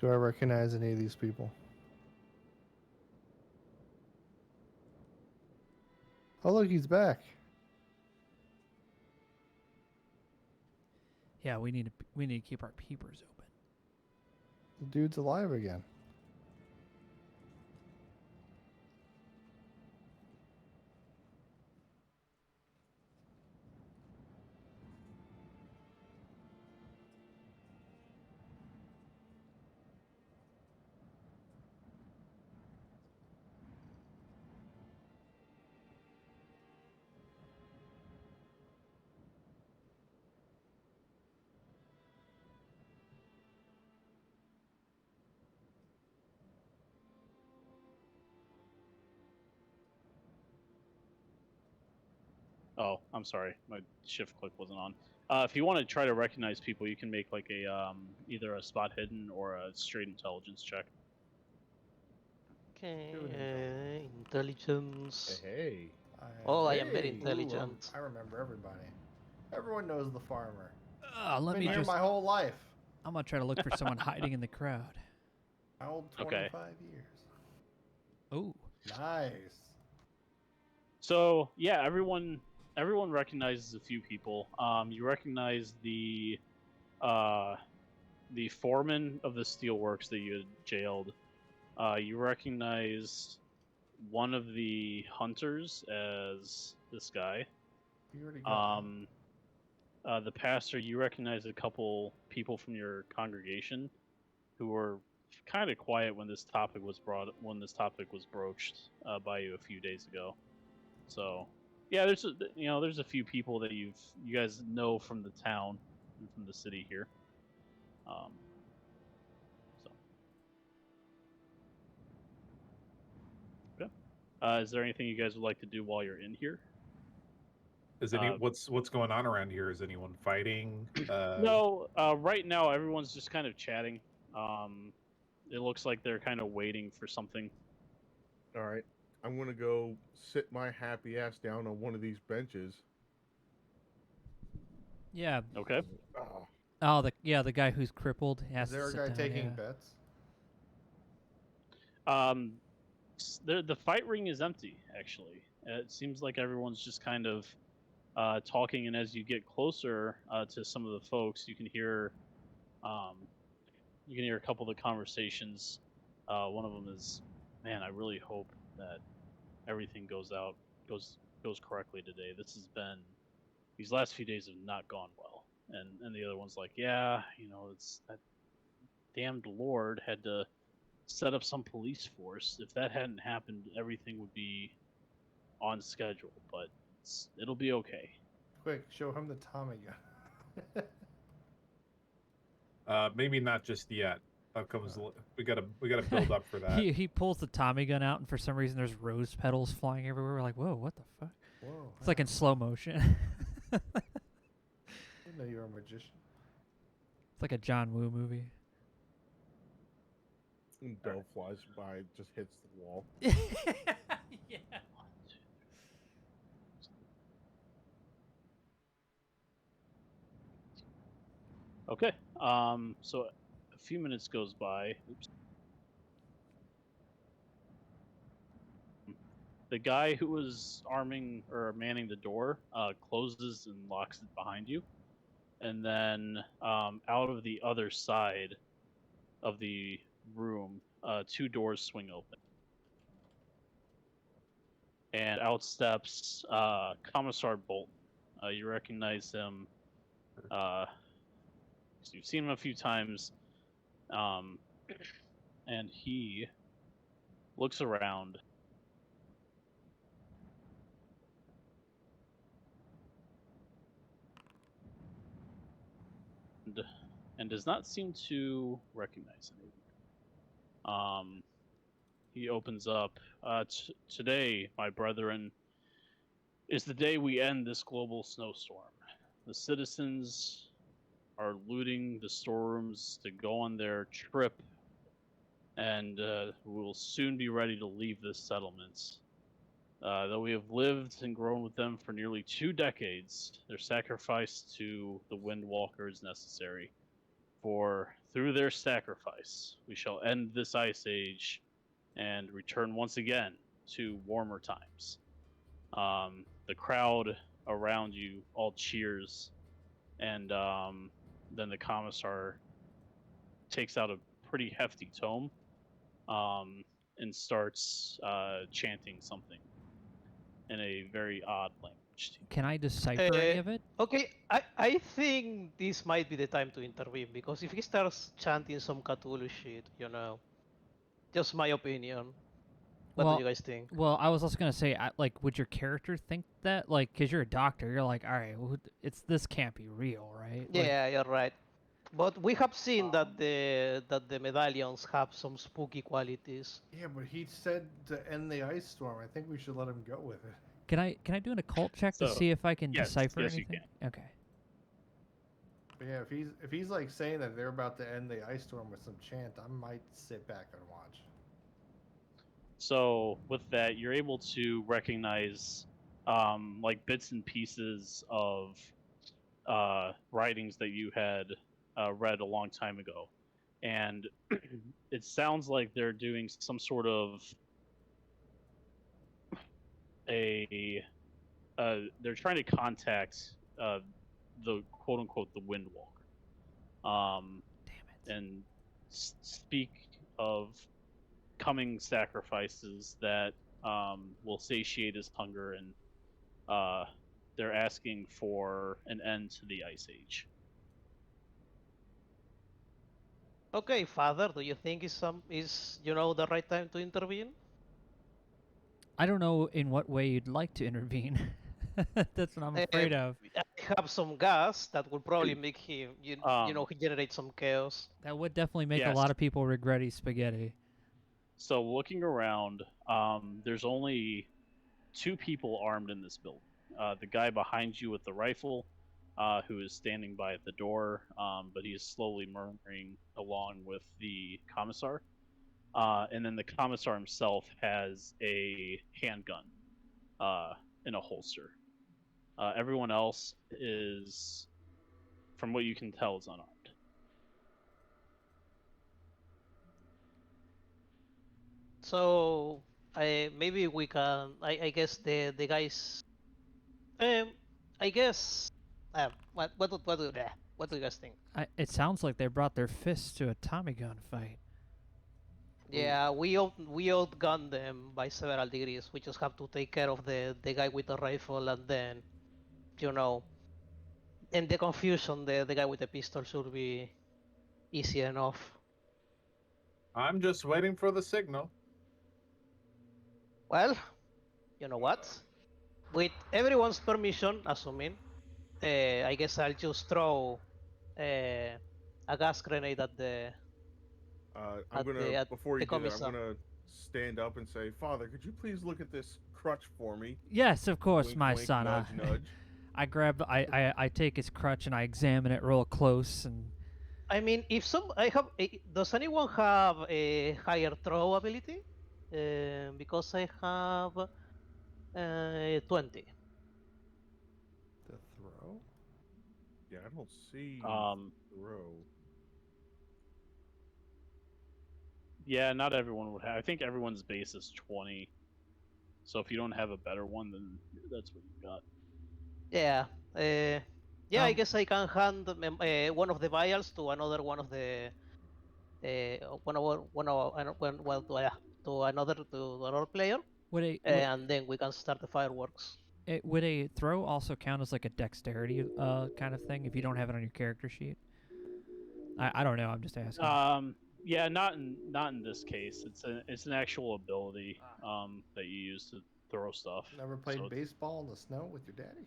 Do I recognize any of these people? Oh, look, he's back. Yeah, we need to keep our peepers open. The dude's alive again. Oh, I'm sorry, my shift click wasn't on. If you want to try to recognize people, you can make like a either a spot hidden or a straight intelligence check. Okay, intelligence. Hey. Oh, I am very Hey! intelligent. I remember everybody. Everyone knows the farmer. Let Been me here just. my whole life. I'm gonna try to look for someone hiding in the crowd. My old Okay. 25 years. Oh. Nice. So yeah, everyone recognizes a few people. You recognize the foreman of the steelworks that you had jailed. You recognize one of the hunters as this guy. You already got him. The pastor, you recognize a couple people from your congregation who were kind of quiet when this topic was broached by you a few days ago. So yeah, there's a few people that you guys know from the town and from the city here. So okay. Is there anything you guys would like to do while you're in here? Is what's going on around here? Is anyone fighting? No. Right now everyone's just kind of chatting. It looks like they're kind of waiting for something. All right. I'm going to go sit my happy ass down on one of these benches. Yeah. Okay. Oh, the guy who's crippled has Is there to a sit guy down, taking yeah. bets? The fight ring is empty. Actually, it seems like everyone's just kind of talking, and as you get closer to some of the folks, you can hear a couple of the conversations. One of them is, "Man, I really hope that everything goes correctly today. These last few days have not gone well." And the other one's like, "Yeah, it's that damned Lord had to set up some police force. If that hadn't happened, everything would be on schedule, but it'll be okay." Quick, show him the Tommy gun. Maybe not just yet. That comes. We gotta build up for that. he pulls the Tommy gun out, and for some reason there's rose petals flying everywhere. We're like, whoa, what the fuck? Whoa. It's like in slow motion. I didn't know you were a magician. It's like a John Woo movie. And Dove flies by, just hits the wall. Yeah. Okay. So a few minutes goes by. Oops. The guy who was arming or manning the door closes and locks it behind you, and then out of the other side of the room, two doors swing open, and out steps Commissar Bolton. You recognize him. You've seen him a few times, and he looks around and does not seem to recognize anyone. He opens up. Today, my brethren, is the day we end this global snowstorm. The citizens are looting the storerooms to go on their trip, and we will soon be ready to leave this settlement. Though we have lived and grown with them for nearly 2 decades, their sacrifice to the Windwalker is necessary. For through their sacrifice, we shall end this ice age and return once again to warmer times. The crowd around you all cheers, and then the commissar takes out a pretty hefty tome and starts chanting something in a very odd language. Can I decipher any of it? Okay, I think this might be the time to intervene because if he starts chanting some Cthulhu shit, just my opinion. What do you guys think? Well, I was also gonna say, like, would your character think that, like, because you're a doctor, you're like, all right, well, this can't be real, right? Yeah, you're right. But we have seen that the medallions have some spooky qualities. Yeah, but he said to end the ice storm. I think we should let him go with it. Can I do an occult check to see if I can decipher yes, anything? You can. Okay. But yeah, if he's like saying that they're about to end the ice storm with some chant, I might sit back and watch. So with that, you're able to recognize like bits and pieces of writings that you had read a long time ago, and it sounds like they're doing some sort of they're trying to contact the quote unquote the Windwalker, and speak of coming sacrifices that will satiate his hunger, and they're asking for an end to the Ice Age. Okay, Father, do you think is the right time to intervene? I don't know in what way you'd like to intervene. That's what I'm afraid of. I have some gas that will probably make him, generate some chaos. That would definitely make a lot of people regret his spaghetti. So looking around, there's only 2 people armed in this building. The guy behind you with the rifle, who is standing by at the door, but he is slowly murmuring along with the commissar. And then the commissar himself has a handgun in a holster. Everyone else is, from what you can tell, is unarmed. So maybe we can. I guess the guys. I guess. What do you guys think? It sounds like they brought their fists to a Tommy gun fight. Yeah, we outgunned them by several degrees. We just have to take care of the guy with the rifle, and then, in the confusion, the guy with the pistol should be easy enough. I'm just waiting for the signal. Well, you know what? With everyone's permission, assuming, I guess I'll just throw a gas grenade at the. Before you do that, I'm gonna stand up and say, Father, could you please look at this crutch for me? Yes, of course, Wink, my wink, son. nudge, nudge. I take his crutch and I examine it real close and. I mean, does anyone have a higher throw ability? Because I have 20. The throw? Yeah, I don't see throw. Yeah, not everyone would have. I think everyone's base is 20. So if you don't have a better one, then that's what you got. Yeah. I guess I can hand one of the vials to another one of the to another player. And then we can start the fireworks. Would a throw also count as like a dexterity kind of thing if you don't have it on your character sheet? I don't know. I'm just asking. Yeah, not in this case. It's an actual ability that you use to throw stuff. Never played baseball in the snow with your daddy?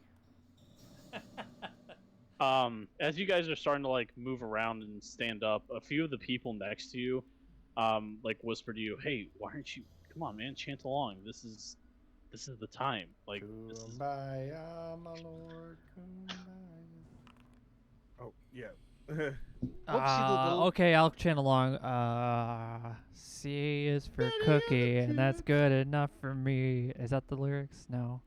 As you guys are starting to like move around and stand up, a few of the people next to you like whisper to you, "Hey, why aren't you? Come on, man, chant along. This is the time." Like, Kumbaya, my lord, kumbaya. Oh yeah. Okay, I'll chant along. C is for cookie, and that's good enough for me. Is that the lyrics? No.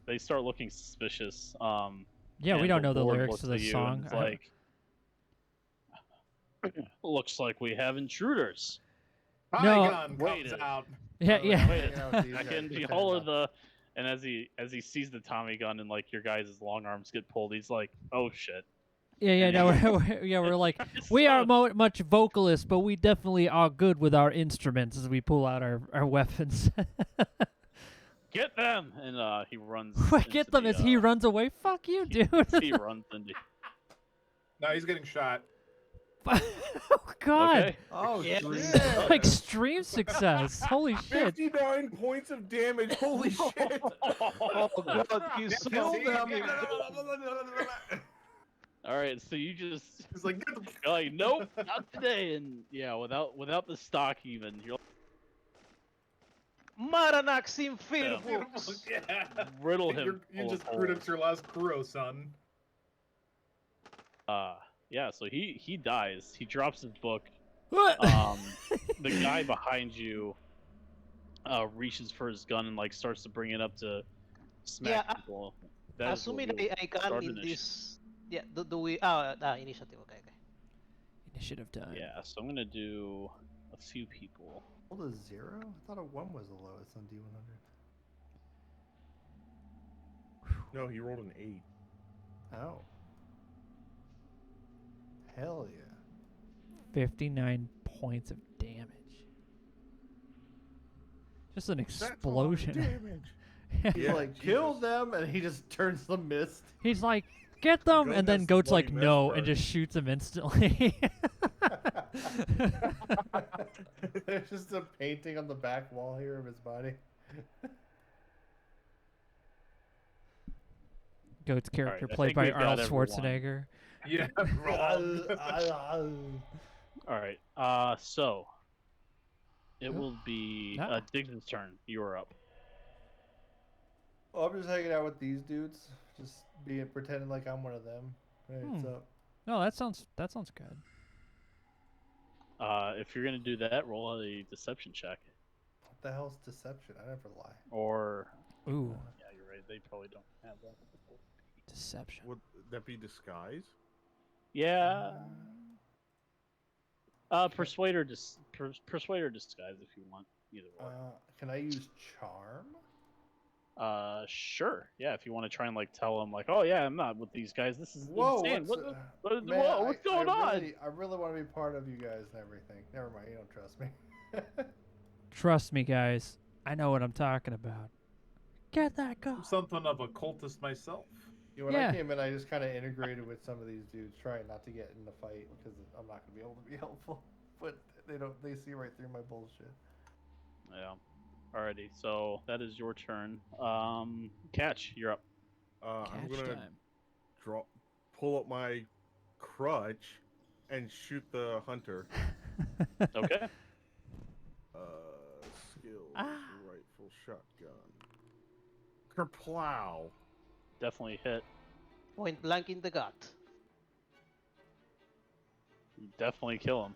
They start looking suspicious. Yeah, we and don't know the Lord lyrics looks to at this you song. and is like, looks like we have intruders. No, Gun wait comes it. out. Yeah, By the way, yeah. I'm Wait hanging out with these a guys, second, you pretending holler not- the, and as he sees the Tommy gun and like your guys' long arms get pulled, he's like, oh shit. Yeah, And no, he- we're like, we are much vocalists, but we definitely are good with our instruments as we pull out our weapons. Get them! And he runs. Get into them the, as he runs away. Fuck you, dude. he runs into. No, he's getting shot. Oh God! Okay. Oh Yeah. shit! Extreme success. Holy shit! 59 points of damage. Holy shit! Oh God, he's so Kill them. All right, so you just He's like, get the you're like, nope, not today, and yeah, without the stock even, you're Maranaxim Filbux. yeah. riddle him. You full just of holes. screwed up your last Kuro, son. Yeah, so he dies. He drops his book. What? The guy behind you reaches for his gun and like starts to bring it up to smack Yeah, people. That is what Assuming we'll I can start in initiative. this. Yeah, do we? Initiative. Okay. Initiative time. Yeah, so I'm gonna do a few people. Rolled a 0? I thought a 1 was the lowest on D100. No, he rolled an 8. Oh. Hell yeah. 59 points of damage. Just an That's a lot of explosion. damage. He's Yeah, like, kill them, and he just turns the mist. He's like, get them, Goat and then has the Goat's like, bloody mess no, part. and just shoots him instantly. There's just a painting on the back wall here of his body. Goat's character I played think by we've got Arnold everyone. Schwarzenegger. Yeah, wrong. All right. So it will be Ah. Diggs's turn. You are up. Oh, I'm just hanging out with these dudes, just pretending like I'm one of them. Hey, what's up? No, that sounds good. If you're gonna do that, roll a deception check. What the hell's deception? I never lie. Or Ooh, yeah, you're right. They probably don't have that. deception. Would that be disguise? Yeah. Persuade or persuade or disguise if you want. Either or. Can I use charm? Sure. Yeah, if you want to try and like tell them like, oh yeah, I'm not with these guys. This is Whoa, insane. what's, What's man, going on? I really want to be part of you guys and everything. Never mind, you don't trust me. Trust me, guys. I know what I'm talking about. Get that guy. I'm something of a cultist myself. When Yeah. I came in, I just kind of integrated with some of these dudes, trying not to get in the fight because I'm not going to be able to be helpful. But they see right through my bullshit. Yeah. Alrighty, so that is your turn. Catch, you're up. I'm Catch gonna time. pull up my crutch and shoot the hunter. Okay. Skills, rifle, shotgun. Kerplow. Definitely hit. Point blank in the gut. You definitely kill him.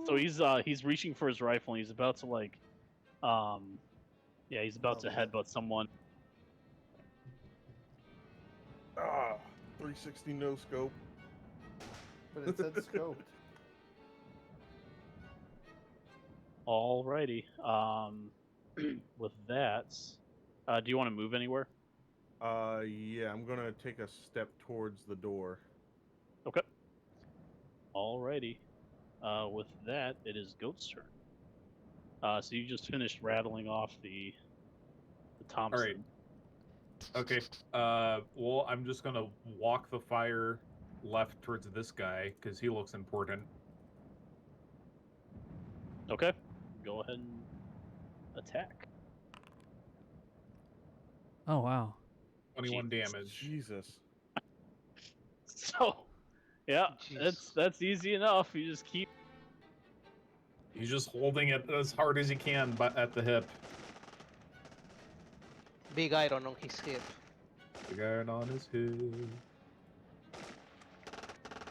So he's reaching for his rifle and he's about to like he's about to headbutt someone. 360 no scope. But it said scoped. Alrighty. With that, do you want to move anywhere? Yeah, I'm gonna take a step towards the door. Okay. Alrighty. With that, it is Goat's turn. So you just finished rattling off the Thompson. All right. Okay. Well, I'm just gonna walk the fire left towards this guy because he looks important. Okay. Go ahead and attack. Oh wow. 21 damage. Jesus. So, yeah, that's easy enough. You just keep. He's just holding it as hard as he can, but at the hip. Big iron on his hip. Big iron on his hip.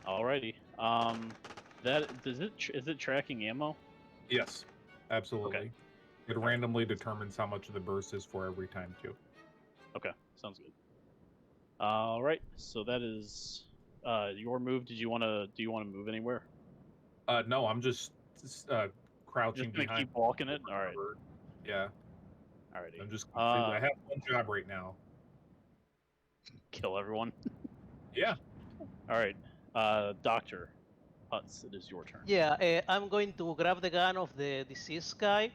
Alrighty. Is it tracking ammo? Yes, absolutely. Okay. It randomly determines how much the burst is for every time too. Okay, sounds good. All right. So that is your move. Do you want to move anywhere? No, I'm just crouching Just gonna behind. keep walking it. All right. Yeah. Alrighty. I'm just. I have one job right now. Kill everyone. Yeah. All right. Doctor Hutz, it is your turn. Yeah, I'm going to grab the gun of the deceased guy.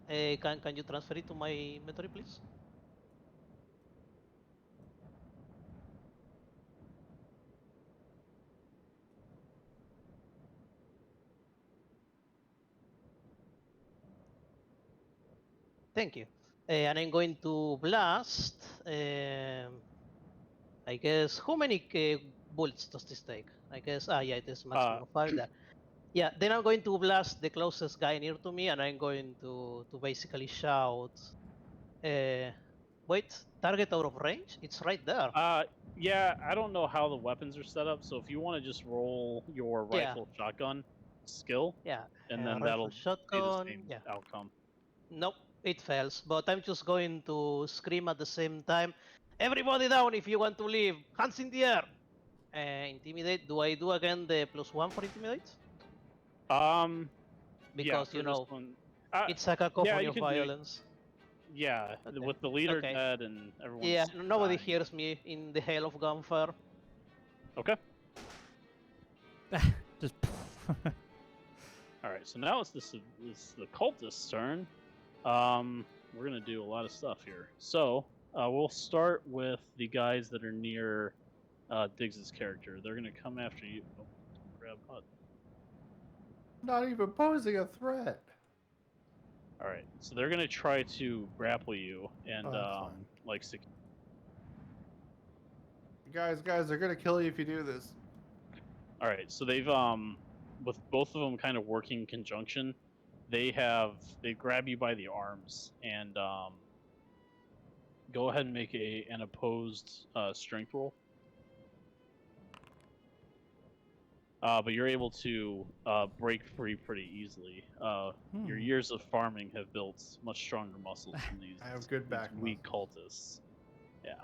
Can you transfer it to my inventory, please? Thank you. And I'm going to blast. I guess how many bullets does this take? I guess yeah, it is maximum of 5 there. Yeah, then I'm going to blast the closest guy near to me, and I'm going to basically shout. Wait, target out of range? It's right there. Yeah, I don't know how the weapons are set up, so if you want to just roll your rifle shotgun skill, Yeah, and then rifle that'll be the shotgun. same Yeah. outcome. Nope, it fails. But I'm just going to scream at the same time. Everybody down if you want to leave. Hands in the air. Intimidate. Do I do again the +1 for intimidate? Because yeah, you one, it's a cacophony you of can violence. Yeah, Okay. with the leader Okay. dead and everyone's Yeah, nobody dying. hears me in the hail of gunfire. Okay. Just. All right, so now it's the cultist's turn. We're gonna do a lot of stuff here. So we'll start with the guys that are near Diggs's character. They're gonna come after you. Oh, grab Hut. Not even posing a threat. All right, so they're gonna try to grapple you and like Guys, they're gonna kill you if you do this. All right, so they've with both of them kind of working in conjunction, they grab you by the arms and go ahead and make an opposed strength roll. But you're able to break free pretty easily. Your years of farming have built much stronger muscles than these, I have good back weak cultists. Yeah.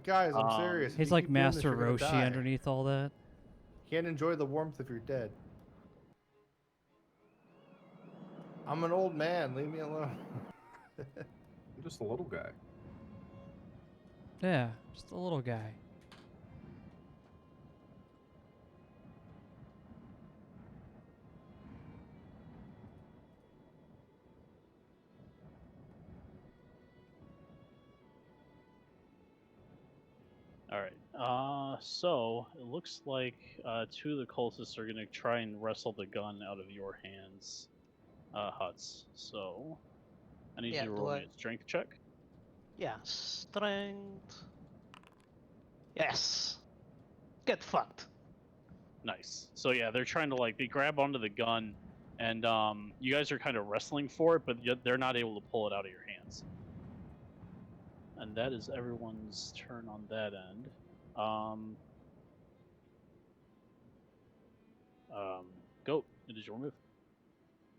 Guys, I'm serious. If He's you like keep doing this, Master you're gonna Roshi die. underneath all that. Can't enjoy the warmth if you're dead. I'm an old man. Leave me alone. I'm just a little guy. Yeah, just a little guy. All right. So it looks like two of the cultists are going to try and wrestle the gun out of your hands, Huts. So I need you to roll me a strength check. Yeah, strength. Yes. Get fucked. Nice. So yeah, they're trying to they grab onto the gun, and you guys are kind of wrestling for it, but they're not able to pull it out of your hands. And that is everyone's turn on that end. Goat, it is your move.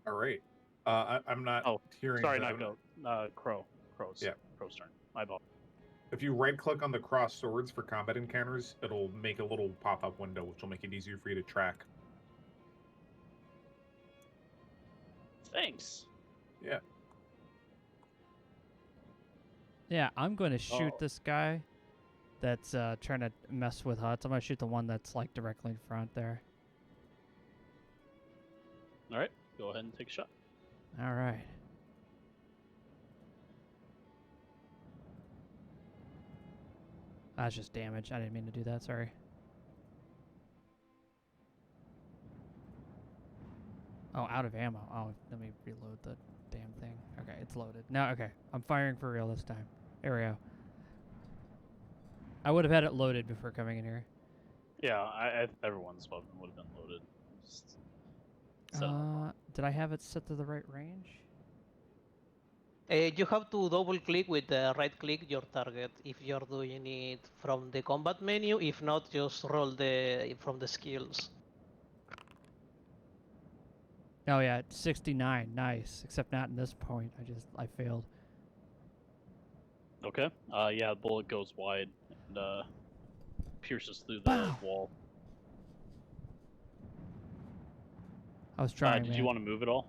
All right. I'm not hearing. Sorry, not Goat. Crow. Crow's turn. My bad. If you right-click on the cross swords for combat encounters, it'll make a little pop-up window, which will make it easier for you to track. Thanks. Yeah. Yeah, I'm going to shoot this guy that's trying to mess with Huts. I'm going to shoot the one that's like directly in front there. All right, go ahead and take a shot. All right. That's just damage. I didn't mean to do that. Sorry. Oh, out of ammo. Oh, let me reload the damn thing. Okay, it's loaded. Now, okay. I'm firing for real this time. There we go. I would have had it loaded before coming in here. Yeah, everyone's weapon would have been loaded. Just did I have it set to the right range? You have to double click with the right click your target if you're doing it from the combat menu. If not, just roll from the skills. Oh yeah, it's 69. Nice. Except not in this point. I failed. Okay. Yeah, the bullet goes wide, and pierces through the Bow. wall. I was trying. Did you want to move at all?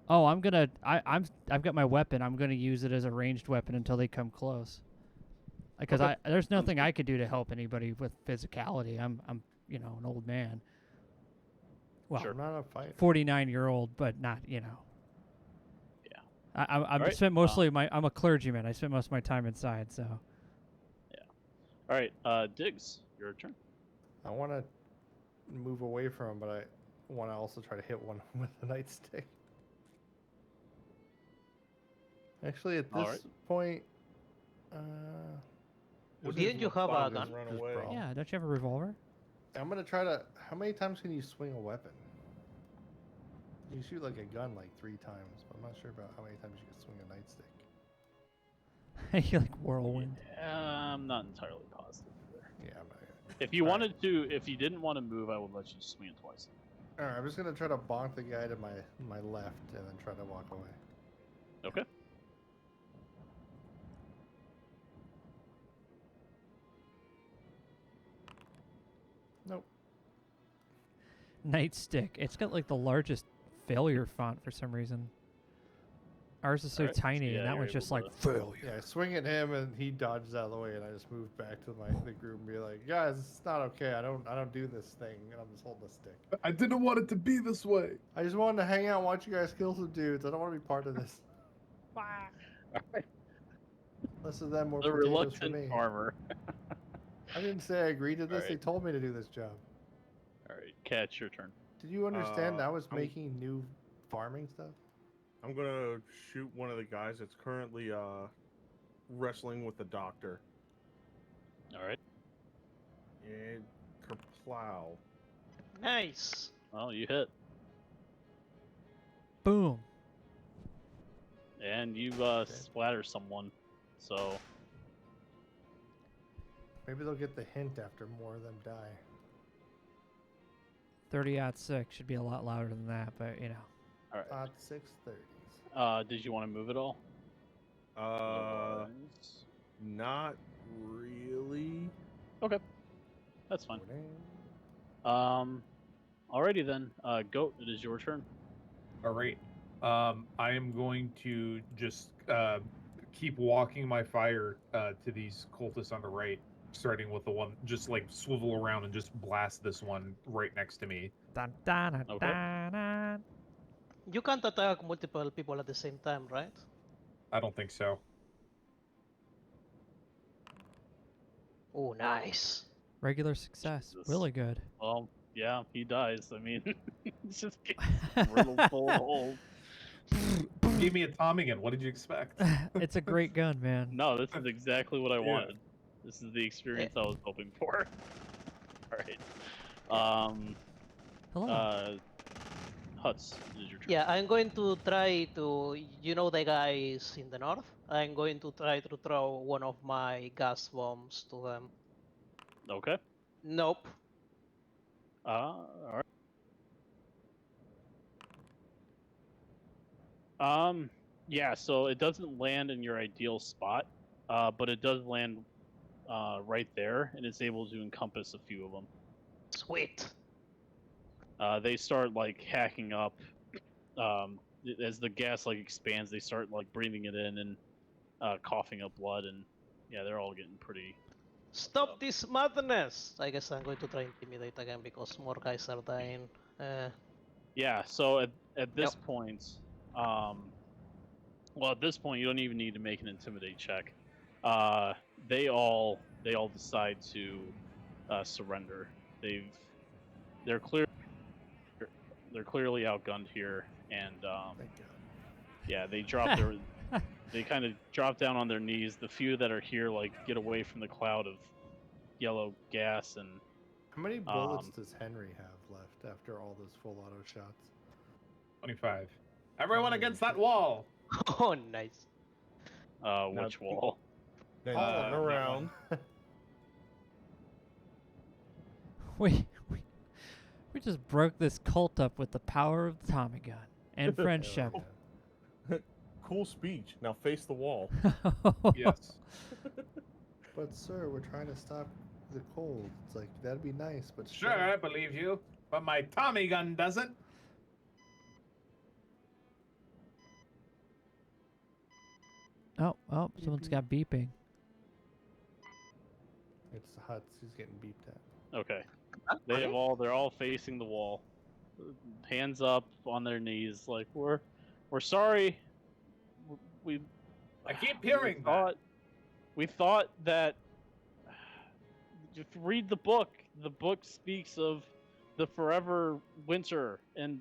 Oh, I'm gonna. I've got my weapon. I'm gonna use it as a ranged weapon until they come close. Because there's nothing I could do to help anybody with physicality. I'm an old man. Well, I'm not a fighter. 49-year-old, but not Yeah. I'm Alright, spent mostly I'm a clergyman. I spent most of my time inside, so. All right, Diggs, your turn. I want to move away from him, but I want to also try to hit one with the nightstick. Actually, at this point, Didn't you have a gun? Run away. Yeah, don't you have a revolver? I'm gonna try to. How many times can you swing a weapon? You shoot like a gun like 3 times, but I'm not sure about how many times you can swing a nightstick. You like whirlwind. I'm not entirely positive there. Yeah, I'm not. If you wanted to, if you didn't want to move, I would let you swing it twice. All right, I'm just gonna try to bonk the guy to my left and then try to walk away. Okay. Nope. Nightstick. It's got like the largest failure font for some reason. Ours is so Alright, so tiny, and that you're one's just able like to- failure. Yeah, I swing at him and he dodges out of the way, and I just move back to the group and be like, guys, it's not okay. I don't do this thing, and I'm just holding a stick. I didn't want it to be this way. I just wanted to hang out and watch you guys kill some dudes. I don't want to be part of this. Less of them, more The potatoes for reluctant me. farmer. I didn't say I agreed to this. They Alright. told me to do this job. All right, Catch, your turn. Did you understand I was I'm- making new farming stuff? I'm gonna shoot one of the guys that's currently wrestling with the doctor. All right. And kerplow. Nice. Well, you hit, Boom. and you splatter someone. So Maybe they'll get the hint after more of them die. 30-06 should be a lot louder than that, but you know. all right. 630s. Did you want to move at all? Not really. Okay, that's fine. Alrighty then. Goat, it is your turn. All right. I am going to just keep walking my fire to these cultists on the right, starting with the one, just like swivel around and just blast this one right next to me. Dun, dun, dun, Okay. dun, dun. You can't attack multiple people at the same time, right? I don't think so. Oh, nice. Regular success. Jesus. Really good. Well, yeah, he dies. I mean, it's just riddled full of holes. You gave me a Tommy gun. What did you expect? It's a great gun, man. No, this is exactly what I wanted. This is the experience I was hoping for. All right. Hello. Huts, it is your turn. Yeah, I'm going to try to, the guys in the north? I'm going to try to throw one of my gas bombs to them. Okay. Nope. All right. Yeah, so it doesn't land in your ideal spot, but it does land right there, and it's able to encompass a few of them. Sweet. They start like hacking up. As the gas like expands, they start like breathing it in and coughing up blood, and yeah, they're all getting pretty. Stop this madness! I guess I'm going to try intimidate again because more guys are dying. Yeah. So at this point, well, at this point, you don't even need to make an intimidate check. They all decide to surrender. They're clearly outgunned here, and yeah, they drop their they kind of drop down on their knees. The few that are here like get away from the cloud of yellow gas, and How many bullets does Henry have left after all those full auto shots? 25. Everyone against that wall. Oh, nice. which wall? Then turn around. We just broke this cult up with the power of the Tommy gun and friendship. Cool speech. Now face the wall. Yes. But sir, we're trying to stop the cold. It's like that'd be nice, but Sure, I believe you, but my Tommy gun doesn't. Oh, someone's got beeping. It's Huts. He's getting beeped at. Okay. They're all facing the wall, hands up on their knees, like we're sorry. We I keep hearing that. We thought that. If you read the book, the book speaks of the forever winter, and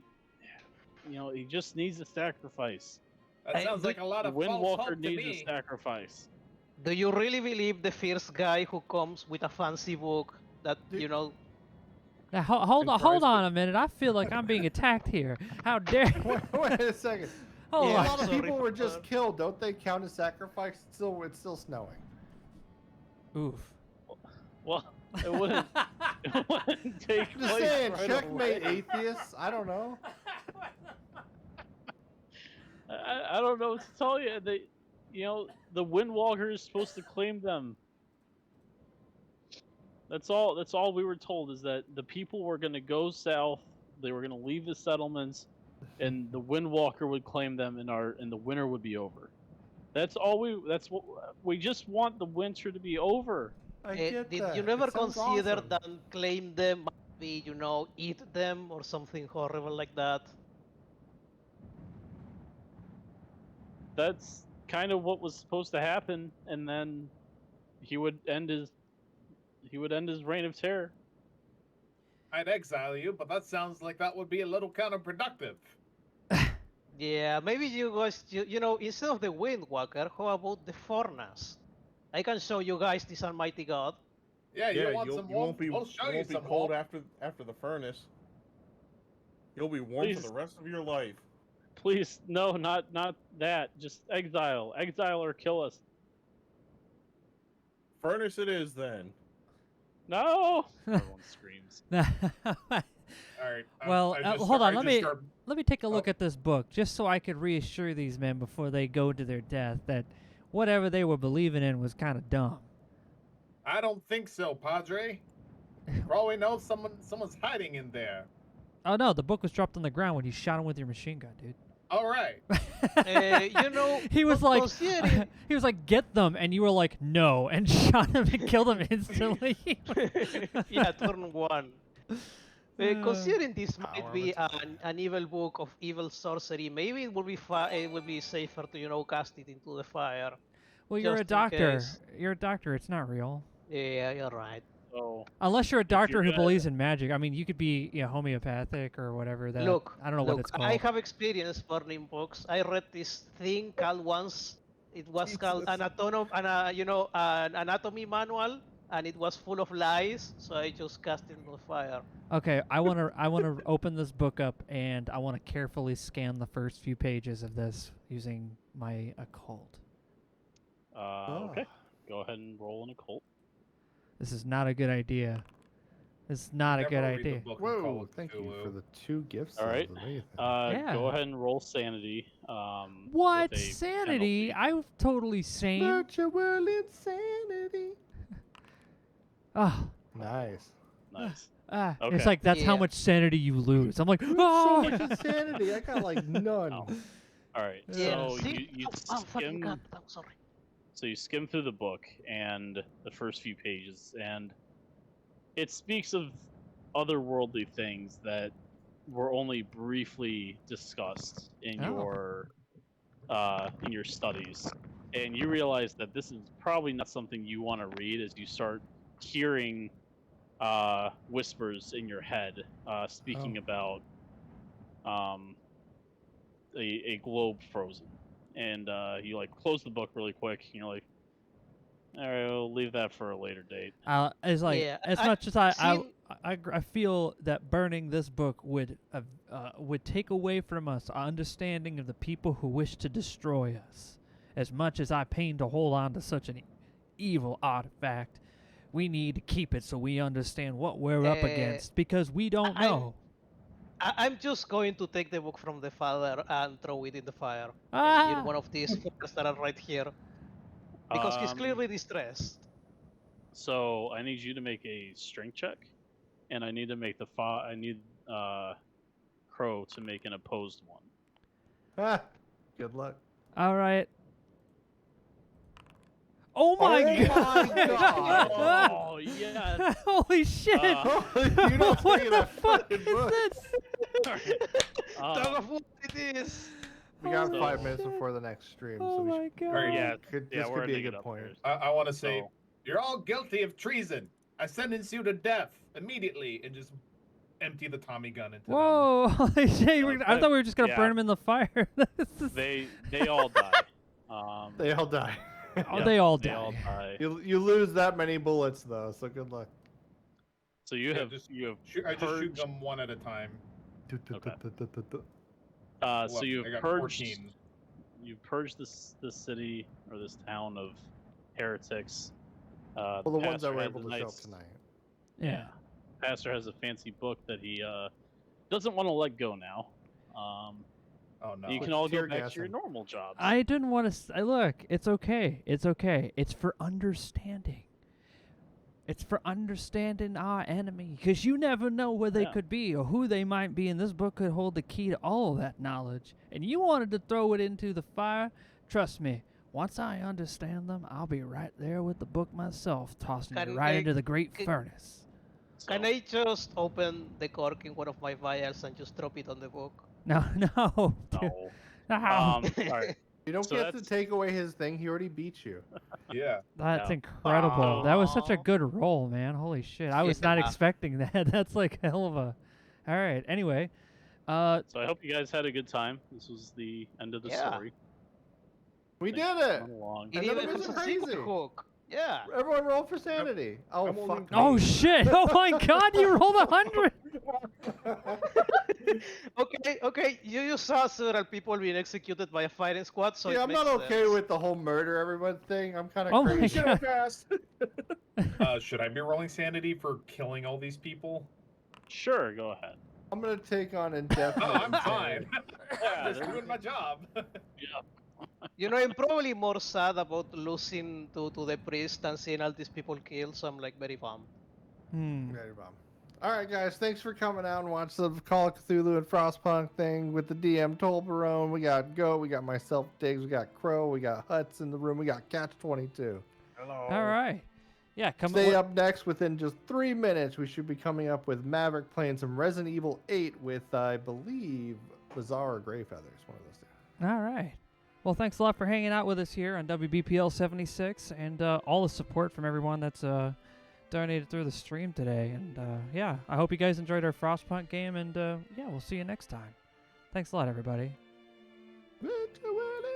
he just needs a sacrifice. That sounds like a lot of false Windwalker hope to needs a me. sacrifice. Do you really believe the first guy who comes with a fancy book that Now, hold on a minute. I feel like I'm being attacked here. How dare? Wait a second. Hold A on. lot of people were just killed. Don't they count as sacrifice? It's still snowing. Oof. Well, it wouldn't take I'm just place saying, right checkmate, away. atheists. I don't know. I don't know what to tell you. The Windwalker is supposed to claim them. That's all we were told, is that the people were going to go south. They were going to leave the settlements, and the Windwalker would claim them, and the winter would be over. That's what we just want, the winter to be over. Did you never consider that claim them, maybe eat them or something horrible like that? That's kind of what was supposed to happen, and then he would end his reign of terror. I'd exile you, but that sounds like that would be a little counterproductive. Yeah, maybe you guys, instead of the Windwalker, how about the Furnace? I can show you guys this almighty god. Yeah, you want you some won't be, We'll show you you won't be some cold warmth. after the furnace. You'll be warm Please. for the rest of your life. Please, no, not that. Just exile or kill us. Furnace it is then. No. Everyone screams. All right. Well, hold on. Let me take a look at this book, just so I could reassure these men before they go to their death that whatever they were believing in was kind of dumb. I don't think so, Padre. For all we know, someone's hiding in there. Oh no, the book was dropped on the ground when you shot him with your machine gun, dude. All right. He was like, he was like, get them, and you were like, no, and shot him and killed him instantly. Yeah, turn one. Considering this might be an evil book of evil sorcery, maybe it would be safer to cast it into the fire. Well, you're a Just in doctor. case. You're a doctor. It's not real. Yeah, you're right. So, Unless you're a doctor who gonna- believes in magic. I mean, you could be homeopathic or whatever. That Look, I don't know what it's called. I have experience burning books. I read this thing called once. It was called an anatomy manual, and it was full of lies. So I just cast it into the fire. Okay, I want to open this book up, and I want to carefully scan the first few pages of this using my occult. Okay. Go ahead and roll an occult. This is not a good idea. This is not a good idea. Whoa, thank you for the 2 gifts. All right. Yeah. Go ahead and roll sanity. What? with a Sanity? I'm totally sane. Virtual insanity. Oh. Nice. Nice. It's Okay. like that's how Yeah. much sanity you lose. I'm like, So oh. much insanity. I got like none. All right. Yeah. So See? you Oh, fucking skim. God. I'm sorry. So you skim through the book and the first few pages, and it speaks of otherworldly things that were only briefly discussed in your studies, and you realize that this is probably not something you want to read as you start hearing whispers in your head speaking about a globe frozen. And you like close the book really quick. And you're like, all right, we'll leave that for a later date. It's like Yeah, as much as I feel that burning this book would take away from us our understanding of the people who wish to destroy us. As much as I pain to hold on to such an evil artifact, we need to keep it so we understand what we're up against, because we don't know. I'm just going to take the book from the father and throw it in the fire. In one of these fires that are right here. Because he's clearly distressed. So I need you to make a strength check, and I need to make Crow to make an opposed one. Ah, good luck. All right. Oh my god! Oh yeah! Holy shit! You don't What say the that fuck fucking is book. this? Dog of war it is. We got So- 5 minutes before the next stream, Oh so we my should, god! Alright, Yeah, this we're could be a ending it good up point. there. I want to say, So- you're all guilty of treason. I sentence you to death immediately, and just empty the Tommy gun into them. Whoa! Holy shit! I thought we were just gonna Yeah. burn him in the fire. This is- They all die. They all die. Oh, they all They die. all die. You lose that many bullets though, so good luck. So you Yeah, have just you have I just shoot purged- them one at a time. Okay. Well, So you I have got purged 14. you purged this city or this town of heretics. Well, the ones that pastor were has able a to show up nice- tonight. Yeah. Pastor has a fancy book that he doesn't want to let go now. Oh no! You can It's all go tear back to your gassing. normal jobs. I didn't want to. Look, it's okay. It's okay. It's for understanding. It's for understanding our enemy, because you never know where they Yeah. could be or who they might be, and this book could hold the key to all of that knowledge. And you wanted to throw it into the fire. Trust me, once I understand them, I'll be right there with the book myself, tossing it Can right I- into the great can- furnace. Can I just open the cork in one of my vials and just drop it on the book? No, no. dude. No. No. All right. You don't So get to that's- take away his thing. He already beat you. Yeah. That's Yeah. incredible. That was such a Aw. good roll, man. Holy shit. I was not Yeah. expecting that. That's like a hell of a... All right. Anyway. So I hope you guys had a good time. This was the end of the Yeah. story. We Thanks did for it. coming along. It And then even it has was a secret crazy. hook. Yeah. Everyone roll for sanity. Oh I'm only- fuck. Oh, me. shit. Oh, my God. You rolled 100. Okay. You saw several people being executed by a firing squad, so Yeah, it I'm not makes okay sense. with the whole murder everyone thing. I'm kind of Oh my crazy. God. Should I be rolling sanity for killing all these people? Sure, go ahead. I'm gonna take on indefinite. No, I'm fine. Yeah, I'm just doing my job. You know, I'm probably more sad about losing to the priest than seeing all these people killed, so I'm like very bummed. Very bummed. All right, guys. Thanks for coming out and watching the Call of Cthulhu and Frostpunk thing with the DM Tolbarone. We got Goat. We got myself, Diggs. We got Crow. We got Huts in the room. We got Catch 22. Hello. All right. Yeah, come Stay up next. Within just 3 minutes, we should be coming up with Maverick playing some Resident Evil 8 with, I believe, Bizarre or Greyfeathers. One of those two. All right. Well, thanks a lot for hanging out with us here on WBPL 76 and all the support from everyone that's donated through the stream today. And yeah, I hope you guys enjoyed our Frostpunk game. And yeah, we'll see you next time. Thanks a lot, everybody. Virtually.